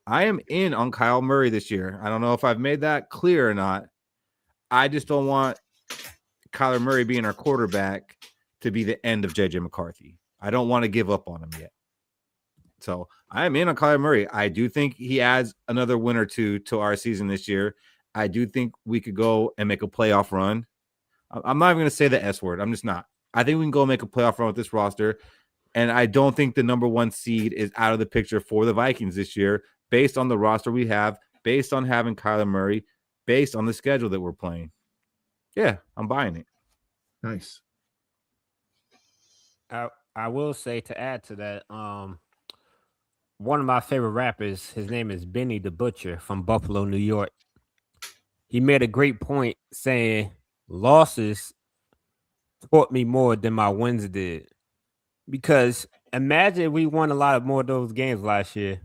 I am in on Kyle Murray this year. I don't know if I've made that clear or not. I just don't want Kyler Murray being our quarterback to be the end of JJ McCarthy. I don't want to give up on him yet. So I am in on Kyler Murray. I do think he adds another win or two to our season this year. I do think we could go and make a playoff run. I'm not even going to say the S word. I'm just not. I think we can go make a playoff run with this roster. And I don't think the number one seed is out of the picture for the Vikings this year based on the roster we have, based on having Kyler Murray, based on the schedule that we're playing. Yeah, I'm buying it. Nice. I will say to add to that, one of my favorite rappers, his name is Benny the Butcher from Buffalo, New York. He made a great point saying losses taught me more than my wins did. Because imagine we won a lot more of those games last year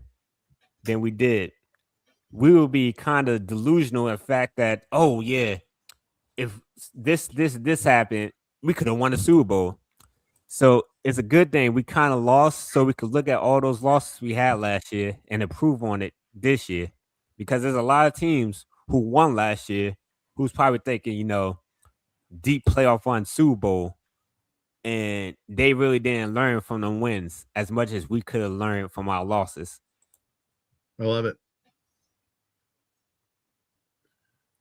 than we did. We will be kind of delusional in the fact that, oh yeah, if this happened, we could have won the Super Bowl. So it's a good thing we kind of lost so we could look at all those losses we had last year and improve on it this year. Because there's a lot of teams who won last year who's probably thinking, deep playoff run Super Bowl. And they really didn't learn from the wins as much as we could have learned from our losses. I love it.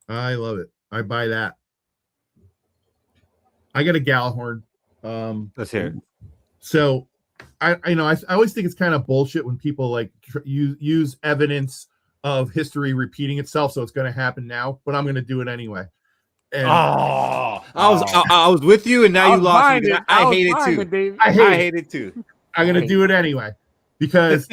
I love it. I buy that. I got a Gjallarhorn. Let's hear it. So I always think it's kind of bullshit when people like use evidence of history repeating itself. So it's going to happen now, but I'm going to do it anyway. And I was with you, and now you lost me. I hate it too. I hate it too. I'm going to do it anyway because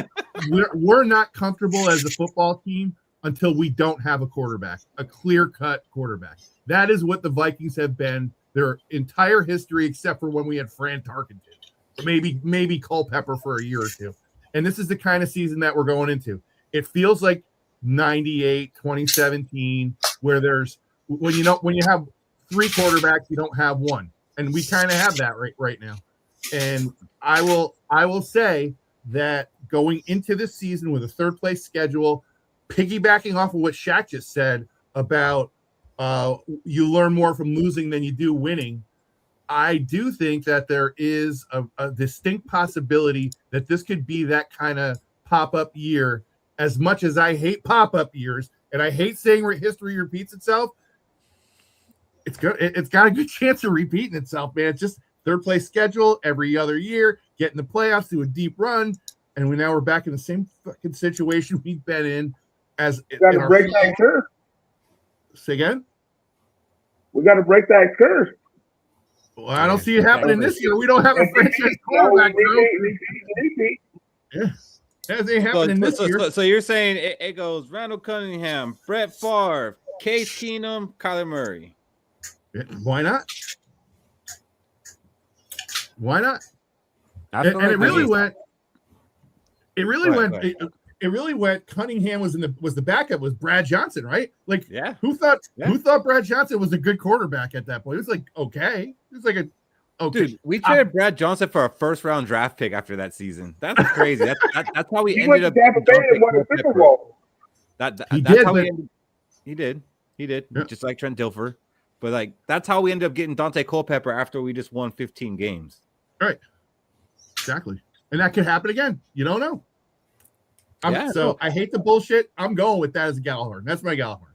we're not comfortable as a football team until we don't have a quarterback, a clear-cut quarterback. That is what the Vikings have been their entire history, except for when we had Fran Tarkenton, maybe Culpepper for a year or two. And this is the kind of season that we're going into. It feels like 98, 2017, where when you have three quarterbacks, you don't have one. And we kind of have that right now. And I will say that going into this season with a third place schedule, piggybacking off of what Shaq just said about you learn more from losing than you do winning, I do think that there is a distinct possibility that this could be that kind of pop-up year. As much as I hate pop-up years, and I hate saying history repeats itself, it's got a good chance of repeating itself, man. It's just third place schedule every other year, get in the playoffs, do a deep run, and we're back in the same fucking situation we've been in. We got to break that curse. Say again? We got to break that curse. Well, I don't see it happening this year. We don't have a franchise quarterback. Yeah. That ain't happening this year. So you're saying it goes Randall Cunningham, Brett Favre, Case Keenum, Kyler Murray. Why not? Why not? And it really went. It really went. Cunningham was the backup. Was Brad Johnson, right? Like, yeah. Who thought Brad Johnson was a good quarterback at that point? It was like okay. It was like a okay. Dude, we traded Brad Johnson for a first round draft pick after that season. That's crazy. That's how we ended up. Tampa Bay and won the Super Bowl. He did. Yeah. Just like Trent Dilfer. But like that's how we ended up getting Dante Culpepper after we just won 15 games. All right. Exactly. And that could happen again. You don't know. I hate the bullshit. I'm going with that as a Gjallarhorn. That's my Gjallarhorn.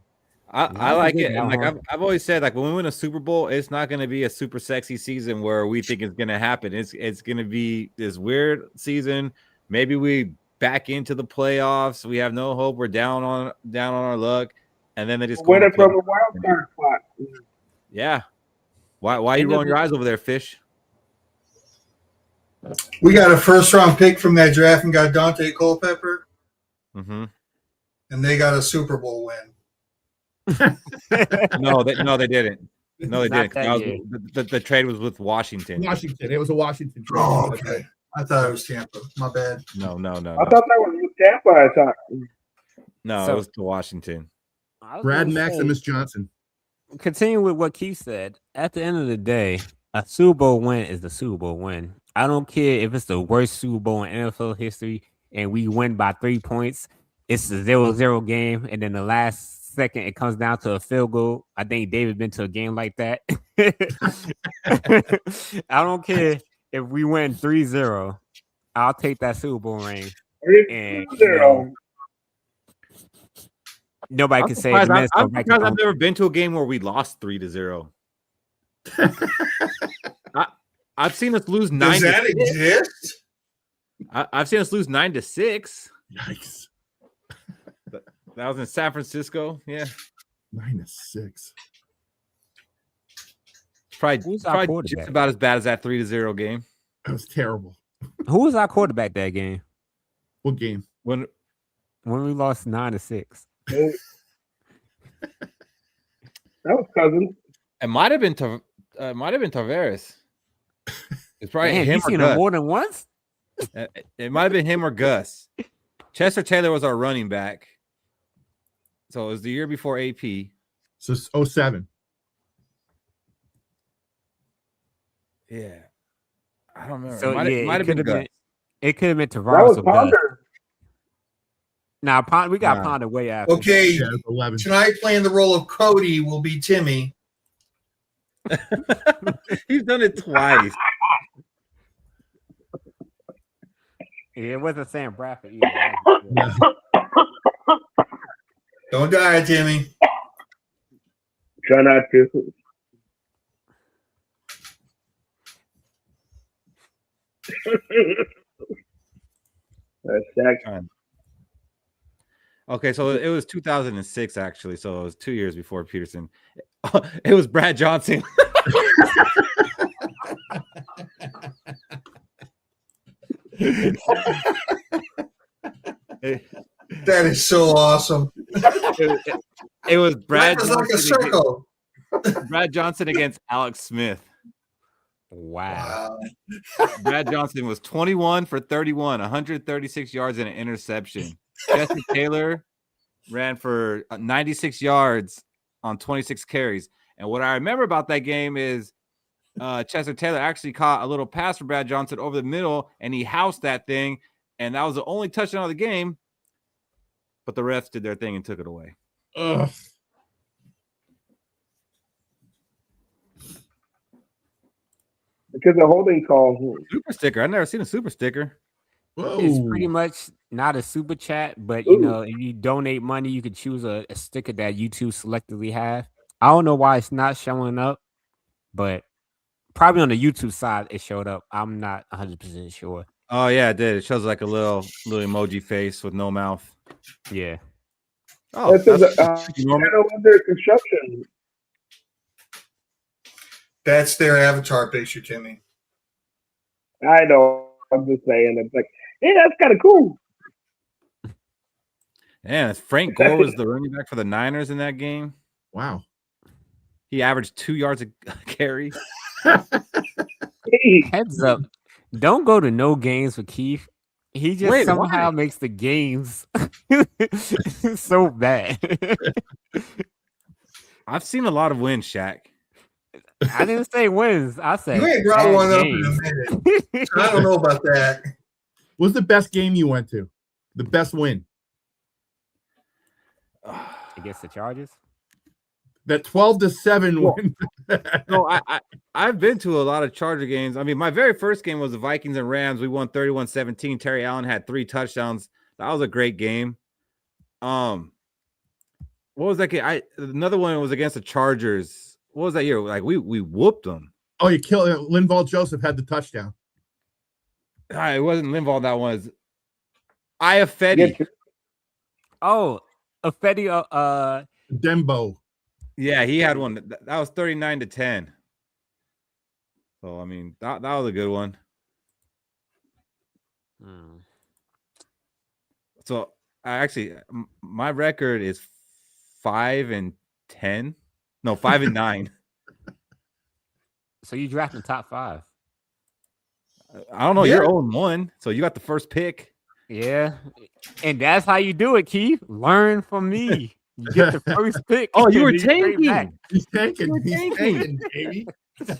I like it. And like I've always said, like when we win a Super Bowl, it's not going to be a super sexy season where we think it's going to happen. It's going to be this weird season. Maybe we back into the playoffs. We have no hope. We're down on our luck, and then they just win it from a wild card spot. Yeah. Why are you rolling your eyes over there, Fish? We got a first-round pick from that draft and got Dante Culpepper. Mm-hmm. And they got a Super Bowl win. No, they didn't. No, they didn't. The trade was with Washington. Washington. It was a Washington trade. Oh, okay. I thought it was Tampa. My bad. No. I thought that was with Tampa. I thought. No, it was to Washington. Brad Maximus Johnson. Continue with what Keith said. At the end of the day, a Super Bowl win is the Super Bowl win. I don't care if it's the worst Super Bowl in NFL history and we win by 3 points. It's a 0-0 game, and then the last second it comes down to a field goal. I think David been to a game like that. I don't care if we win 3-0. I'll take that Super Bowl ring. And nobody can say I'm surprised I've never been to a game where we lost 3-0. I've seen us lose 9. Does that exist? I've seen us lose 9-6. Yikes! That was in San Francisco. Yeah, 9-6. Probably just about as bad as that 3-0 game. That was terrible. Who was our quarterback that game? What game? When we lost 9-6. That was Cousins. It might have been Tavares. It's probably Man, him you or seen Gus. him more than once. It might have been him or Gus. Chester Taylor was our running back. So it was the year before AP. So 07. Yeah. I don't remember. So it might have been Gus. It could have been That Tavares was or Gus. Ponder. Now we got Ponder way after. Okay, Yeah, 11. tonight playing the role of Cody will be Timmy. He's done it twice. Yeah, it wasn't Sam Bradford either. Yeah. Don't die, Timmy. Try not to. That's Shaq. Okay, so it was 2006 actually. So it was 2 years before Peterson. It was Brad Johnson. That is so awesome. It was Brad Life is like a Johnson circle. Brad Johnson against Alex Smith. Wow. Brad Johnson was 21 for 31, 136 yards and an interception. Jesse Taylor ran for 96 yards on 26 carries. And what I remember about that game is Chester Taylor actually caught a little pass for Brad Johnson over the middle, and he housed that thing, and that was the only touchdown of the game. But the refs did their thing and took it away. Ugh. Because the holding call. Super sticker. I've never seen a super sticker. Whoa. It's pretty much not a super chat, but you know, if you donate money, you could choose a sticker that YouTube selectively have. I don't know why it's not showing up, but probably on the YouTube side it showed up. I'm not 100% sure. Oh yeah, it did. It shows like a little emoji face with no mouth. Yeah. Oh, That's that's normal. under construction. That's their avatar picture, Timmy. I know. I'm just saying. It's like, hey, that's kind of cool. Yeah, Frank Gore was the running back for the Niners in that game. Wow. He averaged 2 yards a carry. Hey, Heads up. Don't go to no games with Keith. He just Wait, somehow why? makes the games so bad. I've seen a lot of wins, Shaq. I didn't say wins. I said You ain't brought bad one up games. in a minute. I don't know about that. What's the best game you went to? The best win? Against the Chargers? That 12-7 win. No, I've been to a lot of Charger games. I mean, my very first game was the Vikings and Rams. We won 31-17. Terry Allen had 3 touchdowns. That was a great game. What was that game? Another one was against the Chargers. What was that year? Like we whooped them. Oh, you killed it. Linval Joseph had the touchdown. It wasn't Linval. That was Iafetti. Oh, Affetti. Dembo. Yeah, he had one. That was 39-10. So I mean, that was a good one. So my record is 5-10. No, 5-9. So you drafting top 5? I don't know. Yeah. You're 0-1, so you got the first pick. Yeah, and that's how you do it, Keith. Learn from me. You get the first pick. Oh, you were and then trade back. tanking. He's tanking. He's tanking. tanking, baby. If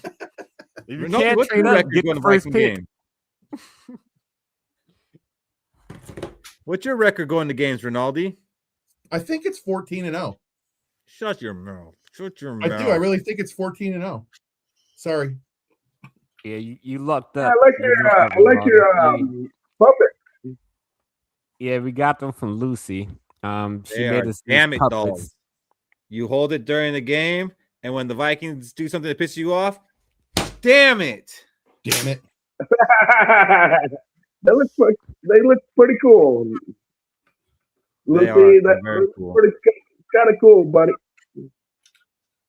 you Rinaldi, can't what's trade your up, record get going the to first Viking pick. game? What's your record going to games, Rinaldi? I think it's 14-0. Shut your mouth. Shut your I mouth. do. I really think it's 14-0. Sorry. Yeah, you lucked Yeah, up. I like You your, lucked up, I like your Ronaldo. puppet. Yeah, we got them from Lucy. She They made are us these damn it puppets. dolls. You hold it during the game, and when the Vikings do something that pisses you off, damn it. Damn it. They look pretty cool. They are. Lucy, They're that very looks cool. pretty kind of cool, buddy.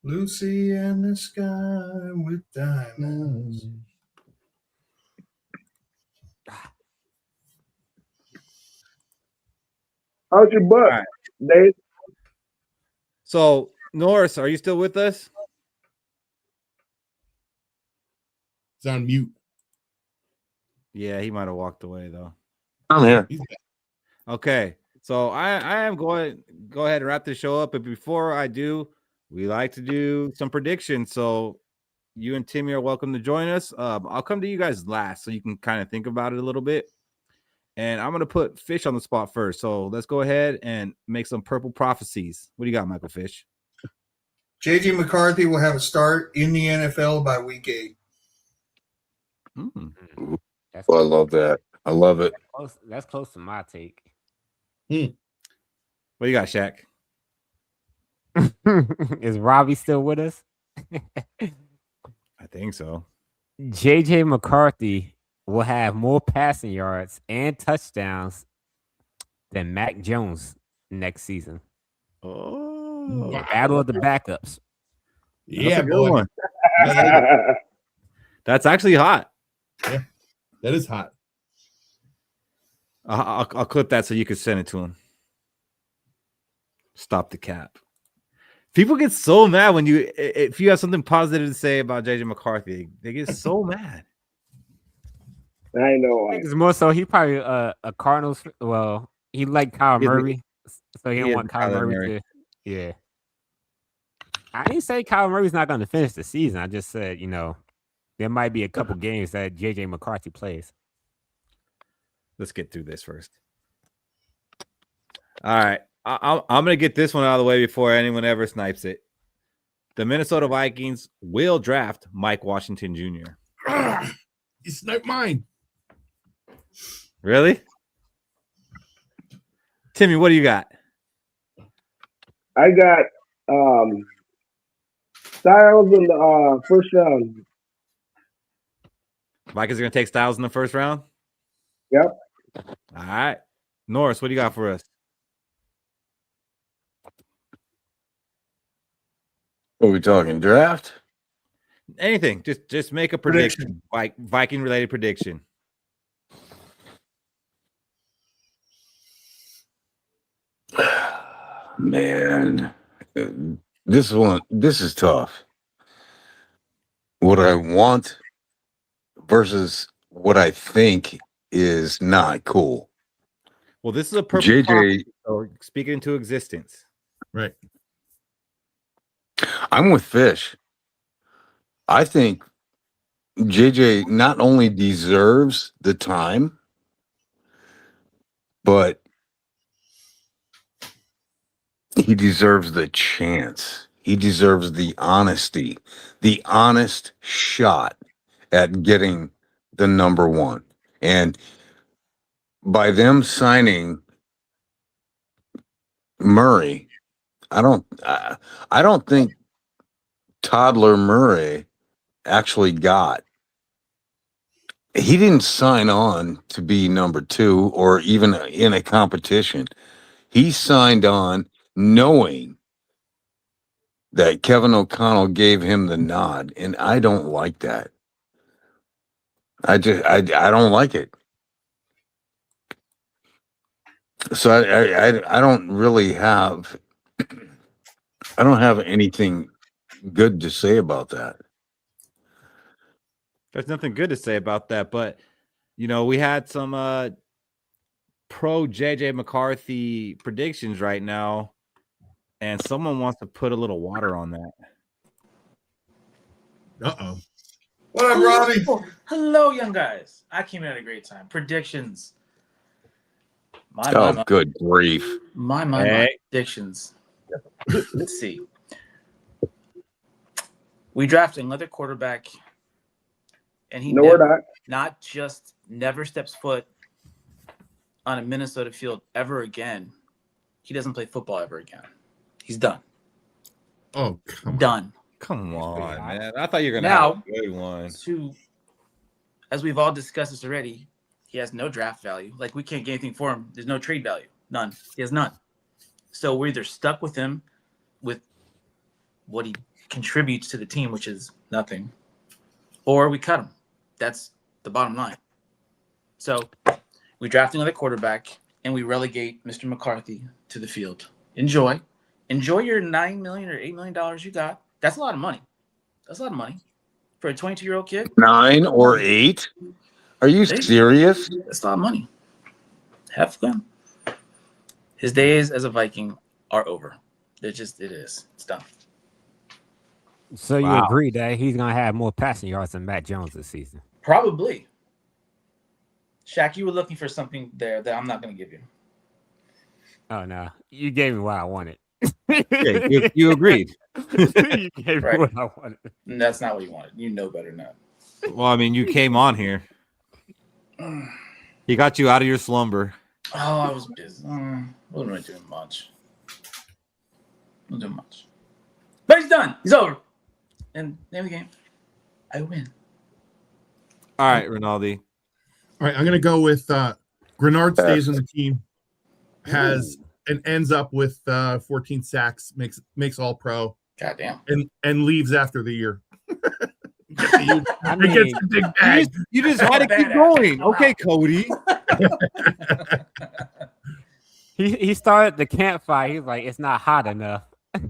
Lucy and the sky with diamonds. How's your butt, right. Dave? So, Norris, are you still with us? It's on mute. Yeah, he might have walked away, though. I'm here. Okay, so I am going to go ahead and wrap this show up. But before I do, we like to do some predictions. So you and Timmy are welcome to join us. I'll come to you guys last so you can kind of think about it a little bit. And I'm going to put Fish on the spot first. So let's go ahead and make some purple prophecies. What do you got, Michael Fish? J.J. McCarthy will have a start in the NFL by week 8. Oh, I love that. I love it. That's close to my take. What do you got, Shaq? Is Robbie still with us? I think so. JJ McCarthy will have more passing yards and touchdowns than Mac Jones next season. Oh, Battle of the backups. Yeah, that's a good boy. one. That's actually hot. Yeah, that is hot. I'll clip that so you can send it to him. Stop the cap. People get so mad when if you have something positive to say about JJ McCarthy, they get so mad. I know. It's more so he probably a Cardinals. Well, he liked Kyle Murray, so he He didn't is want Kyle Kyler Murray Murray. to. Yeah, I didn't say Kyle Murray's not going to finish the season. I just said there might be a couple games that JJ McCarthy plays. Let's get through this first. All right. I'm going to get this one out of the way before anyone ever snipes it. The Minnesota Vikings will draft Mike Washington Jr. You sniped mine. Really? Timmy, what do you got? I got Styles in the first round. Vikings are going to take Styles in the first round? Yep. All right. Norris, what do you got for us? What are we talking? Draft? Anything. Just make a prediction. Like Viking related prediction. Man, this is tough. What I want versus what I think is not cool. Well, this is a purple JJ, prophecy, so speak it into existence. Right. I'm with Fish. I think JJ not only deserves the time, but he deserves the chance. He deserves the honesty, the honest shot at getting the number one. And by them signing Murray, I don't think Toddler Murray actually got. He didn't sign on to be number 2 or even in a competition. He signed on knowing that Kevin O'Connell gave him the nod, and I don't like that. I don't like it. So I don't really have I don't have anything good to say about that. There's nothing good to say about that, but we had some pro JJ McCarthy predictions right now, and someone wants to put a little water on that. Uh-oh. What up, Robbie? Hello, young guys. I came in at a great time. Predictions. Good grief. My predictions. Let's see. We drafted another quarterback, and he not just never steps foot on a Minnesota field ever again. He doesn't play football ever again. He's done. Oh, come on. Done. Come on, man. I thought you were going to Now, have a good one. As we've all discussed this already, he has no draft value. Like, we can't get anything for him. There's no trade value. None. He has none. So we're either stuck with him with what he contributes to the team, which is nothing, or we cut him. That's the bottom line. So we draft another quarterback, and we relegate Mr. McCarthy to the field. Enjoy your $9 million or $8 million you got. That's a lot of money. That's a lot of money for a 22-year-old kid. 9 or 8? Are you serious? That's a lot of money. Have fun. His days as a Viking are over. It is. It's done. So you agree that he's gonna have more passing yards than Matt Jones this season? Probably. Shaq, you were looking for something there that I'm not going to give you. Oh no, you gave me what I wanted. Yeah, you agreed. You gave me what I wanted. That's not what you wanted. You know better than that. Well, I mean, you came on here. He got you out of your slumber. Oh, I was busy. Wasn't really doing much. Wasn't doing much. But he's done. He's over. And name of the game. I win. All right, Rinaldi. All right, I'm going to go with Grenard stays on the team, has and ends up with 14 sacks, makes all pro. Goddamn. And leaves after the year. I mean, gets a big bag. You just had to keep going. Okay, Cody. he started the campfire. He's like, it's not hot enough.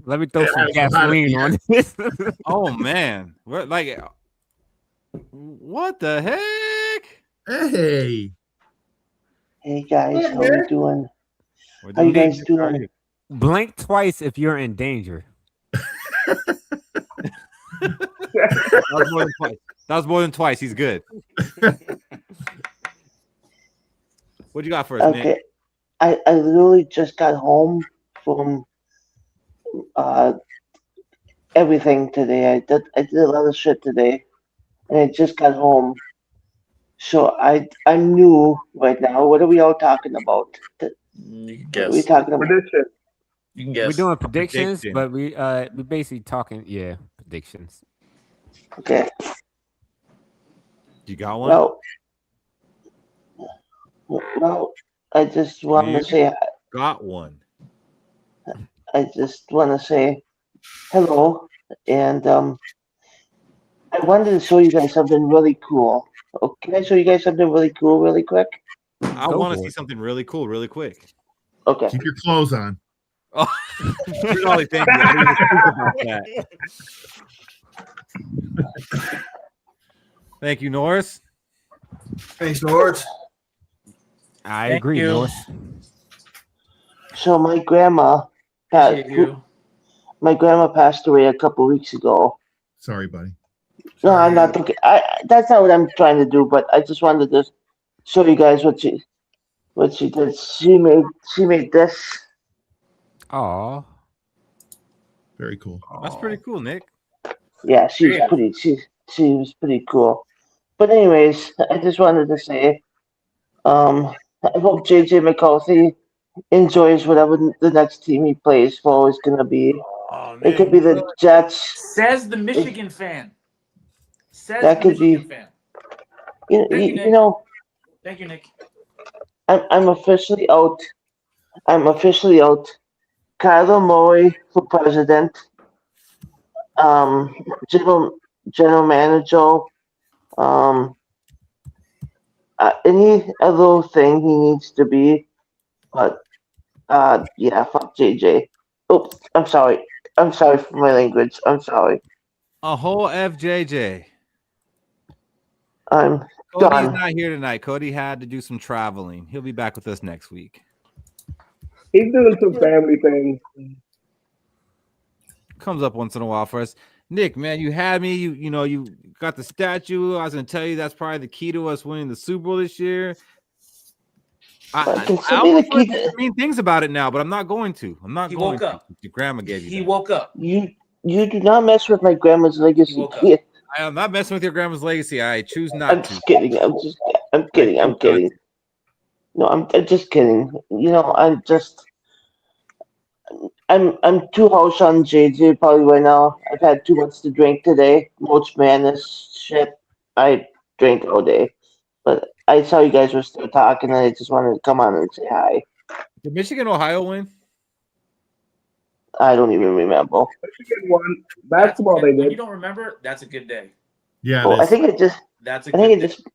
Let me throw some gasoline on this. Oh man, we're like, what the heck? Hey guys, how you doing? How you guys doing? Blink twice if you're in danger. That was more than twice. That was more than twice. He's good. What you got for us, Nick? I literally just got home from everything today. I did a lot of shit today, and I just got home. So I'm new right now. What are we all talking about? You can guess. What are we talking about? Prediction. You can guess. We're doing predictions, but we basically talking predictions. Okay. You got one? Well, I just want to say got one. I just want to say hello, and I wanted to show you guys something really cool. Oh, can I show you guys something really cool really quick? I want to see something really cool really quick. Okay. Keep your clothes on. Oh, Rinaldi, thank you. I didn't even think about that. Thank you, Norris. Thanks, Norris. I agree, Norris. So my grandma passed away a couple weeks ago. Sorry, buddy. No, I'm not thinking. That's not what I'm trying to do. But I just wanted to show you guys what she did. She made this. Oh, very cool. That's pretty cool, Nick. Yeah, she was pretty cool. But anyways, I just wanted to say, I hope JJ McCarthy enjoys whatever the next team he plays for is going to be. Oh, It could man, be the Jets. Says the Michigan fan. Says That the could be- Michigan fan. You, Thank you, you, Nick. you know, Thank you, Nick. I'm officially out. I'm officially out. Kyler Murray for president. Um, general manager. Any other thing he needs to be, but yeah, fuck JJ. Oops, I'm sorry. I'm sorry for my language. I'm sorry. a whole FJJ. I'm Cody's done. not here tonight. Cody had to do some traveling. He'll be back with us next week. He's doing some family things. Comes up once in a while for us. Nick, man, you had me. You got the statue. I was gonna tell you that's probably the key to us winning the Super Bowl this year. I Consider me the almost key. want to say mean things about it now, but I'm not going to. I'm not He going woke to. up. Your grandma gave you. He that. woke up. You do not mess with my grandma's legacy. He woke up. kid. I am not messing with your grandma's legacy. I choose not I'm to. just kidding. I'm kidding. I'm kidding. No, I'm just kidding. I'm too harsh on JJ probably right now. I've had too much to drink today. March Madness shit. I drank all day. But I saw you guys were still talking and I just wanted to come on and say hi. Did Michigan, Ohio win? I don't even remember. Michigan won basketball. They When you did. don't remember, that's a good day. Yeah, Oh, it I is. think it just That's a I good think it day. just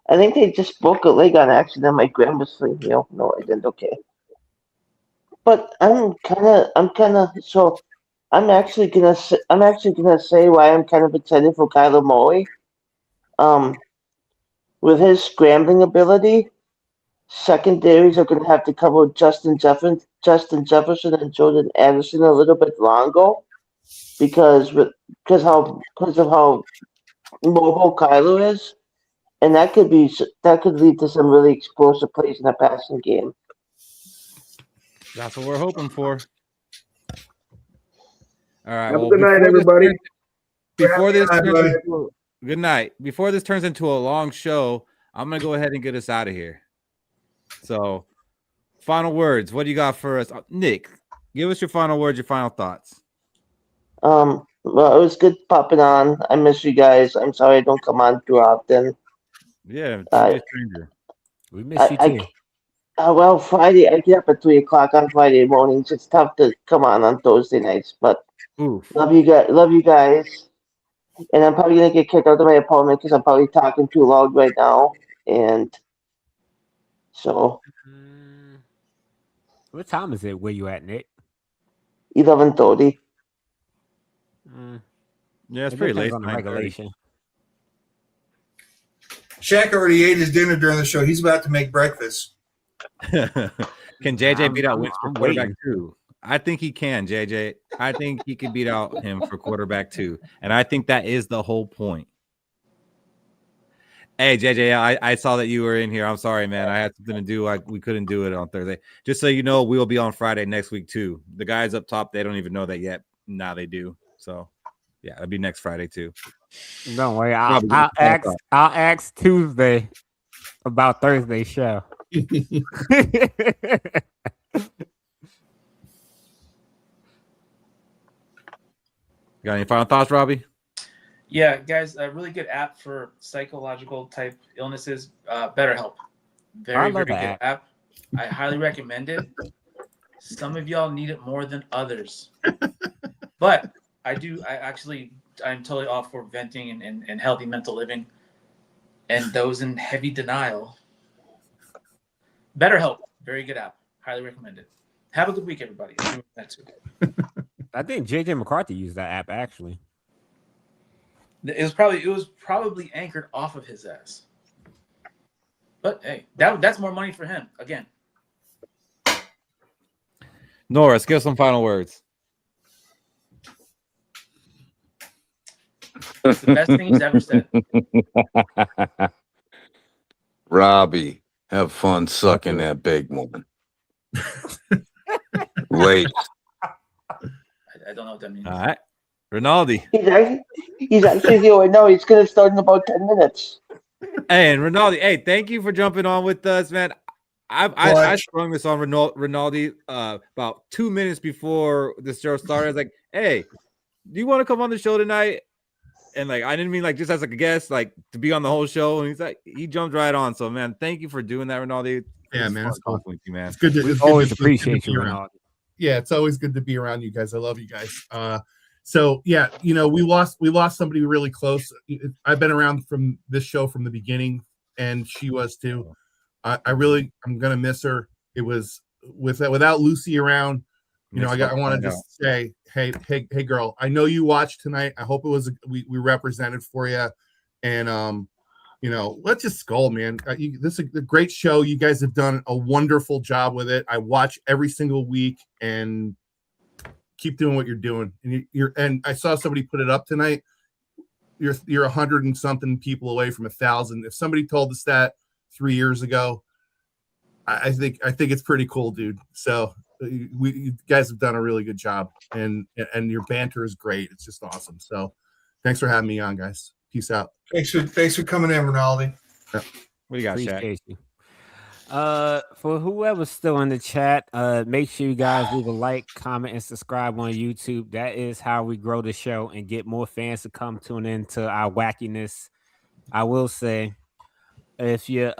I think they just broke a leg on accident. My grandma's thing, no, I didn't. Okay, but I'm kind of so. I'm actually gonna say why I'm kind of excited for Kyler Murray. With his scrambling ability, secondaries are gonna have to cover Justin Jefferson, and Jordan Addison a little bit longer because of how mobile Kyler is. And that could lead to some really explosive plays in the passing game. That's what we're hoping for. All right. Have a Well, good night, everybody. Good night. Before this turns into a long show, I'm gonna go ahead and get us out of here. So, final words. What do you got for us, Nick? Give us your final words, your final thoughts. Well, it was good popping on. I miss you guys. I'm sorry I don't come on too often. Yeah, don't be a stranger. We miss you too. Well, Friday I get up at 3:00 on Friday mornings. It's tough to come on Thursday nights, but Oof. love you guys. And I'm probably gonna get kicked out of my apartment because I'm probably talking too loud right now. And so, What time is it? Where you at, Nick? 11:30. Yeah, it's It pretty depends late. on the 9:30. regulation. Shaq already ate his dinner during the show. He's about to make breakfast. Can JJ beat out Wentz for I'm quarterback waiting. 2? I think he can, JJ. I think he can beat out him for quarterback 2. And I think that is the whole point. Hey, JJ, I saw that you were in here. I'm sorry, man. I had something to do. We couldn't do it on Thursday. Just so you know, we'll be on Friday next week, too. The guys up top, they don't even know that yet. Now they do. So, yeah, it'll be next Friday, too. Don't worry. I'll ask Tuesday about Thursday's show. Got any final thoughts, Robbie? Yeah, guys, a really good app for psychological type illnesses. BetterHelp. Very, very good app. I highly recommend it. Some of y'all need it more than others. But I'm totally all for venting and healthy mental living. And those in heavy denial. BetterHelp. Very good app. Highly recommend it. Have a good week, everybody. I think JJ McCarthy used that app actually. It was probably anchored off of his ass. But hey, that's more money for him. Again. Norris, give some final words. It's the best thing he's ever said. Robbie, have fun sucking that big one. Late. I don't know what that means. All right. Rinaldi. He's actually here right now. He's going to start in about 10 minutes. Hey, and Rinaldi, hey, thank you for jumping on with us, man. I sprung this on Rinaldi about 2 minutes before the show started. I was like, "Hey, do you want to come on the show tonight?" And like, I didn't mean like just as like a guest, like to be on the whole show. And he's like, he jumped right on. So man, thank you for doing that, Rinaldi. Yeah, man, it's cool. With you, man. It's good to We always appreciate you, Rinaldi. Yeah, it's always good to be around you guys. I love you guys. So yeah, you know, we lost somebody really close. I've been around from this show from the beginning, and she was too. I'm gonna miss her. It was without Lucy around. You know, I want to just say, hey, girl, I know you watched tonight. I hope it was we represented for you, and you know, let's just Skol, man. This is a great show. You guys have done a wonderful job with it. I watch every single week, and keep doing what you're doing. And and I saw somebody put it up tonight. You're 100 and something people away from 1,000. If somebody told us that 3 years ago, I think it's pretty cool, dude. So you guys have done a really good job, and your banter is great. It's just awesome. So thanks for having me on, guys. Peace out. Thanks for coming in, Rinaldi. What do you got, Appreciate you. For whoever's still in the chat, make sure you guys leave a like, comment, and subscribe on YouTube. That is how we grow the show and get more fans to come tune into our wackiness. I will say, if you're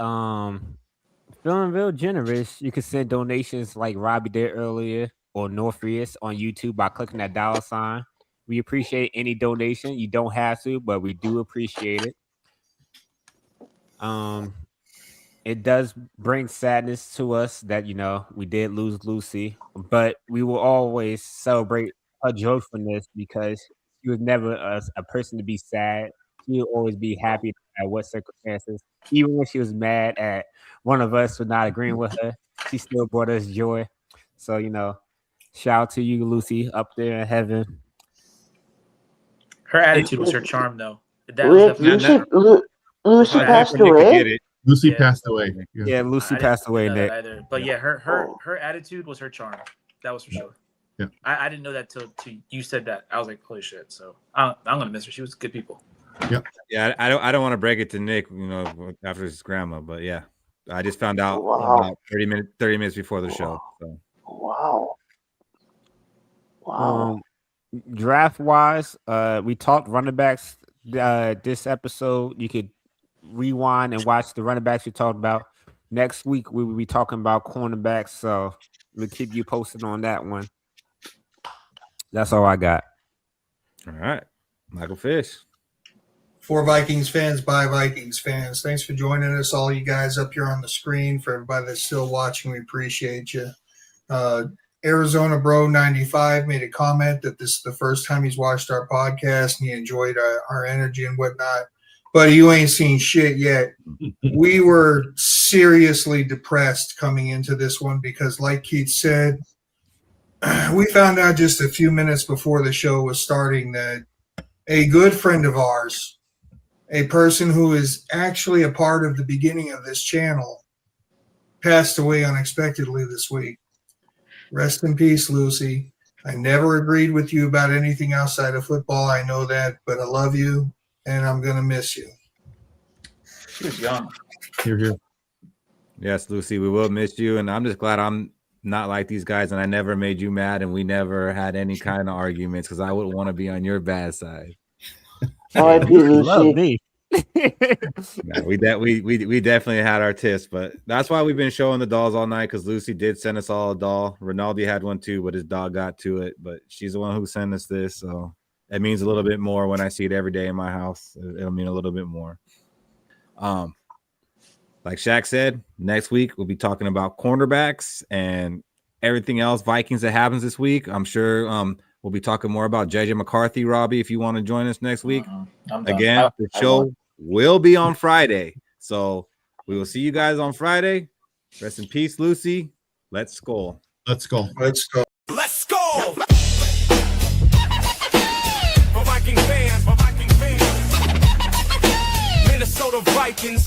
feeling real generous, you can send donations like Robbie did earlier, or Northrius on YouTube by clicking that $. We appreciate any donation. You don't have to, but we do appreciate it. It does bring sadness to us that, you know, we did lose Lucy, but we will always celebrate her joyfulness because she was never a person to be sad. She will always be happy at what circumstances. Even when she was mad at one of us for not agreeing with her, she still brought us joy. So, you know, shout out to you, Lucy, up there in heaven. Her attitude was her charm, though. Lucy passed away. Lucy passed away. Yeah, Lucy passed away, Nick. Either. But yeah, her attitude was her charm. That was for sure. Yeah. I didn't know that till you said that. I was like, holy shit. So I'm gonna miss her. She was good people. Yep. Yeah, I don't want to break it to Nick, you know, after his grandma, but yeah, I just found out about 30 minutes before the show. So. Wow. Draft wise, we talked running backs this episode. You could rewind and watch the running backs we talked about. Next week we will be talking about cornerbacks, so we'll keep you posted on that one. That's all I got. All right, Michael Fish. For Vikings fans, by Vikings fans. Thanks for joining us, all you guys up here on the screen. For everybody that's still watching, we appreciate you. Arizona Bro 95 made a comment that this is the first time he's watched our podcast and he enjoyed our energy and whatnot. But you ain't seen shit yet. We were seriously depressed coming into this one because, like Keith said, we found out just a few minutes before the show was starting that a good friend of ours, a person who is actually a part of the beginning of this channel, passed away unexpectedly this week. Rest in peace, Lucy. I never agreed with you about anything outside of football. I know that, but I love you, and I'm going to miss you. She was young. Here. Yes, Lucy, we will miss you, and I'm just glad I'm not like these guys, and I never made you mad, and we never had any kind of arguments because I wouldn't want to be on your bad side. R.I.P. Lucy. Yeah, we definitely had our tiffs, but that's why we've been showing the dolls all night because Lucy did send us all a doll. Rinaldi had one too, but his dog got to it. But she's the one who sent us this, so it means a little bit more when I see it every day in my house. It'll mean a little bit more. Like Shaq said, next week we'll be talking about cornerbacks and everything else Vikings that happens this week. I'm sure we'll be talking more about JJ McCarthy. Robbie, if you want to join us next week. Again, the show will be on Friday. So we will see you guys on Friday. Rest in peace, Lucy. Let's Skol. Let's go. Let's go. Let's go! For Vikings fans, Minnesota Vikings.